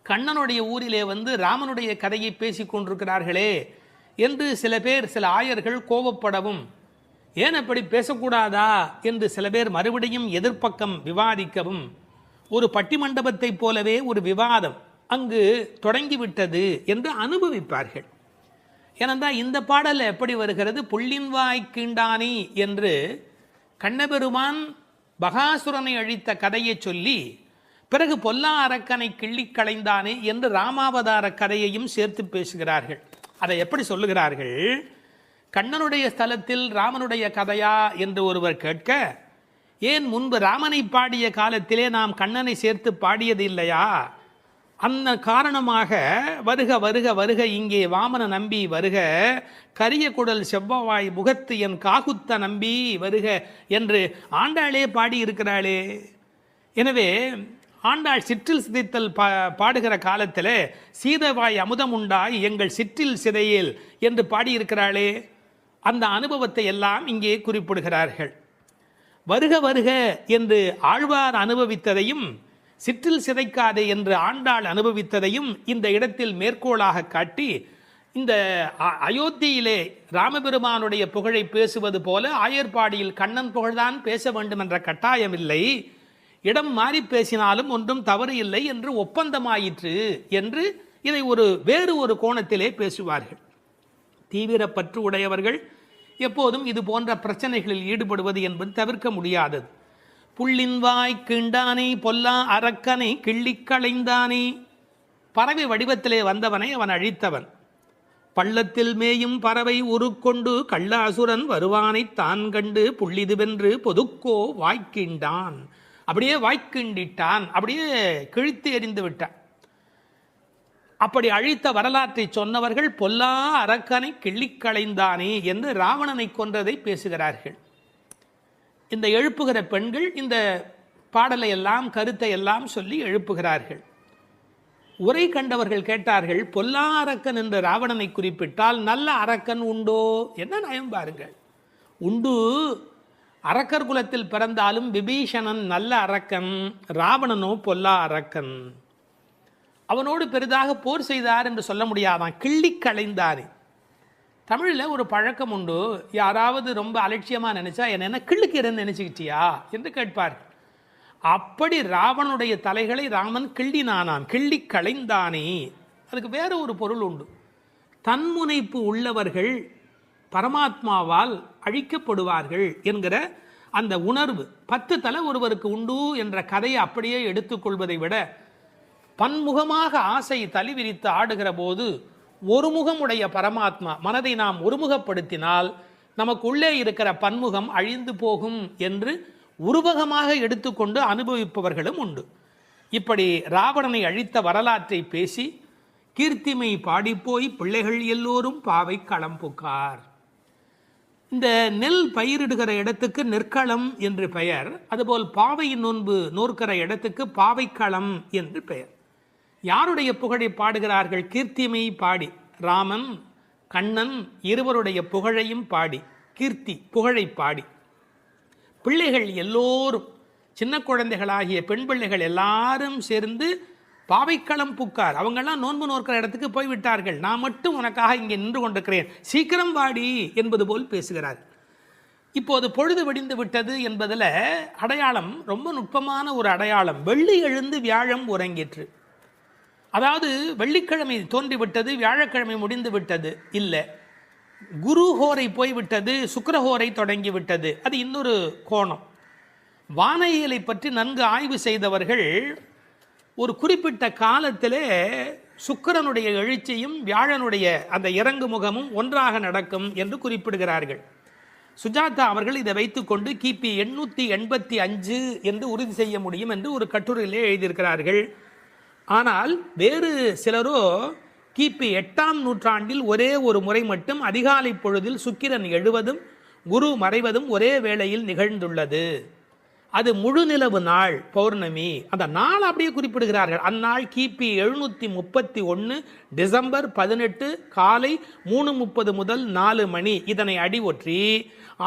கண்ணனுடைய ஊரிலே ராமனுடைய கதையை பேசி கொண்டிருக்கிறார்களே என்று சில பேர், சில ஆயர்கள் கோபப்படவும், ஏன் அப்படி பேசக்கூடாதா என்று சில பேர் மறுபடியும் எதிர்ப்பக்கம் விவாதிக்கவும், ஒரு பட்டிமண்டபத்தை போலவே ஒரு விவாதம் அங்கு தொடங்கிவிட்டது என்று அனுபவிப்பார்கள். ஏனென்றால் இந்த பாடல் எப்படி வருகிறது? புள்ளின்வாய் கீண்டானி என்று கண்ணபெருமான் பகாசுரனை அழித்த கதையை சொல்லி பிறகு பொல்லா அரக்கனை கிள்ளி களைந்தானே என்று ராமாவதார கதையையும் சேர்த்து பேசுகிறார்கள். அதை எப்படி சொல்லுகிறார்கள்? கண்ணனுடைய ஸ்தலத்தில் ராமனுடைய கதையா என்று ஒருவர் கேட்க, ஏன் முன்பு ராமனை பாடிய காலத்திலே நாம் கண்ணனை சேர்த்து பாடியது இல்லையா? அந்த காரணமாக வருக வருக வருக இங்கே வாமன நம்பி வருக, கரிய குடல் செவ்வவாய் முகத்து என் காகுத்த நம்பி வருக என்று ஆண்டாளே பாடியிருக்கிறாளே. எனவே ஆண்டாள் சிற்றில் சிதைத்தல் பாடுகிற காலத்தில் சீதவாய் அமுதம் உண்டாய் எங்கள் சிற்றில் சிதையேல் என்று பாடியிருக்கிறாளே. அந்த அனுபவத்தை எல்லாம் இங்கே குறிப்பிடுகிறார்கள். வருக வருக என்று ஆழ்வார் அனுபவித்ததையும் சிற்றில் சிதைக்காதே என்று ஆண்டாள் அனுபவித்ததையும் இந்த இடத்தில் மேற்கோளாக காட்டி, இந்த அயோத்தியிலே ராமபெருமானுடைய புகழை பேசுவது போல ஆயர்பாடியில் கண்ணன் புகழ்தான் பேச வேண்டும் என்ற கட்டாயமில்லை, இடம் மாறி பேசினாலும் ஒன்றும் தவறு இல்லை என்று ஒப்பந்தமாயிற்று என்று இதை வேறு ஒரு கோணத்திலே பேசுவார்கள். தீவிர பற்று உடையவர்கள் எப்போதும் இது போன்ற பிரச்சனைகளில் ஈடுபடுவது என்பது தவிர்க்க முடியாதது. புள்ளின்வாய் கீண்டானே பொல்லா அரக்கனை கிள்ளிக் களைந்தானே, பறவை வடிவத்திலே வந்தவனை அவன் அழித்தவன். பள்ளத்தில் மேயும் பறவை உருக்கொண்டு கள்ள அசுரன் வருவானை தான் கண்டு புள்ளிதுவென்று பொதுக்கோ வாய்க்கின்றான், அப்படியே வாய்க்கிண்டிட்டான், அப்படியே கிழித்து எறிந்து விட்டான். அப்படி அழித்த வரலாற்றை சொன்னவர்கள் பொல்லா அரக்கனை கிள்ளிக் களைந்தானே என்று ராவணனை கொன்றதை பேசுகிறார்கள். இந்த எழுப்புகிற பெண்கள் இந்த பாடலை எல்லாம் கருத்தை எல்லாம் சொல்லி எழுப்புகிறார்கள். உரை கண்டவர்கள் கேட்டார்கள், பொல்லா அரக்கன் என்ற ராவணனை குறிப்பிட்டால் நல்ல அரக்கன் உண்டோ? என்ன நயம் பாருங்கள். உண்டு, அரக்கர் குலத்தில் பிறந்தாலும் விபீஷணன் நல்ல அரக்கன், ராவணனோ பொல்லா அரக்கன். அவனோடு பெரிதாக போர் செய்தார் என்று சொல்ல முடியாதான், கிள்ளி களைந்தானே. தமிழில் ஒரு பழக்கம் உண்டு, யாராவது ரொம்ப அலட்சியமாக நினைச்சா என்ன கிள்ளுக்கிறேன்னு நினைச்சுக்கிட்டியா என்று கேட்பார். அப்படி ராவனுடைய தலைகளை ராமன் கிள்ளினானான், கிள்ளி களைந்தானே. அதுக்கு வேற ஒரு பொருள் உண்டு. தன்முனைப்பு உள்ளவர்கள் பரமாத்மாவால் அழிக்கப்படுவார்கள் என்கிற அந்த உணர்வு 10 தலை ஒருவருக்கு உண்டு என்ற கதையை அப்படியே எடுத்துக்கொள்வதை விட, பன்முகமாக ஆசை தலி விரித்து ஆடுகிற போது ஒருமுகமுடைய பரமாத்மா மனதை நாம் ஒருமுகப்படுத்தினால் நமக்கு உள்ளே இருக்கிற பன்முகம் அழிந்து போகும் என்று உருவகமாக எடுத்துக்கொண்டு அனுபவிப்பவர்களும் உண்டு. இப்படி ராவணனை அழித்த வரலாற்றை பேசி கீர்த்திமை பாடிப்போய் பிள்ளைகள் எல்லோரும் பாவை களம் புக்கார். இந்த நெல் பயிரிடுகிற இடத்துக்கு நெற்களம் என்று பெயர். அதுபோல் பாவையின் நோன்பு நோற்கிற இடத்துக்கு பாவைக்களம் என்று பெயர். யாருடைய புகழை பாடுகிறார்கள்? கீர்த்திமை பாடி, ராமன் கண்ணன் இருவருடைய புகழையும் பாடி, கீர்த்தி புகழை பாடி, பிள்ளைகள் எல்லோரும் சின்ன குழந்தைகளாகிய பெண் பிள்ளைகள் எல்லாரும் சேர்ந்து பாவைக்களம் புக்கார். அவங்கெல்லாம் நோன்பு நோக்கிற இடத்துக்கு போய்விட்டார்கள், நான் மட்டும் உனக்காக இங்கே நின்று கொண்டிருக்கிறேன், சீக்கிரம் வாடி என்பது போல் பேசுகிறார். இப்போது பொழுது வெடிந்து விட்டது என்பதில் அடையாளம் ரொம்ப நுட்பமான ஒரு அடையாளம். வெள்ளி எழுந்து வியாழம் உறங்கிற்று. அதாவது வெள்ளிக்கிழமை தோன்றிவிட்டது, வியாழக்கிழமை முடிந்து விட்டது இல்லை, குரு ஹோரை போய்விட்டது, சுக்கிரஹோரை தொடங்கிவிட்டது. அது இன்னொரு கோணம். வானியலை பற்றி நன்கு ஆய்வு செய்தவர்கள் ஒரு குறிப்பிட்ட காலத்திலே சுக்கிரனுடைய எழுச்சியும் வியாழனுடைய அந்த இறங்கு முகமும் ஒன்றாக நடக்கும் என்று குறிப்பிடுகிறார்கள். சுஜாதா அவர்கள் இதை வைத்துக்கொண்டு கிபி 885 என்று உறுதி செய்ய முடியும் என்று ஒரு கட்டுரையிலே எழுதியிருக்கிறார்கள். ஆனால் வேறு சிலரோ கிபி 8ஆம் நூற்றாண்டில் ஒரே ஒரு முறை மட்டும் அதிகாலை பொழுதில் சுக்கிரன் எழுவதும் குரு மறைவதும் ஒரே வேளையில் நிகழ்ந்துள்ளது. அது முழு நிலவு நாள், பௌர்ணமி. அந்த நாள் அப்படியே குறிப்பிடுகிறார்கள். அந்நாள் கிபி 731 டிசம்பர் 18 காலை 3:30 முதல் 4 மணி. இதனை அடி ஒற்றி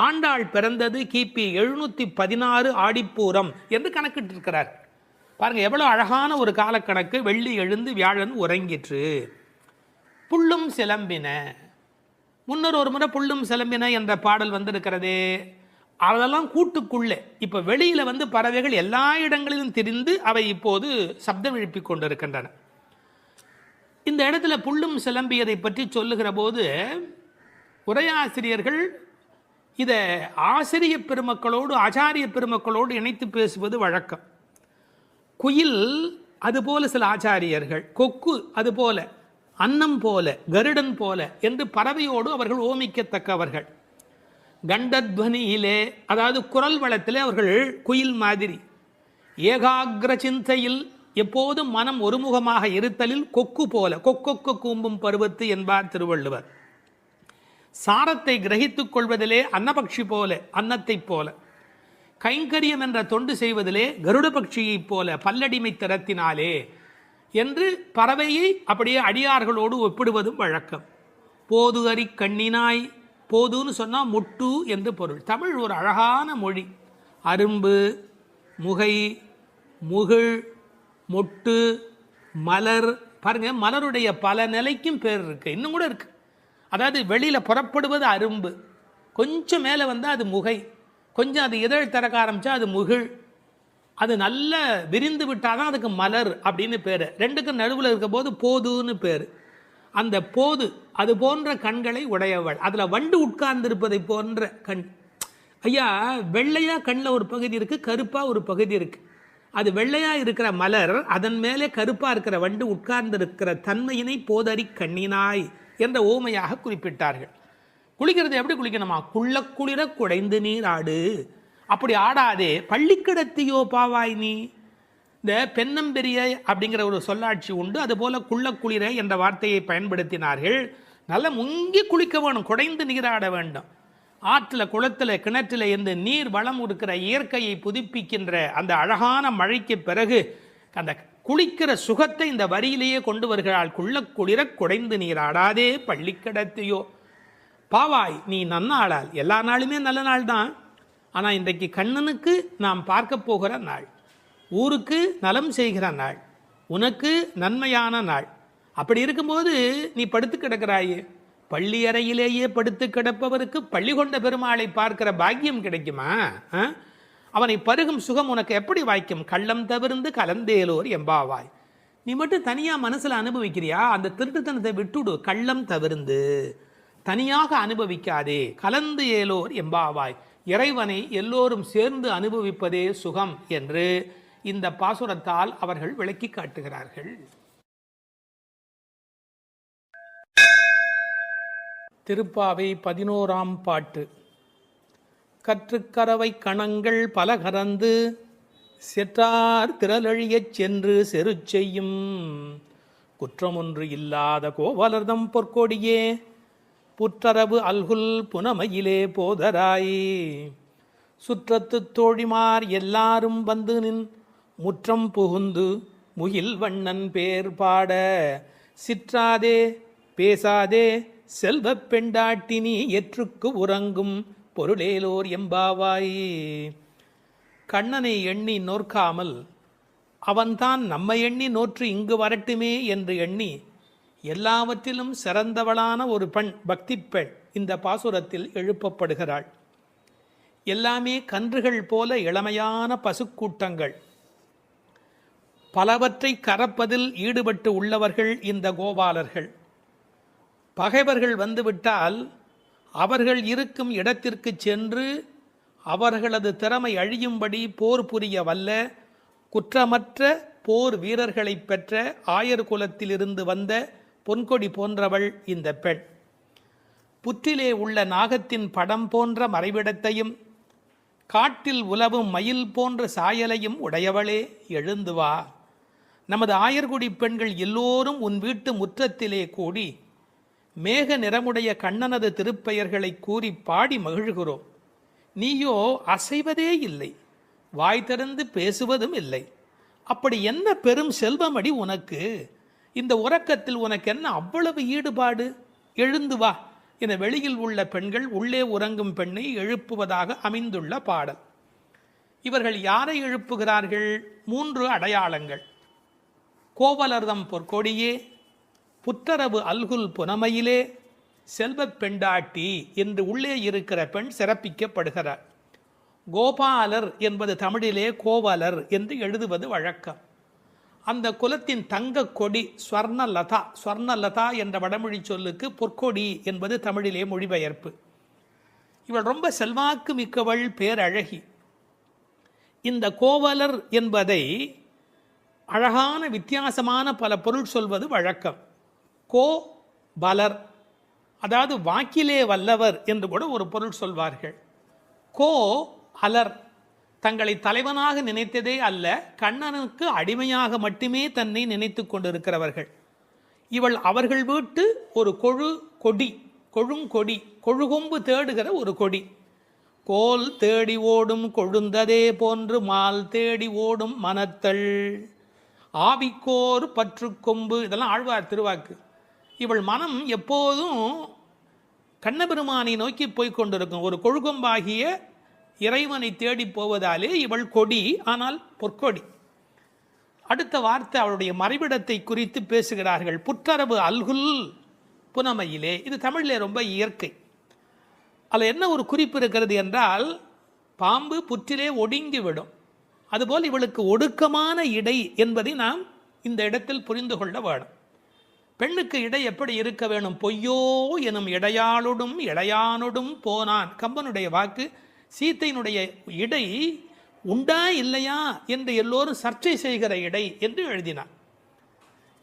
ஆண்டாள் பிறந்தது கிபி 716 ஆடிப்பூரம் என்று கணக்கிட்டிருக்கிறார். பாருங்க எவ்வளவு அழகான ஒரு காலக்கணக்கு. வெள்ளி எழுந்து வியாழன் உறங்கிற்று. புள்ளும் சிலம்பின. முன்னர் ஒரு முறை புள்ளும் சிலம்பின என்ற பாடல் வந்திருக்கிறதே, அதெல்லாம் கூட்டுக்குள்ளே. இப்போ வெளியில் பறவைகள் எல்லா இடங்களிலும் திரிந்து அவை இப்போது சப்தம் எழுப்பிக் கொண்டிருக்கின்றன. இந்த இடத்துல புள்ளும் சிலம்பியதை பற்றி சொல்லுகிற போது உரையாசிரியர்கள் இதை ஆசிரிய பெருமக்களோடு ஆச்சாரிய பெருமக்களோடு இணைத்து பேசுவது வழக்கம். குயில் அதுபோல சில ஆச்சாரியர்கள், கொக்கு அதுபோல, அன்னம் போல, கருடன் போல என்று பறவையோடு அவர்கள் ஓமிக்கத்தக்கவர்கள். கண்டத்வனியிலே, அதாவது குரல் வளத்திலே அவர்கள் குயில் மாதிரி. ஏகாகிர சிந்தையில், எப்போதும் மனம் ஒருமுகமாக இருத்தலில் கொக்கு போல, கொக்கொக்க கூம்பும் பருவத்து என்பார் திருவள்ளுவர். சாரத்தை கிரகித்துக் கொள்வதிலே அன்னபக்ஷி போல, அன்னத்தை போல. கைங்கரியம் என்ற தொண்டு செய்வதிலே கருட பட்சியைப் போல, பல்லடிமை திறத்தினாலே என்று பறவையை அப்படியே அடியார்களோடு ஒப்பிடுவதும் வழக்கம். போது அறி கண்ணினாய், போதுன்னு சொன்னால் முட்டு என்று பொருள். தமிழ் ஒரு அழகான மொழி. அரும்பு, முகை, முகிழ், மொட்டு, மலர். பாருங்க, மலருடைய பல நிலைக்கும் பேர் இருக்கு, இன்னும் கூட இருக்கு. அதாவது வெளியில் புறப்படுவது அரும்பு, கொஞ்சம் மேலே வந்தால் அது முகை, கொஞ்சம் அது இதழ் திறக்க ஆரம்பித்தா அது முகிழ், அது நல்ல விரிந்து விட்டால் தான் அதுக்கு மலர் அப்படின்னு பேர். ரெண்டுக்கும் நடுவில் இருக்க போது போதுன்னு பேர். அந்த போது அது போன்ற கண்களை உடையவள். அதில் வண்டு உட்கார்ந்திருப்பதை போன்ற கண். ஐயா, வெள்ளையாக கண்ணில் ஒரு பகுதி இருக்குது, கருப்பாக ஒரு பகுதி இருக்குது. அது வெள்ளையாக இருக்கிற மலர், அதன் மேலே கருப்பாக இருக்கிற வண்டு உட்கார்ந்திருக்கிற தன்மையினை போதறி கண்ணினாய் என்ற ஓமையாக குறிப்பிட்டார்கள். குளிக்கிறது எப்படி குளிக்கணுமா? குள்ள குளிர குடைந்து நீர் ஆடு. அப்படி ஆடாதே, பள்ளிக்கிடத்தியோ பாவாய் நீ. இந்த பெண்ணம்பெரிய அப்படிங்கிற ஒரு சொல்லாட்சி உண்டு. அதுபோல குள்ள குளிர என்ற வார்த்தையை பயன்படுத்தினார்கள். நல்லா முங்கி குளிக்க வேணும், குடைந்து நீராட வேண்டும். ஆற்றில் குளத்தில் கிணற்றில் இருந்து நீர் வளம் இருக்கிற இயற்கையை புதுப்பிக்கின்ற அந்த அழகான மழைக்கு பிறகு அந்த குளிக்கிற சுகத்தை இந்த வரியிலேயே கொண்டு வருகிறாள். குள்ள குளிர குடைந்து நீராடாதே பள்ளி கிடத்தியோ பாவாய் நீ நன்னாளால். எல்லா நாளுமே நல்ல நாள் தான். ஆனால் இன்றைக்கு கண்ணனுக்கு நாம் பார்க்க போகிற நாள், ஊருக்கு நலம் செய்கிற நாள், உனக்கு நன்மையான நாள். அப்படி இருக்கும்போது நீ படுத்து கிடக்கிறாயே, பள்ளி அறையிலேயே படுத்து கிடப்பவருக்கு பள்ளி கொண்ட பெருமாளை பார்க்கிற பாக்கியம் கிடைக்குமா? அவனை பருகும் சுகம் உனக்கு எப்படி வாய்க்கும்? கள்ளம் தவிர்ந்து கலந்தேலோர் எம்பாவாய். நீ மட்டும் தனியாக மனசில் அனுபவிக்கிறியா? அந்த திருட்டுத்தனத்தை விட்டுடு. கள்ளம் தவிர்ந்து தனியாக அனுபவிக்காதே, கலந்து ஏலோர் எம்பாவாய். இறைவனை எல்லோரும் சேர்ந்து அனுபவிப்பதே சுகம் என்று இந்த பாசுரத்தால் அவர்கள் விளக்கி காட்டுகிறார்கள். திருப்பாவை 11ஆம் பாட்டு. கற்றுக்கரவை கணங்கள் பல கறந்து செற்றார் திரளழியச் சென்று செரு செய்யும் குற்றமொன்று இல்லாத கோவலர்தம் பொற்கொடியே புற்றரவு அல்குல் புனமையிலே போதராய். சுற்றத்து தோழிமார் எல்லாரும் வந்து நின் முற்றம் புகுந்து முகில் வண்ணன் பேர் பாட சிற்றாதே பேசாதே செல்வப் பெண்டாட்டினி எற்றுக்கு உறங்கும் பொருளேலோர் எம்பாவாய். கண்ணனை எண்ணி நோற்காமல் அவன்தான் நம்மை எண்ணி நோற்று இங்கு வரட்டுமே என்று எண்ணி எல்லாவற்றிலும் சிறந்தவளான ஒரு பெண், பக்தி பெண் இந்த பாசுரத்தில் எழுப்பப்படுகிறாள். எல்லாமே கன்றுகள் போல இளமையான பசுக்கூட்டங்கள், பலவற்றை கறப்பதில் ஈடுபட்டு உள்ளவர்கள் இந்த கோபாலர்கள். பகைவர்கள் வந்துவிட்டால் அவர்கள் இருக்கும் இடத்திற்கு சென்று அவர்களது திறமை அழியும்படி போர் புரிய வல்ல குற்றமற்ற போர் வீரர்களை பெற்ற ஆயர் குலத்திலிருந்து வந்த பொன்கொடி போன்றவள் இந்த பெண். புற்றிலே உள்ள நாகத்தின் படம் போன்ற மறைவிடத்தையும் காட்டில் உலவும் மயில் போன்ற சாயலையும் உடையவளே, எழுந்து வா. நமது ஆயர்குடி பெண்கள் எல்லோரும் உன் வீட்டு முற்றத்திலே கூடி மேக நிறமுடைய கண்ணனது திருப்பெயர்களை கூறி பாடி மகிழ்கிறோம். நீயோ அசைவதே இல்லை, வாய் திறந்து பேசுவதும் இல்லை. அப்படி என்ன பெரும் செல்வமடி உனக்கு? இந்த உறக்கத்தில் உனக்கு என்ன அவ்வளவு ஈடுபாடு? எழுந்து வா என வெளியில் உள்ள பெண்கள் உள்ளே உறங்கும் பெண்ணை எழுப்புவதாக அமைந்துள்ள பாடல். இவர்கள் யாரை எழுப்புகிறார்கள்? 3 அடையாளங்கள். கோவலர்தம் பொற்கொடியே, புற்றரவு அல்குல் புனமையிலே, செல்வப் பெண்டாட்டி என்று உள்ளே இருக்கிற பெண் சிறப்பிக்கப்படுகிறார். கோபாலர் என்பது தமிழிலே கோவலர் என்று எழுதுவது வழக்கம். அந்த குலத்தின் தங்க கொடி ஸ்வர்ணலதா. ஸ்வர்ணலதா என்ற வடமொழி சொல்லுக்கு பொற்கொடி என்பது தமிழிலே மொழிபெயர்ப்பு. இவள் ரொம்ப செல்வாக்கு மிக்கவள், பேரழகி. இந்த கோவலர் என்பதை அழகான வித்தியாசமான பல பொருள் சொல்வது வழக்கம். கோ பலர், அதாவது வாக்கிலே வல்லவர் என்று கூட ஒரு பொருள் சொல்வார்கள். கோ அலர், தங்களை தலைவனாக நினைத்ததே அல்ல, கண்ணனுக்கு அடிமையாக மட்டுமே தன்னை நினைத்து கொண்டிருக்கிறவர்கள். இவள் அவர்கள் வீட்டு ஒரு கொடி, கொழுங்கொடி, கொழுகொம்பு தேடுகிற ஒரு கொடி. கோல் தேடி ஓடும் கொழுந்ததே போன்று மால் தேடி ஓடும் மனத்தள் ஆவிக்கோர் பற்று கொம்பு, இதெல்லாம் ஆழ்வார் திருவாக்கு. இவள் மனம் எப்போதும் கண்ணபெருமானை நோக்கி போய்கொண்டிருக்கும். ஒரு கொழுகொம்பாகிய இறைவனை தேடி போவதாலே இவள் கொடி, ஆனால் பொற்கொடி. அடுத்த வார்த்தை அவளுடைய மறைவிடத்தை குறித்து பேசுகிறார்கள். புற்றரவு அல்குல் புனமையிலே, இது தமிழிலே ரொம்ப இயற்கை. அதில் என்ன ஒரு குறிப்பு இருக்கிறது என்றால், பாம்பு புற்றிலே ஒடுங்கிவிடும், அதுபோல் இவளுக்கு ஒடுக்கமான இடை என்பதை நாம் இந்த இடத்தில் புரிந்து கொள்ள வேணும். பெண்ணுக்கு இடை எப்படி இருக்க வேணும்? பொய்யோ எனும் இடையாளொடும் இளையானொடும் போனான், கம்பனுடைய வாக்கு. சீத்தையினுடைய இடை உண்டா இல்லையா என்று எல்லோரும் சர்ச்சை செய்கிற இடை என்று எழுதினார்.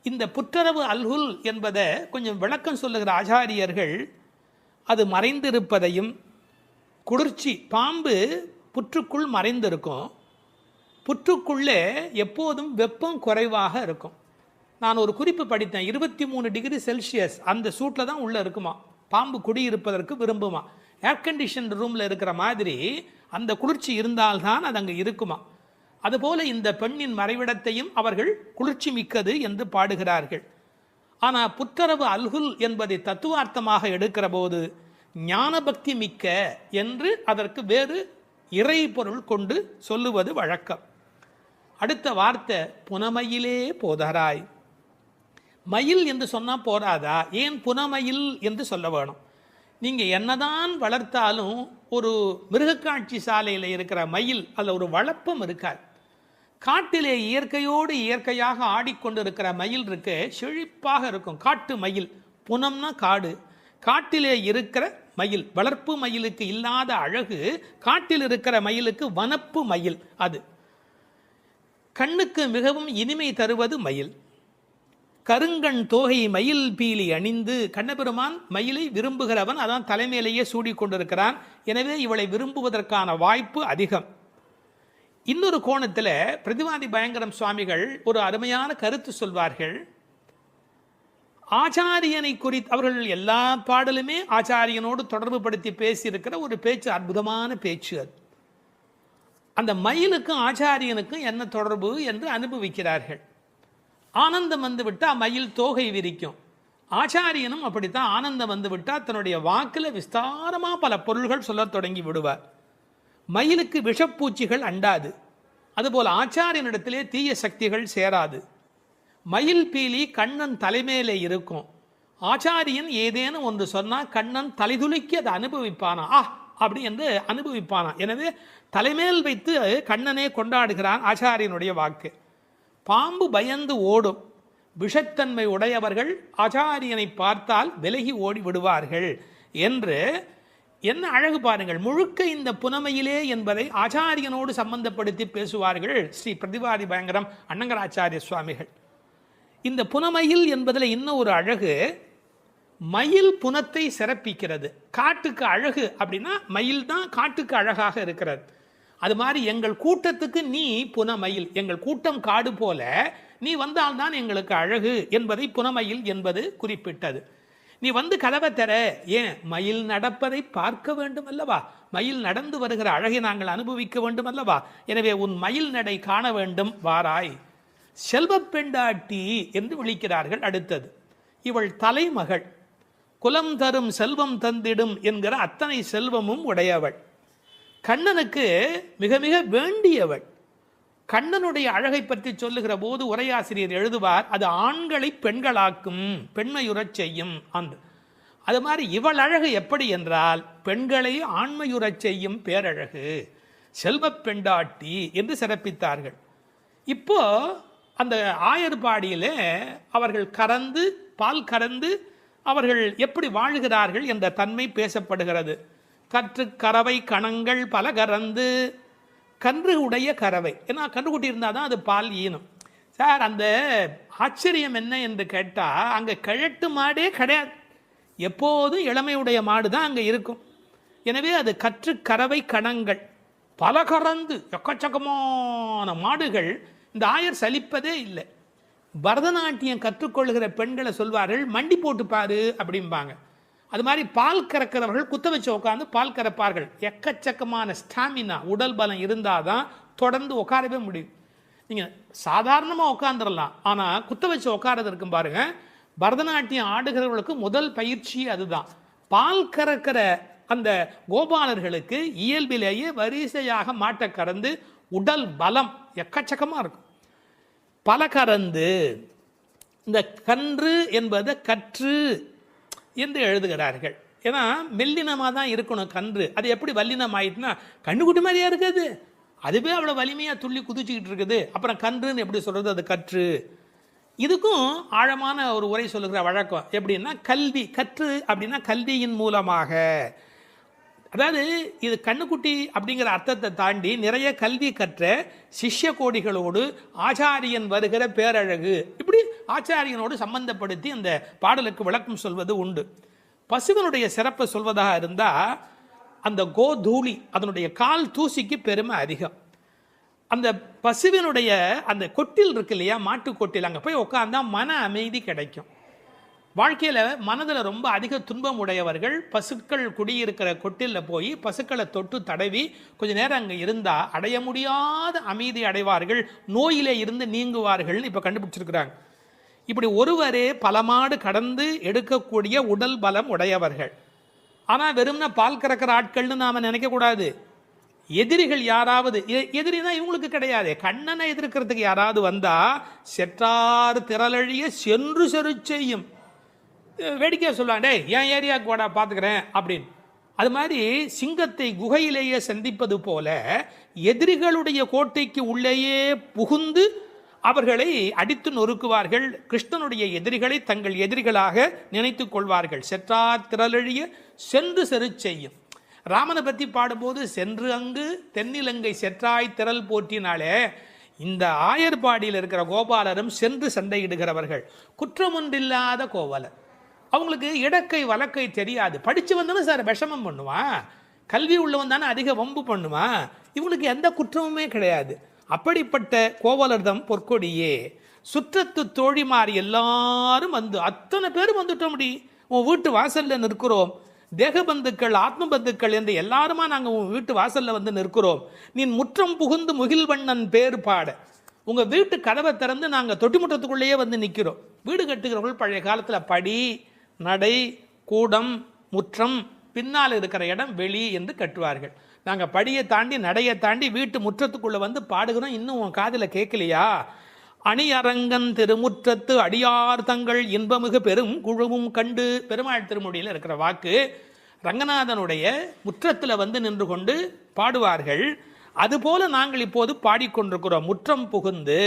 இந்த புற்றரவு அல்குல் என்பதை கொஞ்சம் விளக்கம் சொல்லுகிற ஆச்சாரியர்கள் அது மறைந்திருப்பதையும், குளிர்ச்சி, பாம்பு புற்றுக்குள் மறைந்திருக்கும், புற்றுக்குள்ளே எப்போதும் வெப்பம் குறைவாக இருக்கும். நான் ஒரு குறிப்பு படித்தேன், 23 டிகிரி செல்சியஸ் அந்த சூட்டில் தான் உள்ளே இருக்குமா பாம்பு குடியிருப்பதற்கு விரும்புமா. ஏர் கண்டிஷன் ரூமில் இருக்கிற மாதிரி அந்த குளிர்ச்சி இருந்தால்தான் அது அங்கே இருக்குமா. அதுபோல இந்த பெண்ணின் மறைவிடத்தையும் அவர்கள் குளிர்ச்சி மிக்கது என்று பாடுகிறார்கள். ஆனால் புற்றரவு அல்குல் என்பதை தத்துவார்த்தமாக எடுக்கிற போது ஞானபக்தி மிக்க என்று அதற்கு வேறு இறை பொருள் கொண்டு சொல்லுவது வழக்கம். அடுத்த வார்த்தை புனமயிலே போதராய். மயில் என்று சொன்னால் போராதா, ஏன் புனமயில் என்று சொல்ல வேணும்? நீங்கள் என்னதான் வளர்த்தாலும் ஒரு மிருகக்காட்சி சாலையில் இருக்கிற மயில் அதில் ஒரு வளப்பம் இருக்காது. காட்டிலே இயற்கையோடு இயற்கையாக ஆடிக்கொண்டிருக்கிற மயில் இருக்கு, செழிப்பாக இருக்கும். காட்டு மயில், புனம்னா காடு, காட்டிலே இருக்கிற மயில். வளர்ப்பு மயிலுக்கு இல்லாத அழகு காட்டில் இருக்கிற மயிலுக்கு வனப்பு மயில். அது கண்ணுக்கு மிகவும் இனிமை தருவது மயில். கருங்கண் தோகை மயில் பீலி அணிந்து, கண்ணபெருமான் மயிலை விரும்புகிறவன், அதான் தலைமையிலேயே சூடிக்கொண்டிருக்கிறான். எனவே இவளை விரும்புவதற்கான வாய்ப்பு அதிகம். இன்னொரு கோணத்தில் பிரதிவாதி பயங்கரம் சுவாமிகள் ஒரு அருமையான கருத்து சொல்வார்கள். ஆச்சாரியனை குறித்து அவர்கள் எல்லா பாடலுமே ஆச்சாரியனோடு தொடர்பு படுத்தி பேசியிருக்கிற ஒரு பேச்சு, அற்புதமான பேச்சு அது. அந்த மயிலுக்கும் ஆச்சாரியனுக்கும் என்ன தொடர்பு என்று அனுபவிக்கிறார்கள். ஆனந்தம் வந்து விட்டால் மயில் தோகை விரிக்கும். ஆச்சாரியனும் அப்படித்தான், ஆனந்தம் வந்து விட்டால் தன்னுடைய வாக்கில் விஸ்தாரமாக பல பொருள்கள் சொல்ல தொடங்கி விடுவார். மயிலுக்கு விஷப்பூச்சிகள் அண்டாது, அதுபோல் ஆச்சாரியனிடத்திலே தீய சக்திகள் சேராது. மயில் பீலி கண்ணன் தலைமையிலே இருக்கும். ஆச்சாரியன் ஏதேனும் ஒன்று சொன்னால் கண்ணன் தலைதுலுக்கி அதை அனுபவிப்பானா, அப்படி என்று அனுபவிப்பானா. எனவே தலைமேல் வைத்து கண்ணனே கொண்டாடுகிறான் ஆச்சாரியனுடைய வாக்கு. பாம்பு பயந்து ஓடும், விஷத்தன்மை உடையவர்கள் ஆச்சாரியனை பார்த்தால் விலகி ஓடி விடுவார்கள் என்று என்ன அழகு பாருங்கள். முழுக்க இந்த புனமையிலே என்பதை ஆச்சாரியனோடு சம்பந்தப்படுத்தி பேசுவார்கள் ஸ்ரீ பிரதிவாதி பயங்கரம் அண்ணங்கராச்சாரிய சுவாமிகள். இந்த புனமையில் என்பதில் இன்னும் ஒரு அழகு, மயில் புனத்தை சிறப்பிக்கிறது. காட்டுக்கு அழகு அப்படின்னா மயில் தான் காட்டுக்கு அழகாக இருக்கிறது. அது மாதிரி எங்கள் கூட்டத்துக்கு நீ புனமயில், எங்கள் கூட்டம் காடு போல நீ வந்தால்தான் எங்களுக்கு அழகு என்பதை புனமயில் என்பது குறிப்பிட்டது. நீ வந்து கதவை தர, ஏன் மயில் நடப்பதை பார்க்க வேண்டும் அல்லவா, மயில் நடந்து வருகிற அழகை நாங்கள் அனுபவிக்க வேண்டும் அல்லவா, எனவே உன் மயில் நடை காண வேண்டும், வாராய். செல்வ பெண்டாட்டி என்று விழிக்கிறார்கள். அடுத்தது, இவள் தலைமகள், குலம் தரும் செல்வம் தந்திடும் என்கிற அத்தனை செல்வமும் உடையவள், கண்ணனுக்கு மிக மிக வேண்டியவள். கண்ணனுடைய அழகை பற்றி சொல்லுகிற போது உரையாசிரியர் எழுதுவார், அது ஆண்களை பெண்களாக்கும், பெண்மையுறச் செய்யும். அது மாதிரி இவள் அழகு எப்படி என்றால் பெண்களை ஆண்மையுறச் செய்யும் பேரழகு, செல்வ பெண்டாட்டி என்று சிறப்பித்தார்கள். இப்போ அந்த ஆயர்பாடியிலே அவர்கள் கறந்து பால் கறந்து அவர்கள் எப்படி வாழ்கிறார்கள் என்ற தன்மை பேசப்படுகிறது. கற்று கறவை கணங்கள் பல கறந்து, கன்று உடைய கறவை, ஏன்னா கன்றுக்குட்டி இருந்தால் தான் அது பால் ஈனும். சார், அந்த ஆச்சரியம் என்ன என்று கேட்டால் அங்கே கிழட்டு மாடே கிடையாது, எப்போதும் இளமையுடைய மாடு தான் அங்கே இருக்கும். எனவே அது கற்று கறவை கணங்கள் பல கறந்து, எக்கச்சக்கமான மாடுகள். இந்த ஆயர் சலிப்பதே இல்லை. பரதநாட்டியம் கற்றுக்கொள்கிற பெண்களை சொல்வார்கள், மண்டி போட்டு பாரு அப்படிம்பாங்க. அது மாதிரி பால் கறக்கிறவர்கள் குத்த வச்சு உட்காந்து பால் கறப்பார்கள். எக்கச்சக்கமான ஸ்டாமினா, உடல் பலம் இருந்தால் தான் தொடர்ந்து உட்காரவே முடியும். நீங்கள் சாதாரணமாக உட்காந்துடலாம், ஆனால் குத்த வச்சு உட்காரது இருக்கும் பாருங்க. பரதநாட்டியம் ஆடுகிறவர்களுக்கு முதல் பயிற்சி அதுதான். பால் கறக்கிற அந்த கோபாலர்களுக்கு இயல்பிலேயே வரிசையாக மாட்டை கறந்து உடல் பலம் எக்கச்சக்கமாக இருக்கும். பல கறந்து, இந்த கன்று என்பது கற்று என்று எழுதுகிறார்கள். ஏன்னா மெல்லினமாக தான் இருக்கணும் கன்று. அது எப்படி வல்லினம் ஆயிட்டுனா கண்ணுக்குட்டி மாதிரியா இருக்குது, அதுவே அவ்வளோ வலிமையாக துள்ளி குதிச்சுக்கிட்டு இருக்குது. அப்புறம் கன்றுன்னு எப்படி சொல்கிறது, அது கற்று. இதுக்கும் ஆழமான ஒரு உரை சொல்லுகிற வழக்கம் எப்படின்னா, கல்வி கற்று அப்படின்னா கல்வியின் மூலமாக. அதாவது இது கண்ணுக்குட்டி அப்படிங்கிற அர்த்தத்தை தாண்டி நிறைய கல்வி கற்ற சிஷ்ய கோடிகளோடு ஆச்சாரியன் வருகிற பேரழகு, இப்படி ஆச்சாரியனோடு சம்பந்தப்படுத்தி அந்த பாடலுக்கு விளக்கம் சொல்வது உண்டு. பசுவனுடைய சிறப்பை சொல்வதாக இருந்தால் அந்த கோதூளி, அதனுடைய கால் தூசிக்கு பெருமை அதிகம். அந்த பசுவினுடைய அந்த கொட்டில் இருக்கு இல்லையா, மாட்டு கொட்டில், அங்கே போய் உட்காந்தா மன அமைதி கிடைக்கும். வாழ்க்கையில் மனதில் ரொம்ப அதிக துன்பம் உடையவர்கள் பசுக்கள் குடியிருக்கிற கொட்டிலில் போய் பசுக்களை தொட்டு தடவி கொஞ்ச நேரம் அங்கே இருந்தால் அடைய முடியாத அமைதி அடைவார்கள், நோயிலே இருந்து நீங்குவார்கள்னு இப்போ கண்டுபிடிச்சிருக்கிறாங்க. இப்படி ஒருவரே பல மாடு கடந்து எடுக்கக்கூடிய உடல் பலம் உடையவர்கள். ஆனால் வெறும்னா பால் கறக்கிற ஆட்கள்னு நாம் நினைக்கக்கூடாது. எதிரிகள் யாராவது, எதிரினா இவங்களுக்கு கிடையாது, கண்ணனை எதிர்க்கிறதுக்கு யாராவது வந்தால் செற்றார் திரளழிய சென்று செரு செய்யும். வேடிக்கையாக சொல்லுவாங்க, டே என் ஏரியாவுக்கு வாடா பார்த்துக்கிறேன் அப்படின்னு. அது மாதிரி சிங்கத்தை குகையிலேயே சந்திப்பது போல எதிரிகளுடைய கோட்டைக்கு உள்ளேயே புகுந்து அவர்களை அடித்து நொறுக்குவார்கள். கிருஷ்ணனுடைய எதிரிகளை தங்கள் எதிரிகளாக நினைத்து கொள்வார்கள். செற்றார் திரளழிய சென்று செரு செய்யும். ராமனை பற்றி பாடும்போது சென்று அங்கு தென்னிலங்கை செற்றாய் திரள் போற்றினாலே, இந்த ஆயர்பாடியில் இருக்கிற கோபாலரும் சென்று சண்டையிடுகிறவர்கள். குற்றமொன்றில்லாத கோவலர். அவங்களுக்கு இடக்கை வழக்கை தெரியாது. படித்து வந்தானே சார் விஷமம் பண்ணுவான், கல்வி உள்ளவன் தானே அதிக வம்பு பண்ணுவான். இவங்களுக்கு எந்த குற்றமுமே கிடையாது. அப்படிப்பட்ட கோவலர்தம் பொற்கொடியே. சுற்றத்து தோழிமார் எல்லாரும் வந்து அத்தனை பேரும் வந்துட்டோம். முடி உன் வீட்டு வாசல்ல நிற்கிறோம். தேகபந்துக்கள் ஆத்ம பந்துக்கள் என்று எல்லாருமா நாங்கள் உன் வீட்டு வாசல்ல வந்து நிற்கிறோம். நீ முற்றம் புகுந்து முகில்வண்ணன் பேர் பாட. உங்கள் வீட்டு கதவை திறந்து நாங்கள் தொட்டி முற்றத்துக்குள்ளேயே வந்து நிற்கிறோம். வீடு கட்டுகிறவர்கள் பழைய காலத்தில் படி, நடை, கூடம், முற்றம், பின்னால் இருக்கிற இடம் வெளி என்று கட்டுவார்கள். நாங்கள் படியை தாண்டி நடையை தாண்டி வீட்டு முற்றத்துக்குள்ளே வந்து பாடுகிறோம். இன்னும் உன் காதில் கேட்கலையா? அணியரங்கன் திருமுற்றத்து அடியார் தங்கள் இன்பமிகு பெரும் குழுவும் கண்டு. பெருமாள் திருமொழியில் இருக்கிற வாக்கு. ரங்கநாதனுடைய முற்றத்தில் வந்து நின்று கொண்டு பாடுவார்கள். அதுபோல நாங்கள் இப்போது பாடிக்கொண்டிருக்கிறோம். முற்றம் புகுந்து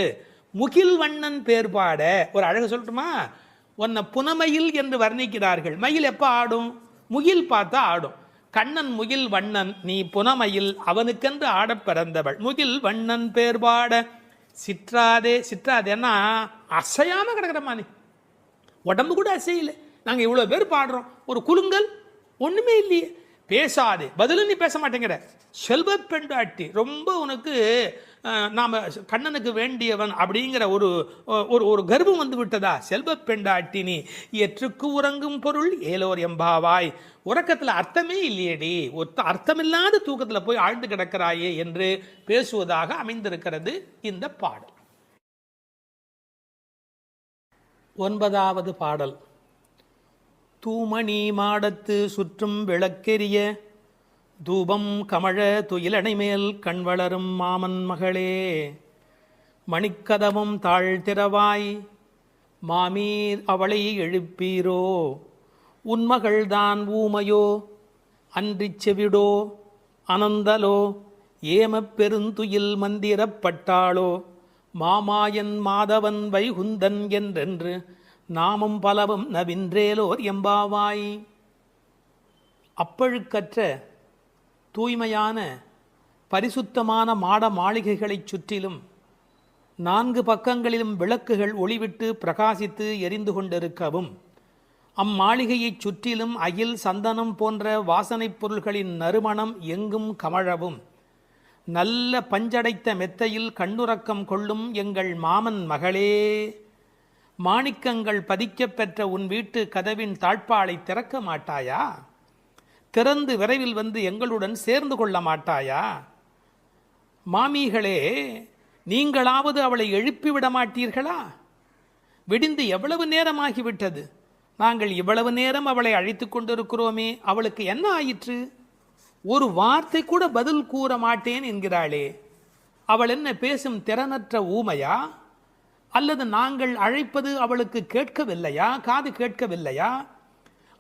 முகில் வண்ணன் பேர் பாட. ஒரு அழகு சொல்லட்டுமா? உன்னை புனமயில் என்று வர்ணிக்கிறார்கள். மயில் எப்போ ஆடும்? முகில் பார்த்தா ஆடும். கண்ணன் முகில் வண்ணன், நீ புனமயில், அவனுக்கென்று ஆடப் பிறந்தவள். முகில் வண்ணன் பேர் பாட சிற்றாதே. சிற்றாதேன்னா அசையாம கிடக்கிறமா, நீ உடம்பு கூட அசையில. நாங்கள் இவ்வளோ பேர் பாடுறோம், ஒரு குலுங்கல் ஒன்றுமே இல்லையே. பேசாதே, பதிலும் நீ பேச மாட்டேங்கிற. செல்வ பெண்டாட்டி, ரொம்ப உனக்கு நாம் கண்ணனுக்கு வேண்டியவன் அப்படிங்கிற ஒரு ஒரு கர்வம் வந்து விட்டதா? செல்வ பெண்டாட்டி நீ எற்றுக்கு உறங்கும் பொருள் ஏலோர் எம்பாவாய். உறக்கத்தில் அர்த்தமே இல்லையேடி, அர்த்தமில்லாத தூக்கத்தில் போய் ஆழ்ந்து கிடக்கிறாயே என்று பேசுவதாக அமைந்திருக்கிறது இந்த பாடல். 9வது பாடல். தூமணி மாடத்து சுற்றும் விளக்கெரிய தூபம் கமழ துயிலணை மேல் கண் வளரும் மாமன் மகளே. மணிக்கதவும் தாழ்த்திரவாய் மாமீர் அவளை எழுப்பீரோ. உன்மகள்தான் ஊமையோ அன்றிச் செவிடோ அனந்தலோ ஏமப் பெருந்துயில் மந்திரப்பட்டாளோ. மாமாயன் மாதவன் வைகுந்தன் என்றென்று நாமும் பலவும் நவின்றேலோர் எம்பாவாய். அப்பழுக்கற்ற தூய்மையான பரிசுத்தமான மாட மாளிகைகளைச் சுற்றிலும் 4 பக்கங்களிலும் விளக்குகள் ஒளிவிட்டு பிரகாசித்து எரிந்து கொண்டிருக்கவும், அம்மாளிகையைச் சுற்றிலும் அயில் சந்தனம் போன்ற வாசனைப் பொருள்களின் நறுமணம் எங்கும் கமழவும், நல்ல பஞ்சடைத்த மெத்தையில் கண்ணுறக்கம் கொள்ளும் எங்கள் மாமன் மகளே. மாணிக்கங்கள் பதிக்கப் பெற்ற உன் வீட்டு கதவின் தாழ்பாளை திறக்க மாட்டாயா? திறந்து விரைவில் வந்து எங்களுடன் சேர்ந்து கொள்ள மாட்டாயா? மாமிகளே, நீங்களாவது அவளை எழுப்பிவிட மாட்டீர்களா? விடிந்து எவ்வளவு நேரமாகிவிட்டது. நாங்கள் இவ்வளவு நேரம் அவளை அழைத்து கொண்டிருக்கிறோமே, அவளுக்கு என்ன ஆயிற்று? ஒரு வார்த்தை கூட பதில் கூற மாட்டேன் என்கிறாளே. அவள் என்ன பேசும் திறனற்ற ஊமையா? அல்லது நாங்கள் அழைப்பது அவளுக்கு கேட்கவில்லையா? காது கேட்கவில்லையா?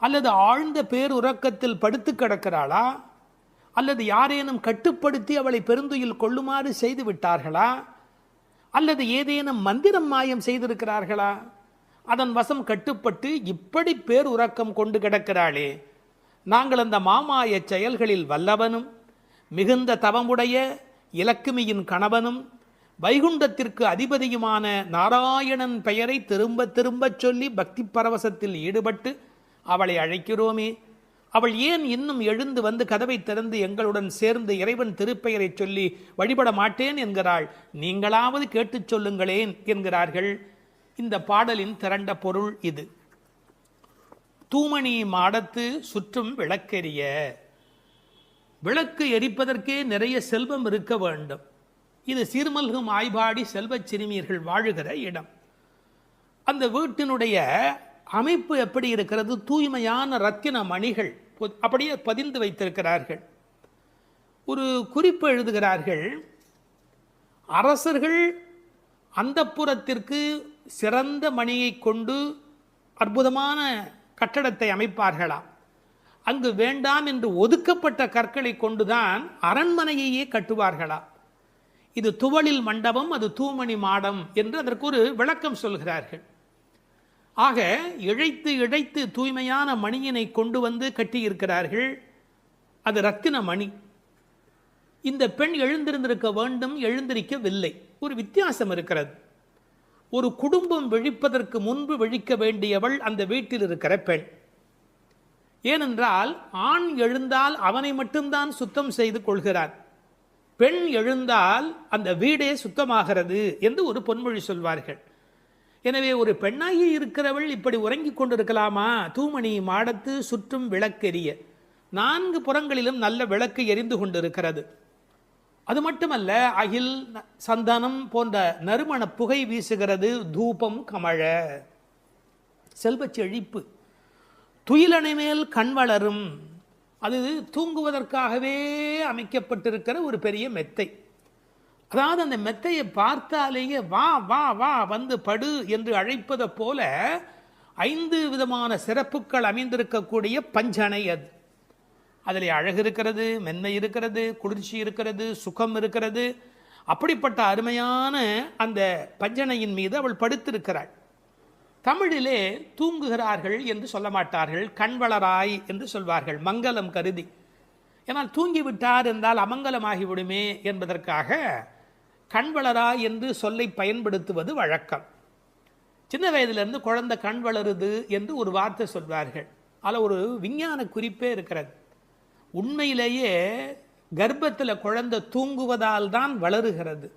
அல்லது ஆழ்ந்த பேருறக்கத்தில் படுத்து கிடக்கிறாளா? அல்லது யாரேனும் கட்டுப்படுத்தி அவளை பெருந்துயில் கொள்ளுமாறு செய்து விட்டார்களா? அல்லது ஏதேனும் மந்திரம் மாயம் செய்திருக்கிறார்களா? அதன் வசம் கட்டுப்பட்டு இப்படி பேருறக்கம் கொண்டு கிடக்கிறாளே. நாங்கள் அந்த மாமாய செயல்களில் வல்லவனும் மிகுந்த தவமுடைய இலக்குமியின் கணவனும் வைகுண்டத்திற்கு அதிபதியுமான நாராயணன் பெயரை திரும்ப திரும்ப சொல்லி பக்தி பரவசத்தில் ஈடுபட்டு அவளை அழைக்கிறோமே. அவள் ஏன் இன்னும் எழுந்து வந்து கதவை திறந்து எங்களுடன் சேர்ந்து இறைவன் திருப்பெயரை சொல்லி வழிபட மாட்டேன் என்கிறாள்? நீங்களாவது கேட்டுச் சொல்லுங்களேன் என்கிறார்கள். இந்த பாடலின் திரண்ட பொருள் இது. தூமணி மாடத்து சுற்றும் விளக்கெரிய. விளக்கு எரிப்பதற்கே நிறைய செல்வம் இருக்க வேண்டும். இது சீர்மல்கும் ஆய்பாடி செல்வச் சிறுமியர்கள் வாழுகிற இடம். அந்த வீட்டினுடைய அமைப்பு எப்படி இருக்கிறது? தூய்மையான ரத்தின மணிகள் அப்படியே பதிந்து வைத்திருக்கிறார்கள். ஒரு குறிப்பு எழுதுகிறார்கள், அரசர்கள் அந்தப்புறத்திற்கு சிறந்த மணியை கொண்டு அற்புதமான கட்டடத்தை அமைப்பார்களாம். அங்கு வேண்டாம் என்று ஒதுக்கப்பட்ட கற்களை கொண்டுதான் அரண்மனையையே கட்டுவார்களாம். இது துவளில் மண்டபம், அது தூமணி மாடம் என்று அதற்கு ஒரு விளக்கம் சொல்கிறார்கள். ஆக இழைத்து இழைத்து தூய்மையான மணியினை கொண்டு வந்து கட்டியிருக்கிறார்கள். அது ரத்தின மணி. இந்த பெண் எழுந்திருந்திருக்க வேண்டும், எழுந்திருக்கவில்லை. ஒரு வித்தியாசம் இருக்கிறது. ஒரு குடும்பம் விழிப்பதற்கு முன்பு விழிக்க வேண்டியவள் அந்த வீட்டில் இருக்கிற பெண். ஏனென்றால் ஆண் எழுந்தால் அவனை மட்டும்தான் சுத்தம் செய்து கொள்கிறான். பெண் எழுந்தால் அந்த வீடே சுத்தமாகிறது என்று ஒரு பொன்மொழி சொல்வார்கள். எனவே ஒரு பெண்ணாகி இருக்கிறவள் இப்படி உறங்கிக் கொண்டிருக்கலாமா? தூமணி மாடத்து சுற்றும் விளக்கெரிய. 4 புறங்களிலும் நல்ல விளக்கு எரிந்து கொண்டிருக்கிறது. அது மட்டுமல்ல, அகில் சந்தனம் போன்ற நறுமண புகை வீசுகிறது. தூபம் கமழ. செல்வச் செழிப்பு. துயிலணை மேல் கண் வளரும். அது தூங்குவதற்காகவே அமைக்கப்பட்டிருக்கிற ஒரு பெரிய மெத்தை. அதாவது அந்த மெத்தையை பார்த்தாலேயே வா வா வா வந்து படு என்று அழைப்பதை போல 5 விதமான சிறப்புகள் அமைந்திருக்கக்கூடிய பஞ்சனை அது. அதில் அழகு இருக்கிறது, மென்மை இருக்கிறது, குளிர்ச்சி இருக்கிறது, சுகம் இருக்கிறது. அப்படிப்பட்ட அருமையான அந்த பஞ்சனையின் மீது அவள் படுத்திருக்கிறாள். தமிழிலே தூங்குகிறார்கள் என்று சொல்ல மாட்டார்கள், கண்வளராய் என்று சொல்வார்கள், மங்களம் கருதி. ஏன்னால் தூங்கிவிட்டார் என்றால் அமங்கலமாகிவிடுமே என்பதற்காக கண்வளராய் என்று சொல்லை பயன்படுத்துவது வழக்கம். சின்ன வயதிலிருந்து குழந்தை கண் வளருது என்று ஒரு வார்த்தை சொல்வார்கள். அதில் ஒரு விஞ்ஞான குறிப்பே இருக்கிறது. உண்மையிலேயே கர்ப்பத்தில் குழந்தை தூங்குவதால் தான் வளருகிறது.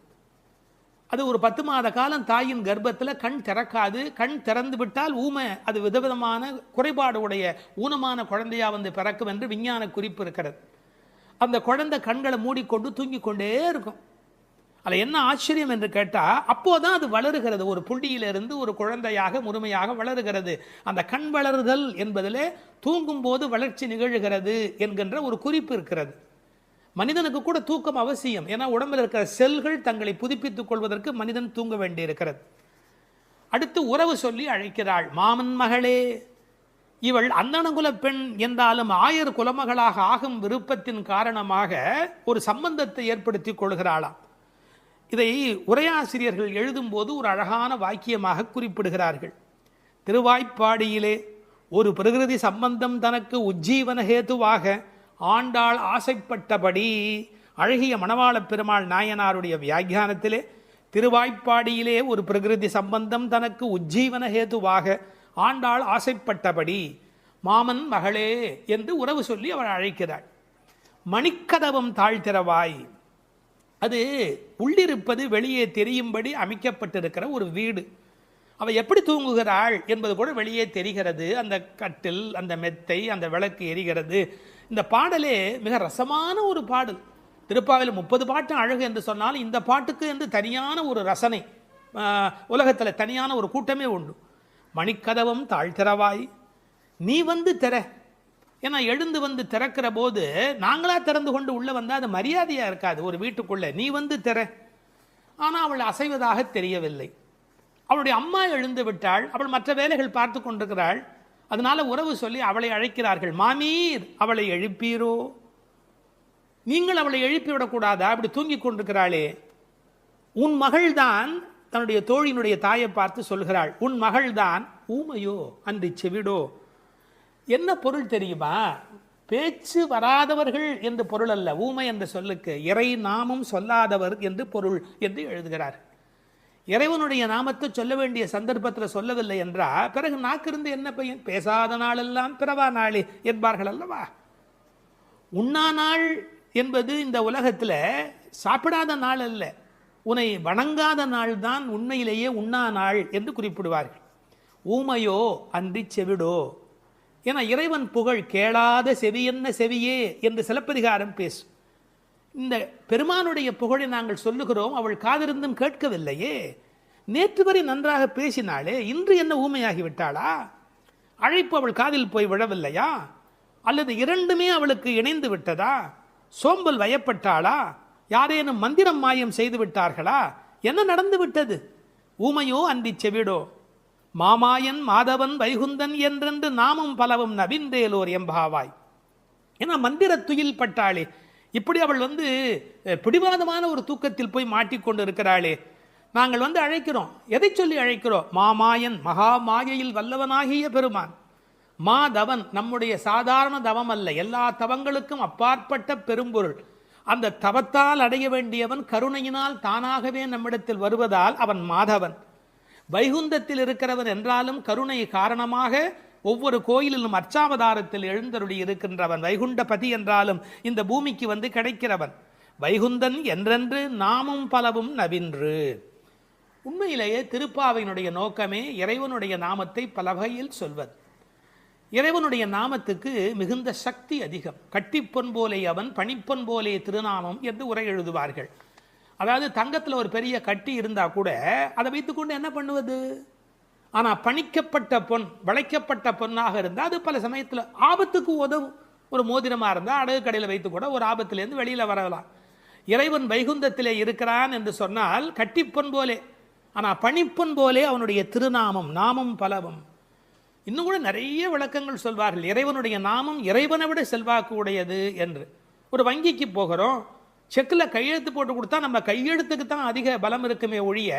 அது ஒரு 10 மாத காலம் தாயின் கர்ப்பத்தில் கண் திறக்காது. கண் திறந்து விட்டால் ஊமை, அது விதவிதமான குறைபாடு உடைய ஊனமான குழந்தையா வந்து பிறக்கும் என்று விஞ்ஞான குறிப்பு இருக்கிறது. அந்த குழந்தை கண்களை மூடிக்கொண்டு தூங்கிக் கொண்டே இருக்கும். அதில் என்ன ஆச்சரியம் என்று கேட்டால், அப்போதான் அது வளருகிறது. ஒரு புள்ளியிலிருந்து ஒரு குழந்தையாக முழுமையாக வளருகிறது. அந்த கண் வளருதல் என்பதிலே தூங்கும் போது வளர்ச்சி நிகழ்கிறது என்கின்ற ஒரு குறிப்பு இருக்கிறது. மனிதனுக்கு கூட தூக்கம் அவசியம். ஏன்னா உடம்பில் இருக்கிற செல்கள் தங்களை புதுப்பித்துக் கொள்வதற்கு மனிதன் தூங்க வேண்டியிருக்கிறது. அடுத்து உறவு சொல்லி அழைக்கிறாள். மாமன் மகளே. இவள் அந்தணகுல பெண் என்றாலும் ஆயர் குலமகளாக ஆகும் விருப்பத்தின் காரணமாக ஒரு சம்பந்தத்தை ஏற்படுத்தி கொள்கிறாளாம். இதை உரையாசிரியர்கள் எழுதும்போது ஒரு அழகான வாக்கியமாக குறிப்பிடுகிறார்கள். திருவாய்ப்பாடியிலே ஒரு பிரகிருதி சம்பந்தம் தனக்கு உஜ்ஜீவன ஹேதுவாக ஆண்டாள் ஆசைப்பட்டபடி. அழகிய மணவாள பெருமாள் நாயனாருடைய வியாக்கியானத்திலே திருவாய்ப்பாடியிலே ஒரு பிரகிருதி சம்பந்தம் தனக்கு உஜ்ஜீவன ஹேதுவாக ஆண்டாள் ஆசைப்பட்டபடி மாமன் மகளே என்று உறவு சொல்லி அவள் அழைக்கிறாள். மணிக்கதவம் தாழ்த்திரவாய். அது உள்ளிருப்பது வெளியே தெரியும்படி அமைக்கப்பட்டிருக்கிற ஒரு வீடு. அவள் எப்படி தூங்குகிறாள் என்பது கூட வெளியே தெரிகிறது. அந்த கட்டில், அந்த மெத்தை, அந்த விளக்கு எரிகிறது. இந்த பாடலே மிக ரசமான ஒரு பாடல். திருப்பாவையில் 30 பாட்டு அழகு என்று சொன்னால் இந்த பாட்டுக்கு என்று தனியான ஒரு ரசனை உலகத்தில் தனியான ஒரு கூட்டமே உண்டு. மணிக்கதவம் தாழ்த்திரவாய், நீ வந்து திற. ஏன்னா எழுந்து வந்து திறக்கிற போது நாங்களா திறந்து கொண்டு உள்ள வந்தால் அது மரியாதையாக இருக்காது ஒரு வீட்டுக்குள்ளே. நீ வந்து திற. ஆனால் அவள் அசைவதாக தெரியவில்லை. அவளுடைய அம்மா எழுந்து விட்டாள். அவள் மற்ற வேலைகள் பார்த்து கொண்டிருக்கிறாள். அதனால உறவு சொல்லி அவளை அழைக்கிறார்கள். மாமீர், அவளை எழுப்பீரோ? நீங்கள் அவளை எழுப்பிவிடக்கூடாதா? அப்படி தூங்கி கொண்டிருக்கிறாளே. உன் மகள்தான் தன்னுடைய தோழியினுடைய தாயை பார்த்து சொல்கிறாள், உன் மகள்தான் ஊமையோ அன்றி செவிடோ. என்ன பொருள் தெரியுமா? பேச்சு வராதவர்கள் என்று பொருள் அல்ல. ஊமை என்ற சொல்லுக்கு இறை நாமம் சொல்லாதவர் என்று பொருள் என்று எழுதுகிறார். இறைவனுடைய நாமத்தை சொல்ல வேண்டிய சந்தர்ப்பத்தில் சொல்லவில்லை என்றால் பிறகு நாக்கிருந்து என்ன பையன்? பேசாத நாளெல்லாம் பிறவா நாளே என்பார்கள் அல்லவா? உண்ணா நாள் என்பது இந்த உலகத்தில் சாப்பிடாத நாள் அல்ல, உன்னை வணங்காத நாள் தான் உண்மையிலேயே உண்ணா நாள் என்று குறிப்பிடுவார்கள். ஊமையோ அன்றி செவிடோ. ஏன்னா இறைவன் புகழ் கேளாத செவியென்ன செவியே என்று சிலப்பதிகாரம் பேசும். இந்த பெருமானுடைய புகழை நாங்கள் சொல்லுகிறோம், அவள் காதிருந்தும் கேட்கவில்லையே. நேற்று வரை நன்றாக பேசினாளே, இன்று என்ன ஊமையாகிவிட்டாளா? அழைப்பு அவள் காதில் போய் விழவில்லையா? அல்லது இரண்டுமே அவளுக்கு இணைந்து விட்டதா? சோம்பல் வயப்பட்டாளா? யாரேனும் மந்திரம் மாயம் செய்து விட்டார்களா? என்ன நடந்து விட்டது? ஊமையோ அன்றி செவிடோ, மாமாயன் மாதவன் வைகுந்தன் என்றென்று நாமும் பலவும் நவின்றேலோர் எம்பாவாய். ஏன்னா மந்திர துயில் பட்டாளே, இப்படி அவள் பிடிவாதமான ஒரு தூக்கத்தில் போய் மாட்டிக்கொண்டு இருக்கிறாளே. நாங்கள் அழைக்கிறோம், எதை சொல்லி அழைக்கிறோம்? மாமாயன், மகா மாயையில் வல்லவனாகிய பெருமான். மாதவன், நம்முடைய சாதாரண தவம் அல்ல, எல்லா தவங்களுக்கும் அப்பாற்பட்ட பெரும்பொருள். அந்த தவத்தால் அடைய வேண்டியவன் கருணையினால் தானாகவே நம்மிடத்தில் வருவதால் அவன் மாதவன். வைகுந்தத்தில் இருக்கிறவன் என்றாலும் கருணை காரணமாக ஒவ்வொரு கோயிலிலும் அர்ச்சாவதாரத்தில் எழுந்தருளி இருக்கின்றவன். வைகுண்டபதி என்றாலும் இந்த பூமிக்கு கிடைக்கிறவன். வைகுந்தன் என்றென்று நாமும் பலவும் நவின்று. உண்மையிலேயே திருப்பாவையினுடைய நோக்கமே இறைவனுடைய நாமத்தை பல வகையில் சொல்வது. இறைவனுடைய நாமத்துக்கு மிகுந்த சக்தி அதிகம். கட்டிப்பொன் போலே அவன், பணிப்பொன் போலே திருநாமம் என்று உரை எழுதுவார்கள். அதாவது தங்கத்தில் ஒரு பெரிய கட்டி இருந்தால் கூட அதை வைத்துக்கொண்டு என்ன பண்ணுவது? ஆனால் பணிக்கப்பட்ட பொன், வளைக்கப்பட்ட பொன்னாக இருந்தால் அது பல சமயத்தில் ஆபத்துக்கு உதவும். ஒரு மோதிரமாக இருந்தால் அடகு கடையில் வைத்து கூட ஒரு ஆபத்திலேருந்து வெளியில் வரலாம். இறைவன் வைகுந்தத்திலே இருக்கிறான் என்று சொன்னால் கட்டிப்பொன் போலே, ஆனால் பணிப்பொன் போலே அவனுடைய திருநாமம், நாமம் பலவும். இன்னும் கூட நிறைய விளக்கங்கள் சொல்வார்கள். இறைவனுடைய நாமம் இறைவனை விட செல்வாக்கு உடையது என்று. ஒரு வங்கிக்கு போகிறோம், செக்கில் கையெழுத்து போட்டு கொடுத்தா நம்ம கையெழுத்துக்கு தான் அதிக பலம் இருக்குமே ஒழிய,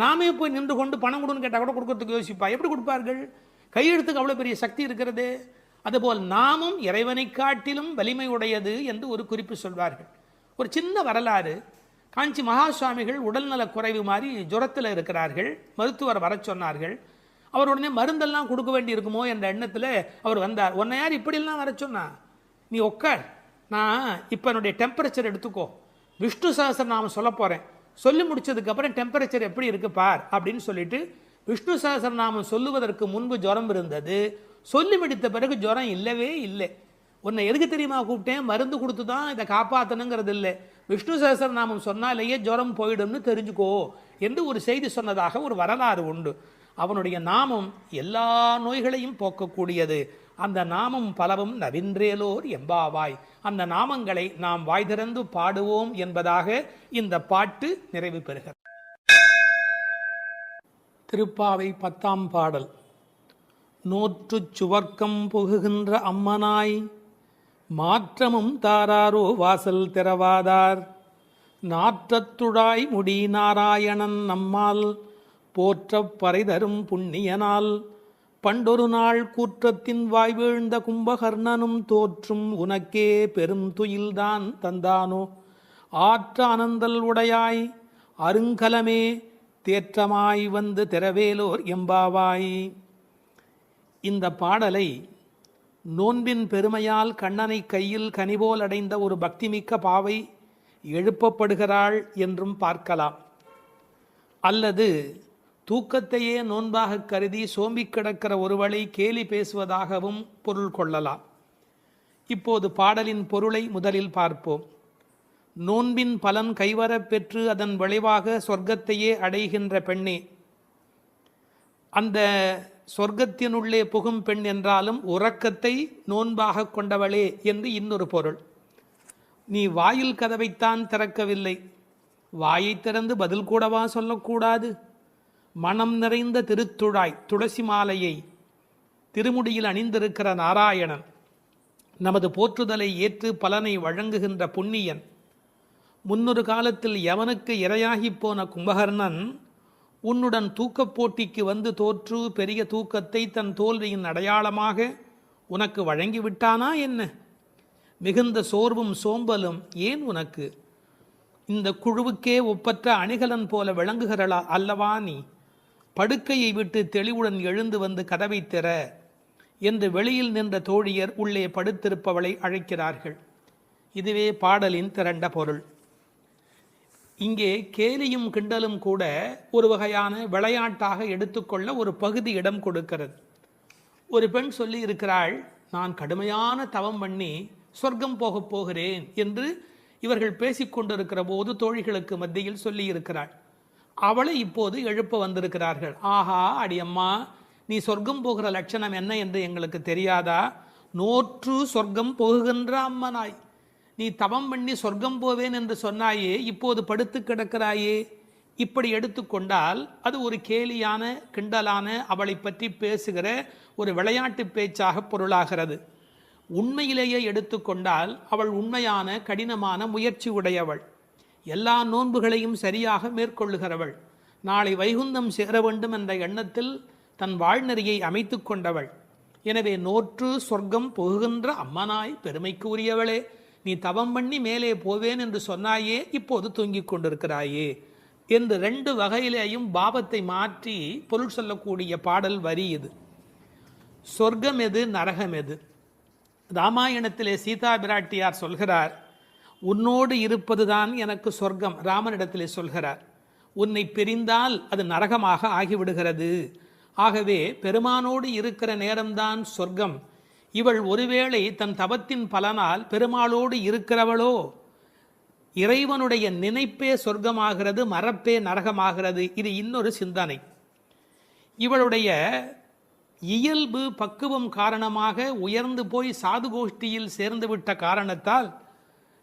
நாமே போய் நின்று கொண்டு பணம் கொடுன்னு கேட்டால் கூட கொடுக்கறதுக்கு யோசிப்பா. எப்படி கொடுப்பார்கள்? கையெழுத்துக்கு அவ்வளோ பெரிய சக்தி இருக்கிறது. அதுபோல் நாமும் இறைவனை காட்டிலும் வலிமை உடையது என்று ஒரு குறிப்பு சொல்வார்கள். ஒரு சின்ன வரலாறு. காஞ்சி மகா சுவாமிகள் உடல்நலக் குறைவு மாதிரி ஜுரத்தில் இருக்கிறார்கள். மருத்துவர் வர சொன்னார்கள். அவர் உடனே மருந்தெல்லாம் கொடுக்க வேண்டி இருக்குமோ என்ற எண்ணத்தில் அவர் வந்தார். உன்னை யார் இப்படிலாம் வர சொன்னா? நீ உட்கார், நான் இப்போ என்னுடைய டெம்பரேச்சர் எடுத்துக்கோ, விஷ்ணு சஹஸ்ரநாமம் சொல்ல போகிறேன், சொல்லி முடிச்சதுக்கப்புறம் டெம்பரேச்சர் எப்படி இருக்கு பார் அப்படின்னு சொல்லிட்டு விஷ்ணு சஹஸ்ரநாமம் சொல்லுவதற்கு முன்பு ஜுரம் இருந்தது. சொல்லி முடித்த பிறகு ஜுரம் இல்லவே இல்லை. உன்னை எதுக்கு தெரியுமா கூப்பிட்டேன்? மருந்து கொடுத்து தான் இதை காப்பாற்றணுங்கிறது இல்லை, விஷ்ணு சஹஸ்ரநாமம் சொன்னாலேயே ஜுரம் போயிடும்னு தெரிஞ்சுக்கோ என்று ஒரு செய்தி சொன்னதாக ஒரு வரலாறு உண்டு. அவனுடைய நாமம் எல்லா நோய்களையும் போக்கக்கூடியது. அந்த நாமம் பலவும் நவின்றேலோர் எம்பாவாய். அந்த நாமங்களை நாம் வாய் திறந்து பாடுவோம் என்பதாக இந்த பாட்டு நிறைவு பெறுகிறது. திருப்பாவை 10ஆம் பாடல். நோற்றுச் சுவர்க்கம் புகுகின்ற அம்மனாய், மாற்றமும் தாராரோ வாசல் திறவாதார், நாற்றத்துழாய் முடி நாராயணன் நம்மால் போற்றப் பறைதரும் புண்ணியனால், பண்டொரு நாள் கூற்றத்தின் வாய் வீழ்ந்த கும்பகர்ணனும் தோற்றும் உனக்கே பெரும் துயில்தான் தந்தானோ, ஆற்ற அனந்தல் உடையாய் அருங்கலமே தேற்றமாய் வந்து திறவேலோர் எம்பாவாய். இந்த பாடலை நோன்பின் பெருமையால் கண்ணனை கையில் கனிபோல் அடைந்த ஒரு பக்திமிக்க பாவை எழுப்பப்படுகிறாள் என்றும் பார்க்கலாம். அல்லது தூக்கத்தையே நோன்பாக கருதி சோம்பி கிடக்கிற ஒருவளை கேலி பேசுவதாகவும் பொருள் கொள்ளலாம். இப்போது பாடலின் பொருளை முதலில் பார்ப்போம். நோன்பின் பலன் கைவரப் பெற்று அதன் விளைவாக சொர்க்கத்தையே அடைகின்ற பெண்ணே, அந்த சொர்க்கத்தினுள்ளே புகும் பெண் என்றாலும் உறக்கத்தை நோன்பாக கொண்டவளே என்று இன்னொரு பொருள். நீ வாயில் கதவைத்தான் திறக்கவில்லை, வாயை திறந்து பதில் கூடவா சொல்லக்கூடாது? மனம் நிறைந்த திருத்துழாய் துளசி மாலையை திருமுடியில் அணிந்திருக்கிற நாராயணன், நமது போற்றுதலை ஏற்று பலனை வழங்குகின்ற புண்ணியன், முன்னொரு காலத்தில் யவனுக்கு இரையாகி போன கும்பகர்ணன் உன்னுடன் தூக்கப் போட்டிக்கு வந்து தோற்று பெரிய தூக்கத்தை தன் தோல்வியின் அடையாளமாக உனக்கு வழங்கிவிட்டானா என்ன? மிகுந்த சோர்வும் சோம்பலும் ஏன் உனக்கு? இந்த குழுவுக்கே ஒப்பற்ற அணிகலன் போல விளங்குகிறளா அல்லவா நீ? படுக்கையை விட்டு தெளிவுடன் எழுந்து வந்து கதவை திற என்று வெளியில் நின்ற தோழியர் உள்ளே படுத்திருப்பவளை அழைக்கிறார்கள். இதுவே பாடலின் திரண்ட பொருள். இங்கே கேலியும் கிண்டலும் கூட ஒரு வகையான விளையாட்டாக எடுத்துக்கொள்ள ஒரு பகுதி இடம் கொடுக்கிறது. ஒரு பெண் சொல்லி இருக்கிறாள், நான் கடுமையான தவம் பண்ணி சொர்க்கம் போகப் போகிறேன் என்று இவர்கள் பேசிக்கொண்டிருக்கிற போது தோழிகளுக்கு மத்தியில் சொல்லி இருக்கிறாள். அவளை இப்போது எழுப்ப வந்திருக்கிறார்கள். ஆஹா, அடியம்மா, நீ சொர்க்கம் போகிற லட்சணம் என்ன என்று எங்களுக்கு தெரியாதா? நோற்று சொர்க்கம் போகுகின்ற அம்மனாய், நீ தவம் பண்ணி சொர்க்கம் போவேன் என்று சொன்னாயே, இப்போது படுத்து கிடக்கிறாயே. இப்படி எடுத்துக்கொண்டால் அது ஒரு கேலியான, கிண்டலான, அவளை பற்றி பேசுகிற ஒரு விளையாட்டு பேச்சாக பொருளாகிறது. உண்மையிலேயே எடுத்துக்கொண்டால் அவள் உண்மையான, கடினமான முயற்சி உடையவள். எல்லா நோன்புகளையும் சரியாக மேற்கொள்ளுகிறவள். நாளை வைகுந்தம் சேர வேண்டும் என்ற எண்ணத்தில் தன் வாழ்நெறியை அமைத்து கொண்டவள். எனவே நோற்று சொர்க்கம் போகின்ற அம்மனாய், பெருமைக்கு உரியவளே, நீ தவம் பண்ணி மேலே போவேன் என்று சொன்னாயே, இப்போது தூங்கிக் கொண்டிருக்கிறாயே என்று 2 வகையிலேயும் பாவத்தை மாற்றி பொருள் சொல்லக்கூடிய பாடல் வரி இது. சொர்க்கம் எது, நரகம் எது? ராமாயணத்திலே சீதா பிராட்டியார் சொல்கிறார், உன்னோடு இருப்பதுதான் எனக்கு சொர்க்கம். ராமனிடத்திலே சொல்கிறார், உன்னை பிரிந்தால் அது நரகமாக ஆகிவிடுகிறது. ஆகவே பெருமானோடு இருக்கிற நேரம்தான் சொர்க்கம். இவள் ஒருவேளை தன் தவத்தின் பலனால் பெருமாளோடு இருக்கிறவளோ, இறைவனுடைய நினைப்பே சொர்க்கமாகிறது, மறப்பே நரகமாகிறது. இது இன்னொரு சிந்தனை. இவளுடைய இயல்பு பக்குவம் காரணமாக உயர்ந்து போய் சாது கோஷ்டியில் சேர்ந்துவிட்ட காரணத்தால்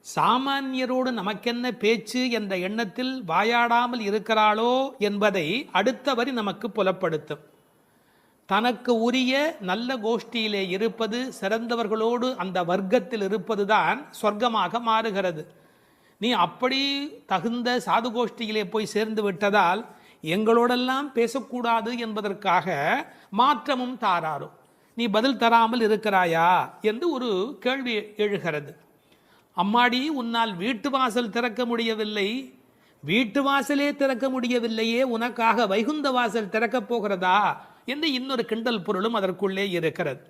சாமானியரோடு நமக்கென்ன பேச்சு என்ற எண்ணத்தில் வாயாடாமல் இருக்கிறாளோ என்பதை அடுத்த வரி நமக்கு புலப்படுத்தும். தனக்கு உரிய நல்ல கோஷ்டியிலே இருப்பது, சிறந்தவர்களோடு அந்த வர்க்கத்தில் இருப்பதுதான் சொர்க்கமாக மாறுகிறது. நீ அப்படி தகுந்த சாது கோஷ்டியிலே போய் சேர்ந்து விட்டதால் எங்களோடெல்லாம் பேசக்கூடாது என்பதற்காக மாற்றமும் தாராரோ, நீ பதில் தராமல் இருக்கிறாயா என்று ஒரு கேள்வி எழுகிறது. அம்மாடி, உன்னால் வீட்டு வாசல் திறக்க முடியவில்லை, வீட்டு வாசலே திறக்க முடியவில்லையே, உனக்காக வைகுந்த வாசல் திறக்கப் போகிறதா என்று இன்னொரு கிண்டல் பொருளும் அதற்குள்ளே இருக்கிறது.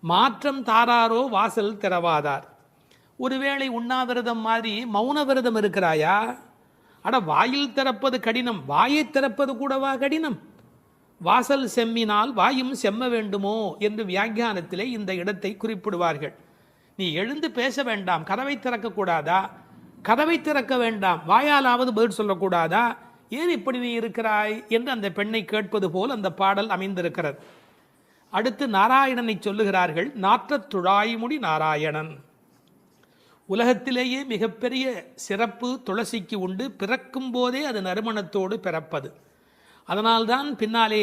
மாற்றம் தாராரோ, வாசல் திறவாதார். ஒருவேளை உண்ணாவிரதம் மாதிரி மௌன விரதம் இருக்கிறாயா? அட, வாயில் திறப்பது கடினம், வாயை திறப்பது கூடவா கடினம்? வாசல் செம்மினால் வாயும் செம்ம வேண்டுமோ என்று வியாக்கியானத்திலே இந்த இடத்தை குறிப்பிடுவார்கள். நீ எழுந்து பேச வேண்டாம், கதவை திறக்கக்கூடாதா? கதவை திறக்க வேண்டாம், வாயாலாவது பதில் சொல்லக்கூடாதா? ஏன் இப்படி நீ இருக்கிறாய் என்று அந்த பெண்ணை கேட்பது போல் அந்த பாடல் அமைந்திருக்கிறது. அடுத்து நாராயணனை சொல்லுகிறார்கள். நாற்றத் துழாய்முடி நாராயணன். உலகத்திலேயே மிகப்பெரிய சிறப்பு துளசிக்கு உண்டு. பிறக்கும் போதே அது நறுமணத்தோடு பிறப்பது. அதனால்தான் பின்னாலே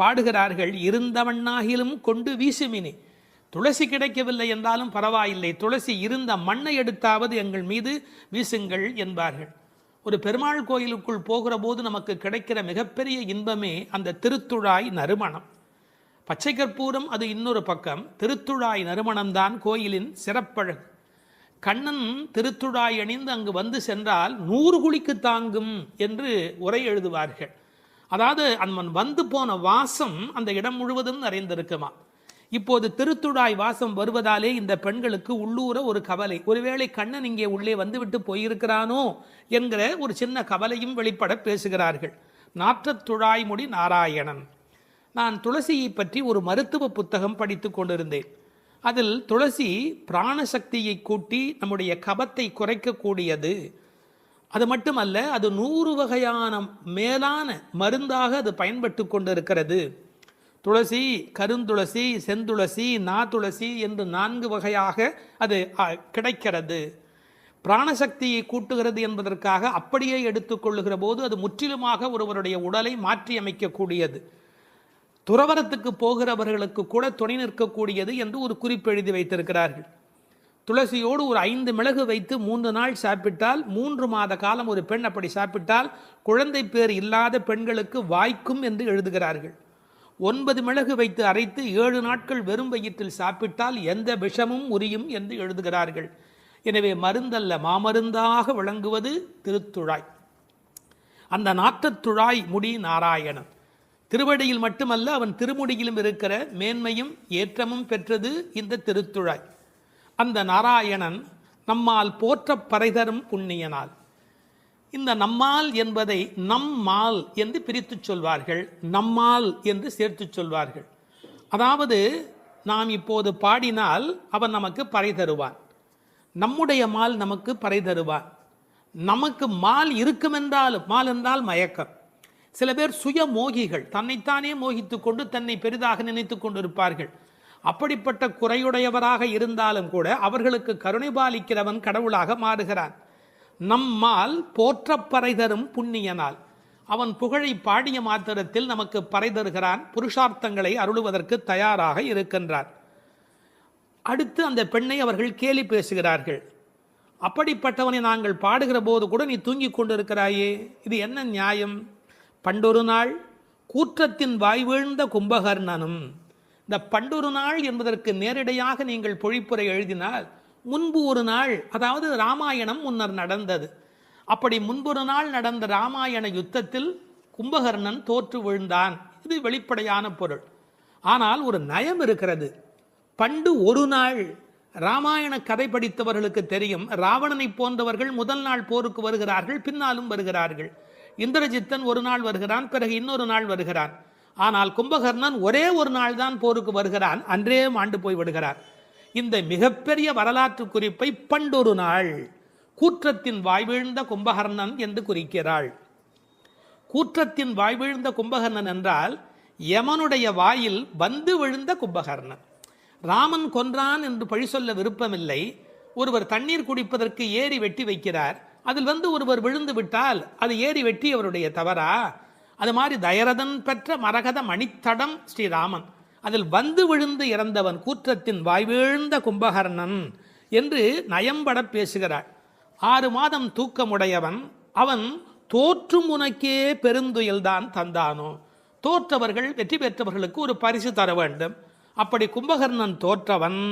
பாடுகிறார்கள், இருந்தவண்ணாகிலும் கொண்டு வீசுமினி. துளசி கிடைக்கவில்லை என்றாலும் பரவாயில்லை, துளசி இருந்த மண்ணை எடுத்தாவது எங்கள் மீது வீசுங்கள் என்பார்கள். ஒரு பெருமாள் கோயிலுக்குள் போகிற போது நமக்கு கிடைக்கிற மிகப்பெரிய இன்பமே அந்த திருத்துழாய் நறுமணம். பச்சை கற்பூரம் அது இன்னொரு பக்கம், திருத்துழாய் நறுமணம்தான் கோயிலின் சிறப்பழகு. கண்ணன் திருத்துழாய் அணிந்து அங்கு வந்து சென்றால் 100 குழிக்கு தாங்கும் என்று உரை எழுதுவார்கள். அதாவது அவன் வந்து போன வாசம் அந்த இடம் முழுவதும் நிறைந்திருக்குமா. இப்போது திருத்துழாய் வாசம் வருவதாலே இந்த பெண்களுக்கு உள்ளூர ஒரு கவலை, ஒருவேளை கண்ணன் இங்கே உள்ளே வந்துவிட்டு போயிருக்கிறானோ என்கிற ஒரு சின்ன கவலையும் வெளிப்பட பேசுகிறார்கள். நாற்றத் துழாய்முடி நாராயணன். நான் துளசியை பற்றி ஒரு மருத்துவ புத்தகம் படித்து கொண்டிருந்தேன். அதில் துளசி பிராணசக்தியை கூட்டி நம்முடைய கபத்தை குறைக்கக்கூடியது. அது மட்டுமல்ல, அது 100 வகையான மேலான மருந்தாக அது பயன்பட்டு கொண்டிருக்கிறது. துளசி, கருந்துளசி, செந்துளசி, நாதுளசி என்று 4 வகையாக அது கிடைக்கிறது. பிராணசக்தியை கூட்டுகிறது என்பதற்காக அப்படியே எடுத்துக்கொள்ளுகிற போது அது முற்றிலுமாக ஒருவருடைய உடலை மாற்றி அமைக்கக்கூடியது. துறவரத்துக்கு போகிறவர்களுக்கு கூட துணை நிற்கக்கூடியது என்று ஒரு குறிப்பு எழுதி வைத்திருக்கிறார்கள். துளசியோடு ஒரு 5 மிளகு வைத்து 3 நாள் சாப்பிட்டால் 3 மாத காலம் ஒரு பெண் அப்படி சாப்பிட்டால் குழந்தை பேர் இல்லாத பெண்களுக்கு வாய்க்கும் என்று எழுதுகிறார்கள். 9 மிளகு வைத்து அரைத்து 7 நாட்கள் வெறும் வயிற்றில் சாப்பிட்டால் எந்த விஷமும் உரியும் என்று எழுதுகிறார்கள். எனவே மருந்தல்ல, மாமருந்தாக விளங்குவது திருத்துழாய். அந்த நாற்றத்துழாய் முடி நாராயணன். திருவடியில் மட்டுமல்ல, அவன் திருமுடியிலும் இருக்கிற மேன்மையும் ஏற்றமும் பெற்றது இந்த திருத்துழாய். அந்த நாராயணன் நம்மால் போற்றப் பறைதரும் புண்ணியனால். இந்த நம்மால் என்பதை நம்மால் என்று பிரித்து சொல்வார்கள், நம்மால் என்று சேர்த்து சொல்வார்கள். அதாவது நாம் இப்போது பாடினால் அவன் நமக்கு பறை தருவான், நம்முடைய மால் நமக்கு பறை தருவான். நமக்கு மால் இருக்குமென்றாலும், மால் என்றால் மயக்கம். சில பேர் சுய மோகிகள், தன்னைத்தானே மோகித்துக் கொண்டு தன்னை பெரிதாக நினைத்துக் கொண்டிருப்பார்கள். அப்படிப்பட்ட குறையுடையவராக இருந்தாலும் கூட அவர்களுக்கு கருணை பாலிக்கிறவன் கடவுளாக மாறுகிறான். நம்மால் போற்றப் பறை தரும் புண்ணியனால், அவன் புகழை பாடிய மாத்திரத்தில் நமக்கு பறை தருகிறான், புருஷார்த்தங்களை அருளுவதற்கு தயாராக இருக்கின்றான். அடுத்து அந்த பெண்ணை அவர்கள் கேலி பேசுகிறார்கள். அப்படிப்பட்டவனை நாங்கள் பாடுகிற போது கூட நீ தூங்கிக் கொண்டிருக்கிறாயே, இது என்ன நியாயம்? பண்டொரு நாள் கூற்றத்தின் வாய் வீழ்ந்த கும்பகர்ணனும். இந்த பண்டொரு நாள் என்பதற்கு நேரடியாக நீங்கள் பொழிப்புரை எழுதினால், முன்பு ஒரு நாள், அதாவது ராமாயணம் முன்னர் நடந்தது. அப்படி முன்பொரு நாள் நடந்த ராமாயண யுத்தத்தில் கும்பகர்ணன் தோற்று விழுந்தான். இது வெளிப்படையான பொருள். ஆனால் ஒரு நயம் இருக்கிறது. பண்டு ஒரு நாள், ராமாயண கதை படித்தவர்களுக்கு தெரியும், ராவணனை போன்றவர்கள் முதல் நாள் போருக்கு வருகிறார்கள், பின்னாலும் வருகிறார்கள். இந்திரஜித்தன் ஒரு நாள் வருகிறான், பிறகு இன்னொரு நாள் வருகிறான். ஆனால் கும்பகர்ணன் ஒரே ஒரு நாள் தான் போருக்கு வருகிறான், அன்றே மாண்டு போய் விடுகிறான். இந்த மிகப்பெரிய வரலாற்று குறிப்பை பண்டொரு நாள் கூற்றத்தின் வாய்வீழ்ந்த கும்பகர்ணன் என்று குறிக்கிறாள். கூற்றத்தின் வாய்வீழ்ந்த கும்பகர்ணன் என்றால் யமனுடைய வாயில் வந்து விழுந்த கும்பகர்ணன். ராமன் கொன்றான் என்று பழி சொல்ல விருப்பமில்லை. ஒருவர் தண்ணீர் குடிப்பதற்கு ஏரி வெட்டி வைக்கிறார், அதில் வந்து ஒருவர் விழுந்து விட்டால் அது ஏரி வெட்டி அவருடைய தவறா? அது மாதிரி தயரதன் பெற்ற மரகத மணித்தடம் ஸ்ரீராமன், அதில் வந்து விழுந்து இறந்தவன் கூற்றத்தின் வாய்வீழ்ந்த கும்பகர்ணன் என்று நயம்பட பேசுகிறாள். 6 மாதம் தூக்கமுடையவன் அவன், தோற்றும் உனக்கே பெருந்துயில்தான் தந்தானோ. தோற்றவர்கள் வெற்றி பெற்றவர்களுக்கு ஒரு பரிசு தர வேண்டும். அப்படி கும்பகர்ணன் தோற்றவன்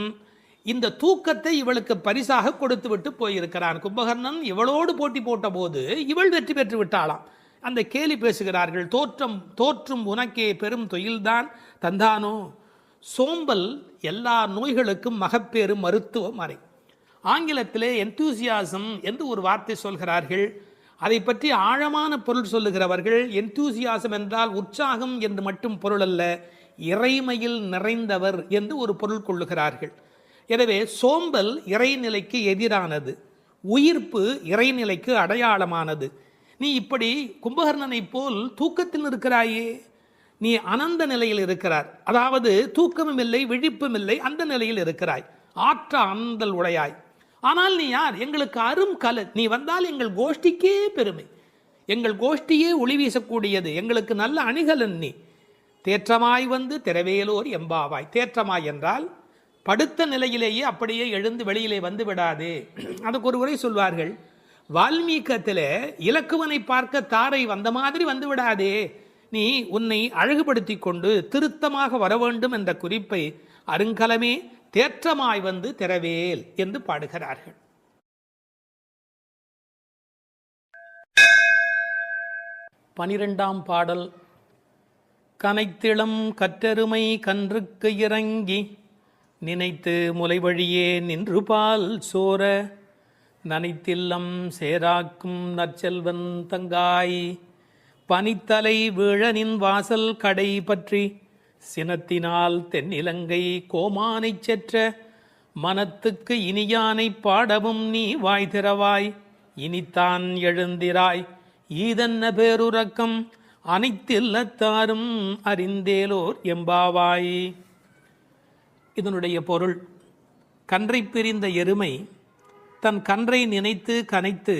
இந்த தூக்கத்தை இவளுக்கு பரிசாக கொடுத்து விட்டு போயிருக்கிறான். கும்பகர்ணன் இவளோடு போட்டி போட்ட போது இவள் வெற்றி பெற்று விட்டாளாம். அந்த கேலி பேசுகிறார்கள், தோற்றும் உனக்கே பெரும் தொழில்தான் தந்தானோ. சோம்பல் எல்லா நோய்களுக்கும் மகப்பேறு மருத்துவ மறை. ஆங்கிலத்திலே என்தூசியாசம் என்று ஒரு வார்த்தை சொல்கிறார்கள். அதை பற்றி ஆழமான பொருள் சொல்லுகிறவர்கள், என்தூசியாசம் என்றால் உற்சாகம் என்று மட்டும் பொருள் அல்ல, இறைமையில் நிறைந்தவர் என்று ஒரு பொருள் கொள்ளுகிறார்கள். எனவே சோம்பல் இறைநிலைக்கு எதிரானது, உயிர்ப்பு இறைநிலைக்கு அடையாளமானது. நீ இப்படி கும்பகர்ணனை போல் தூக்கத்தில் இருக்கிறாயே, நீ அனந்த நிலையில் இருக்கிறார், அதாவது தூக்கமும் இல்லை விழிப்பும் இல்லை, அந்த நிலையில் இருக்கிறாய், ஆற்ற ஆந்தல் உடையாய். ஆனால் நீ யார்? எங்களுக்கு அரும் கலை. நீ வந்தால் எங்கள் கோஷ்டிக்கே பெருமை, எங்கள் கோஷ்டியே ஒளி வீசக்கூடியது, எங்களுக்கு நல்ல அணிகலன் நீ. தேற்றமாய் வந்து திரவேலோர் எம்பாவாய். தேற்றமாய் என்றால் படுத்த நிலையிலேயே அப்படியே எழுந்து வெளியிலே வந்து விடாதே. அதுக்கு ஒரு உரை சொல்வார்கள், வால்மீகத்திலே இலக்குவனை பார்க்க தாரை வந்த மாதிரி வந்து விடாதே, நீ உன்னை அழகுபடுத்தி கொண்டு திருத்தமாக வர வேண்டும் என்ற குறிப்பை அருங்கலமே தேற்றமாய் வந்து திரவேல் என்று பாடுகிறார்கள். 12ஆம் பாடல். கனைத்திளம் கற்றெருமை கன்றுக்கு இறங்கி நினைத்து முலை வழியே நின்று பால் சோர நனைத்தில்லம் சேராக்கும் நற்செல்வன் தங்காய் பனித்தலை வீழனின் வாசல் கடை பற்றி சினத்தினால் தென்னிலங்கை கோமானைச் செற்ற மனத்துக்கு இனியானை பாடவும் நீ வாய் திறவாய். இனித்தான் எழுந்திராய் ஈதன்ன பேருறக்கம் அனைத்தில்லத்தாரும் அறிந்தேலோர் எம்பாவாய். இதனுடைய பொருள், கன்றை பிரிந்த எருமை தன் கன்றை நினைத்து கனைத்து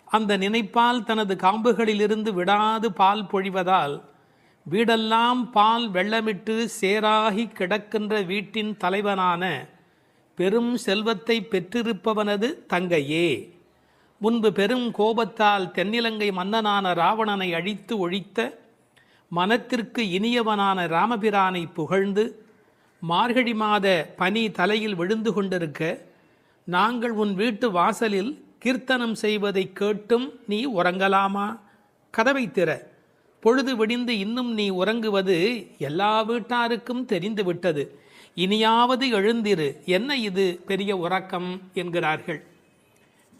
அந்த நினைப்பால் தனது காம்புகளிலிருந்து விடாது பால் பொழிவதால் வீடெல்லாம் பால் வெள்ளமிட்டு சேராகி கிடக்கின்ற வீட்டின் தலைவனான பெரும் செல்வத்தை பெற்றிருப்பவனது தங்கையே. முன்பு பெரும் கோபத்தால் தென்னிலங்கை மன்னனான ராவணனை அழித்து ஒழித்த மனத்திற்கு இனியவனான ராமபிரானை புகழ்ந்து மார்கழி மாத பனி தலையில் விழுந்து கொண்டிருக்க நாங்கள் உன் வீட்டு வாசலில் கீர்த்தனம் செய்வதை கேட்டும் நீ உறங்கலாமா? கதவை திற, பொழுது விடிந்து இன்னும் நீ உறங்குவது எல்லா வீட்டாருக்கும் தெரிந்து விட்டது, இனியாவது எழுந்திரு, என்ன இது பெரிய உறக்கம் என்கிறார்கள்.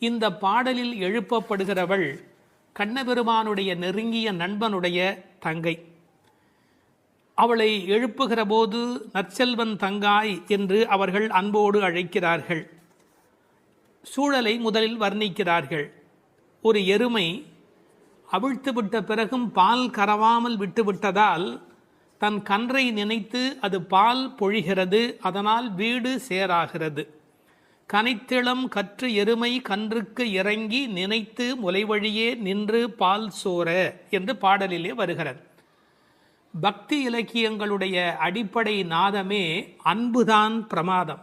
இந்த பாடலில் எழுப்பப்படுகிறவள் கண்ணபெருமானுடைய நெருங்கிய நண்பனுடைய தங்கை. அவளை எழுப்புகிற போது நற்செல்வன் தங்காய் என்று அவர்கள் அன்போடு அழைக்கிறார்கள். சூழலை முதலில் வர்ணிக்கிறார்கள். ஒரு எருமை அவிழ்த்து விட்ட பிறகும் பால் கறவாமல் விட்டுவிட்டதால் தன் கன்றை நினைத்து அது பால் பொழிகிறது, அதனால் வீடு சேராகிறது. கனைத்திளம் கற்று எருமை கன்றுக்கு இறங்கி நினைத்து முலைவழியே நின்று பால் சோர என்று பாடலிலே வருகிறது. பக்தி இலக்கியங்களுடைய அடிப்படை நாதமே அன்புதான் பிரமாதம்.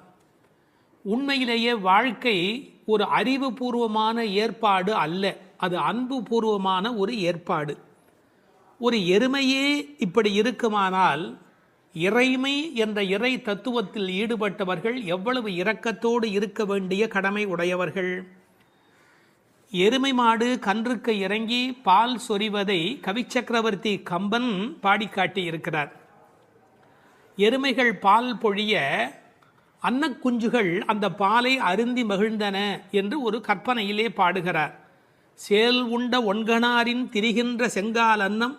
உண்மையிலேயே வாழ்க்கை ஒரு அறிவுபூர்வமான ஏற்பாடு அல்ல, அது அன்பு பூர்வமான ஒரு ஏற்பாடு. ஒரு எருமையே இப்படி இருக்குமானால் இறைமை என்ற இறை தத்துவத்தில் ஈடுபட்டவர்கள் எவ்வளவு இரக்கத்தோடு இருக்க வேண்டிய கடமை உடையவர்கள். எருமை மாடு கன்றுக்கு இறங்கி பால் சொரிவதை கவிச்சக்கரவர்த்தி கம்பன் பாடிக்காட்டி இருக்கிறார். எருமைகள் பால் பொழிய அன்னக்குஞ்சுகள் அந்த பாலை அருந்தி மகிழ்ந்தன என்று ஒரு கற்பனையிலே பாடுகிறார். சேல் உண்ட ஒன்கணாரின் திரிகின்ற செங்கால் அன்னம்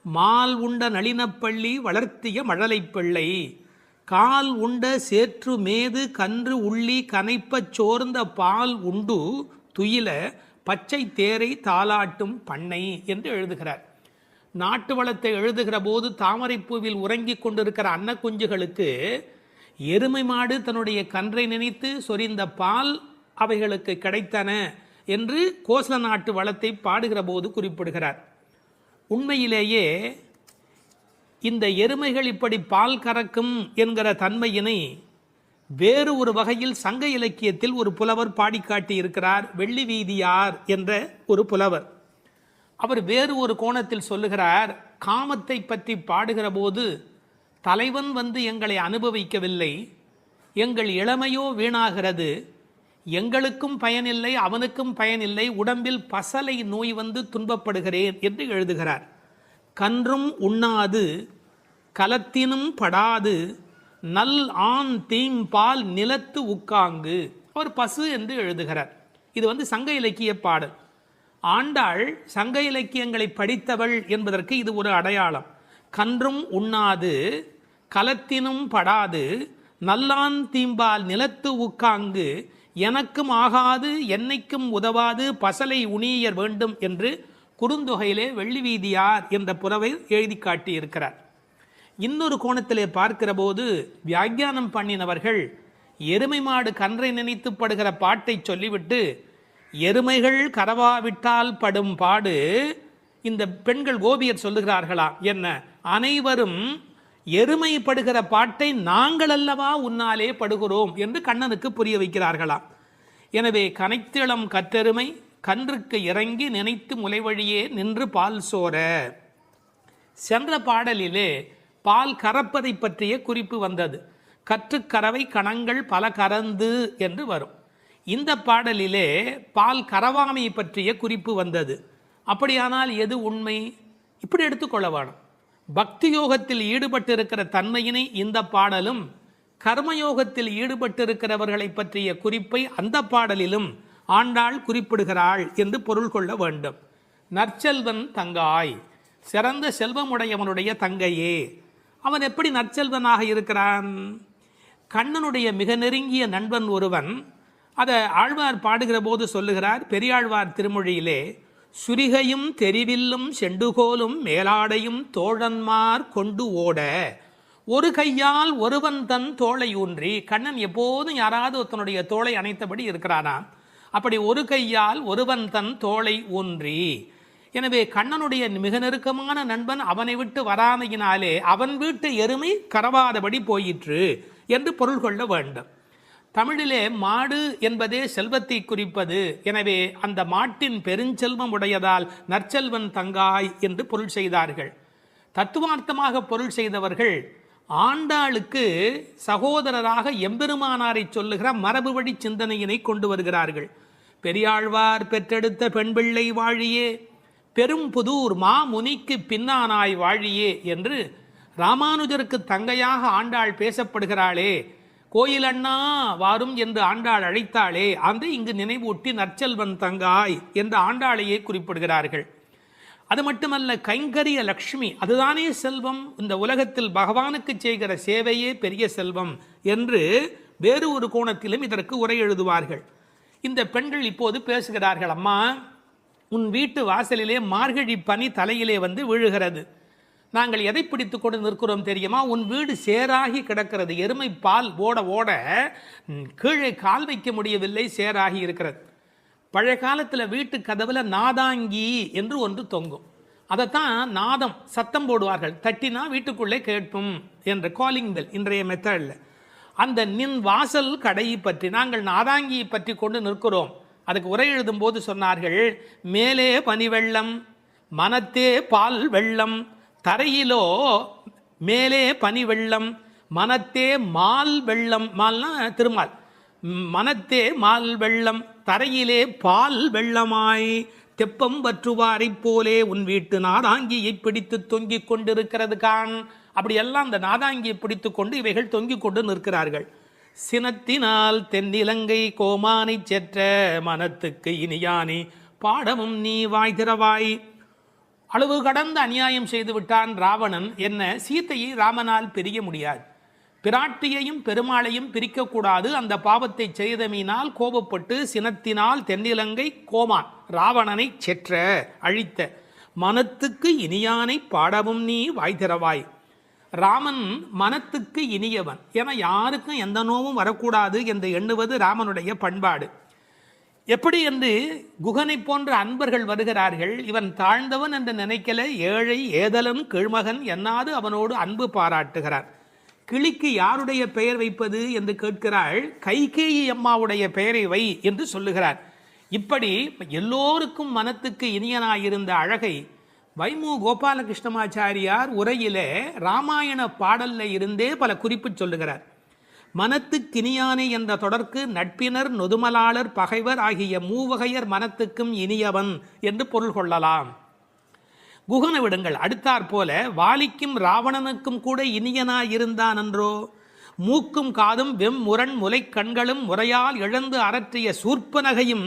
மால் உண்ட நளினப்பள்ளி வளர்த்திய மழலைப் பிள்ளை கால் உண்ட சேற்று மேது கன்று உள்ளி கனைப்பச் சோர்ந்த பால் உண்டு துயில பச்சை தேரை தாலாட்டும் பண்ணை என்று எழுதுகிறார். நாட்டு வளத்தை எழுதுகிற போது தாமரைப்பூவில் உறங்கிக் கொண்டிருக்கிற அன்னக்குஞ்சுகளுக்கு எருமை மாடு தன்னுடைய கன்றை நினைத்து சொரிந்த பால் அவைகளுக்கு கிடைத்தன என்று கோசல நாட்டு வளத்தை பாடுகிற போது குறிப்பிடுகிறார். உண்மையிலேயே இந்த எருமைகள் இப்படி பால் கறக்கும் என்கிற தன்மையினை வேறு ஒரு வகையில் சங்க இலக்கியத்தில் ஒரு புலவர் பாடிக்காட்டி இருக்கிறார். வெள்ளி வீதியார் என்ற ஒரு புலவர். அவர் வேறு ஒரு கோணத்தில் சொல்லுகிறார். காமத்தை பற்றி பாடுகிற போது தலைவன் வந்து எங்களை அனுபவிக்கவில்லை, எங்கள் இளமையோ வீணாகிறது, எங்களுக்கும் பயனில்லை அவனுக்கும் பயனில்லை, உடம்பில் பசலை நோய் வந்து துன்பப்படுகிறேன் என்று எழுதுகிறார். கன்றும் உண்ணாது கலத்தினும் படாது நல் ஆண் தீம்பால் நிலத்து உக்காங்கு அவர் பசு என்று எழுதுகிறார். இது சங்க இலக்கிய பாடல். ஆண்டாள் சங்க இலக்கியங்களை படித்தவள் என்பதற்கு இது ஒரு அடையாளம். கன்றும் உண்ணாது கலத்தினும் படாது நல்லான் தீம்பால் நிலத்து உக்காங்கு எனக்கும் ஆகாது என்னைக்கும் உதவாது பசலை உணியர் வேண்டும் என்று குறுந்தொகையிலே வெள்ளி வீதியார் என்ற புலவர் எழுதி காட்டியிருக்கிறார். இன்னொரு கோணத்திலே பார்க்கிற போது வியாக்கியானம் பண்ணினவர்கள் எருமை மாடு கன்றை நினைத்து படுகிற பாட்டை சொல்லிவிட்டு எருமைகள் கரவாவிட்டால் படும் பாடு இந்த பெண்கள் கோபியர் சொல்லுகிறார்களா என்ன, அனைவரும் எருமை படுகிற பாட்டை நாங்கள் அல்லவா உன்னாலே படுகிறோம் என்று கண்ணனுக்கு புரிய வைக்கிறார்களாம். எனவே கனைத்திளம் கற்றெருமை கன்றுக்கு இறங்கி நினைத்து முலைவழியே நின்று பால் சோர. சென்ற பாடலிலே பால் கறப்பதை பற்றிய குறிப்பு வந்தது. கற்றுக்கறவை கணங்கள் பல கறந்து என்று வரும். இந்த பாடலிலே பால் கறவாமையை பற்றிய குறிப்பு வந்தது. அப்படியானால் எது உண்மை? இப்படி எடுத்துக்கொள்ள வேணும். பக்தி யோகத்தில் ஈடுபட்டிருக்கிற தன்மையினை இந்த பாடலும், கர்மயோகத்தில் ஈடுபட்டிருக்கிறவர்களை பற்றிய குறிப்பை அந்த பாடலிலும் ஆண்டாள் குறிப்பிடுகிறாள் என்று பொருள் கொள்ள வேண்டும். நற்செல்வன் தங்காய், சிறந்த செல்வமுடையவனுடைய தங்கையே. அவன் எப்படி நற்செல்வனாக இருக்கிறான்? கண்ணனுடைய மிக நெருங்கிய நண்பன் ஒருவன். அதை ஆழ்வார் பாடுகிற போது சொல்லுகிறார். பெரியாழ்வார் திருமொழியிலே சுரிகையும் தெரிவில்லும் செண்டுகோலும் மேலாடையும் தோழன்மார் கொண்டு ஓட ஒரு கையால் ஒருவன் தன் தோளை ஊன்றி. கண்ணன் எப்போதும் யாராவது ஒருத்தனுடைய தோளை அணைத்தபடி இருக்கிறானா? அப்படி ஒரு கையால் ஒருவன் தன் தோளை ஊன்றி. எனவே கண்ணனுடைய மிக நெருக்கமான நண்பன் அவனை விட்டு வராமையினாலே அவன் வீட்டு எருமை கறவாதபடி போயிற்று என்று பொருள் கொள்ள வேண்டும். தமிழிலே மாடு என்பதே செல்வத்தை குறிப்பது. எனவே அந்த மாட்டின் பெருஞ்செல்வம் உடையதால் நற்செல்வன் தங்காய் என்று பொருள் செய்தார்கள். தத்துவார்த்தமாக பொருள் செய்தவர்கள் ஆண்டாளுக்கு சகோதரராக எம்பெருமானாரை சொல்லுகிற மரபு வழி சிந்தனையினை கொண்டு வருகிறார்கள். பெரியாழ்வார் பெற்றெடுத்த பெண் பிள்ளை வாழியே, பெரும் புதூர் மாமுனிக்கு பின்னானாய் வாழியே என்று ராமானுஜருக்கு தங்கையாக ஆண்டாள் பேசப்படுகிறாளே. கோயில் அண்ணா வாரும் என்று ஆண்டாள் அழைத்தாளே, அந்த இங்கு நினைவூட்டி நற்செல்வன் தங்காய் என்ற ஆண்டாளையே குறிப்பிடுகிறார்கள். அது மட்டுமல்ல, கைங்கரிய லக்ஷ்மி அதுதானே செல்வம், இந்த உலகத்தில் பகவானுக்கு செய்கிற சேவையே பெரிய செல்வம் என்று வேறு ஒரு கோணத்திலும் இதற்கு உரை எழுதுவார்கள். இந்த பெண்கள் இப்போது பேசுகிறார்கள், அம்மா உன் வீட்டு வாசலிலே மார்கழி பனி தலையிலே வந்து விழுகிறது, நாங்கள் எதை பிடித்து கொண்டு நிற்கிறோம் தெரியுமா? உன் வீடு சேராகி கிடக்கிறது, எருமை பால் ஓட ஓட கீழே கால் வைக்க முடியவில்லை, சேராகி இருக்கிறது. பழைய காலத்தில் வீட்டு கதவுல நாதாங்கி என்று ஒன்று தொங்கும், அதைத்தான் நாதம் சத்தம் போடுவார்கள், தட்டினா வீட்டுக்குள்ளே கேட்கும் என்ற காலிங் பெல் இன்றைய மெத்தடில். அந்த நின் வாசல் கடையை பற்றி நாங்கள் நாதாங்கியை பற்றி கொண்டு நிற்கிறோம். அதுக்கு உரை எழுதும் போது சொன்னார்கள், மேலே பனி வெள்ளம் மனத்தே பால் வெள்ளம், தரையிலோ மேலே பனி வெள்ளம் மனத்தே மால் வெள்ளம், மால்னா திருமால், மனத்தே மால் வெள்ளம் தரையிலே பால் வெள்ளமாய் தெப்பம் வற்றுவாரை போலே உன் வீட்டு நாதாங்கியை பிடித்து தொங்கிக் கொண்டிருக்கிறது கான். அப்படியெல்லாம் அந்த நாதாங்கியை பிடித்து கொண்டு இவைகள் தொங்கிக் கொண்டு நிற்கிறார்கள். சினத்தினால் தென்னிலங்கை கோமானை செற்ற மனத்துக்கு இனியானி பாடமும் நீ வாய் திறவாய். அளவு கடந்த அநியாயம் செய்து விட்டான் ராவணன். என்ன, சீத்தையை ராமனால் பிரிய முடியாது, பிராட்டியையும் பெருமாளையும் பிரிக்கக்கூடாது. அந்த பாவத்தை செய்தமையினால் கோபப்பட்டு சினத்தினால் தென்னிலங்கை கோமான் ராவணனை செற்ற அழித்த மனத்துக்கு இனியானை பாடவும் நீ வாய் திறவாய். ராமன் மனத்துக்கு இனியவன் என யாருக்கும் எந்த நோவும் வரக்கூடாது என்று எண்ணுவது ராமனுடைய பண்பாடு. எப்படி என்று குகனை போன்ற அன்பர்கள் வருகிறார்கள், இவன் தாழ்ந்தவன் என்று நினைக்கல, ஏழை ஏதலன் கீழ்மகன் என்னாது அவனோடு அன்பு பாராட்டுகிறார். கிளிக்கு யாருடைய பெயர் வைப்பது என்று கேட்கிறாள், கைகேயி அம்மாவுடைய பெயரை வை என்று சொல்லுகிறார். இப்படி எல்லோருக்கும் மனத்துக்கு இனியனாயிருந்த அழகை வைமு கோபாலகிருஷ்ணமாச்சாரியார் உரையிலே ராமாயண பாடல்ல இருந்தே பல குறிப்பு சொல்லுகிறார். மனத்துக்கினியானே என்ற தொடர்க்கு நட்பினர் நொதுமலாளர் பகைவர் ஆகிய மூவகையர் மனத்துக்கும் இனியவன் என்று பொருள் கொள்ளலாம். குகன விடுங்கள். அடுத்தாற் போல வாலிக்கும் ராவணனுக்கும் கூட இனியனாயிருந்தான் என்றோ, மூக்கும் காதும் வெம்முரண் முலை கண்களும் முறையால் இழந்து அரற்றிய சூர்ப்பனகையும்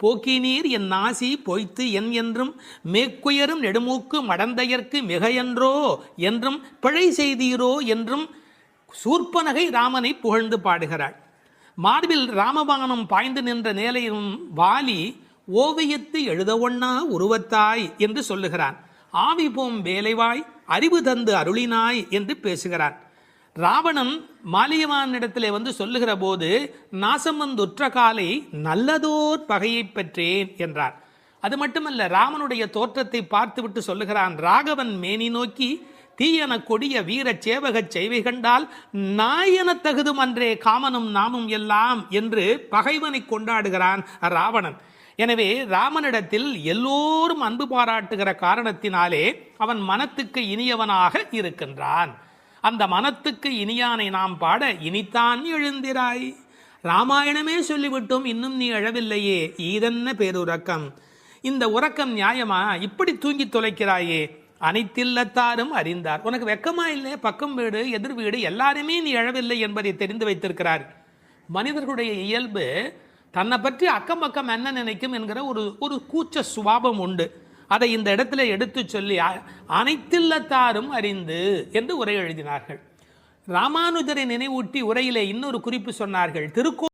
போக்கினீர் என் நாசி பொய்த்து என் என்றும் மேக்குயரும் நெடுமூக்கு மடந்தையர்க்கு மிகையன்றோ என்றும் பிழை செய்தீரோ என்றும் சூர்ப்பனகை ராமனை புகழ்ந்து பாடுகிறாள். மார்பில் ராமபானம் பாய்ந்து நின்ற நிலையும் வாலி ஓவியத்து எழுத ஒண்ணா உருவத்தாய் என்று சொல்லுகிறான். ஆவி போம் வேலைவாய் அறிவு தந்து அருளினாய் என்று பேசுகிறான். ராவணன் மாலியவானிடத்திலே வந்து சொல்லுகிற போது நாசம் வந்துற்ற காலை நல்லதோர் பகையை பெற்றேன் என்றார். அது மட்டுமல்ல, ராமனுடைய தோற்றத்தை பார்த்துவிட்டு சொல்லுகிறான், ராகவன் மேனி நோக்கி தீயன கொடிய வீர சேவகச் செய்வை கண்டால் நாயன தகுதும் அன்றே காமனும் நாமும் எல்லாம் என்று பகைவனை கொண்டாடுகிறான் ராவணன். எனவே ராமனிடத்தில் எல்லோரும் அன்பு பாராட்டுகிற காரணத்தினாலே அவன் மனத்துக்கு இனியவனாக இருக்கின்றான். அந்த மனத்துக்கு இனியானை நாம் பாட இனித்தான் எழுந்திராய். ராமாயணமே சொல்லிவிட்டோம், இன்னும் நீ எழவில்லையே, ஈதென்ன பேருறக்கம், இந்த உறக்கம் நியாயமா, இப்படி தூங்கி தொலைக்கிறாயே. அனைத்தில்லத்தாரும் அறிந்தார். உனக்கு வெக்கமா இல்லை? பக்கம் வீடு எதிர் வீடு எல்லாருமே நீ எழவில்லை என்பதை தெரிந்து வைத்திருக்கிறார். மனிதர்களுடைய இயல்பு தன்னை பற்றி அக்கம் பக்கம் என்ன நினைக்கும் என்கிற ஒரு கூச்ச சுபாவம் உண்டு. அதை இந்த இடத்துல எடுத்து சொல்லி அனைத்தில்லத்தாரும் அறிந்து என்று உரை எழுதினார்கள். ராமானுஜரை நினைவூட்டி உரையிலே இன்னொரு குறிப்பு சொன்னார்கள்.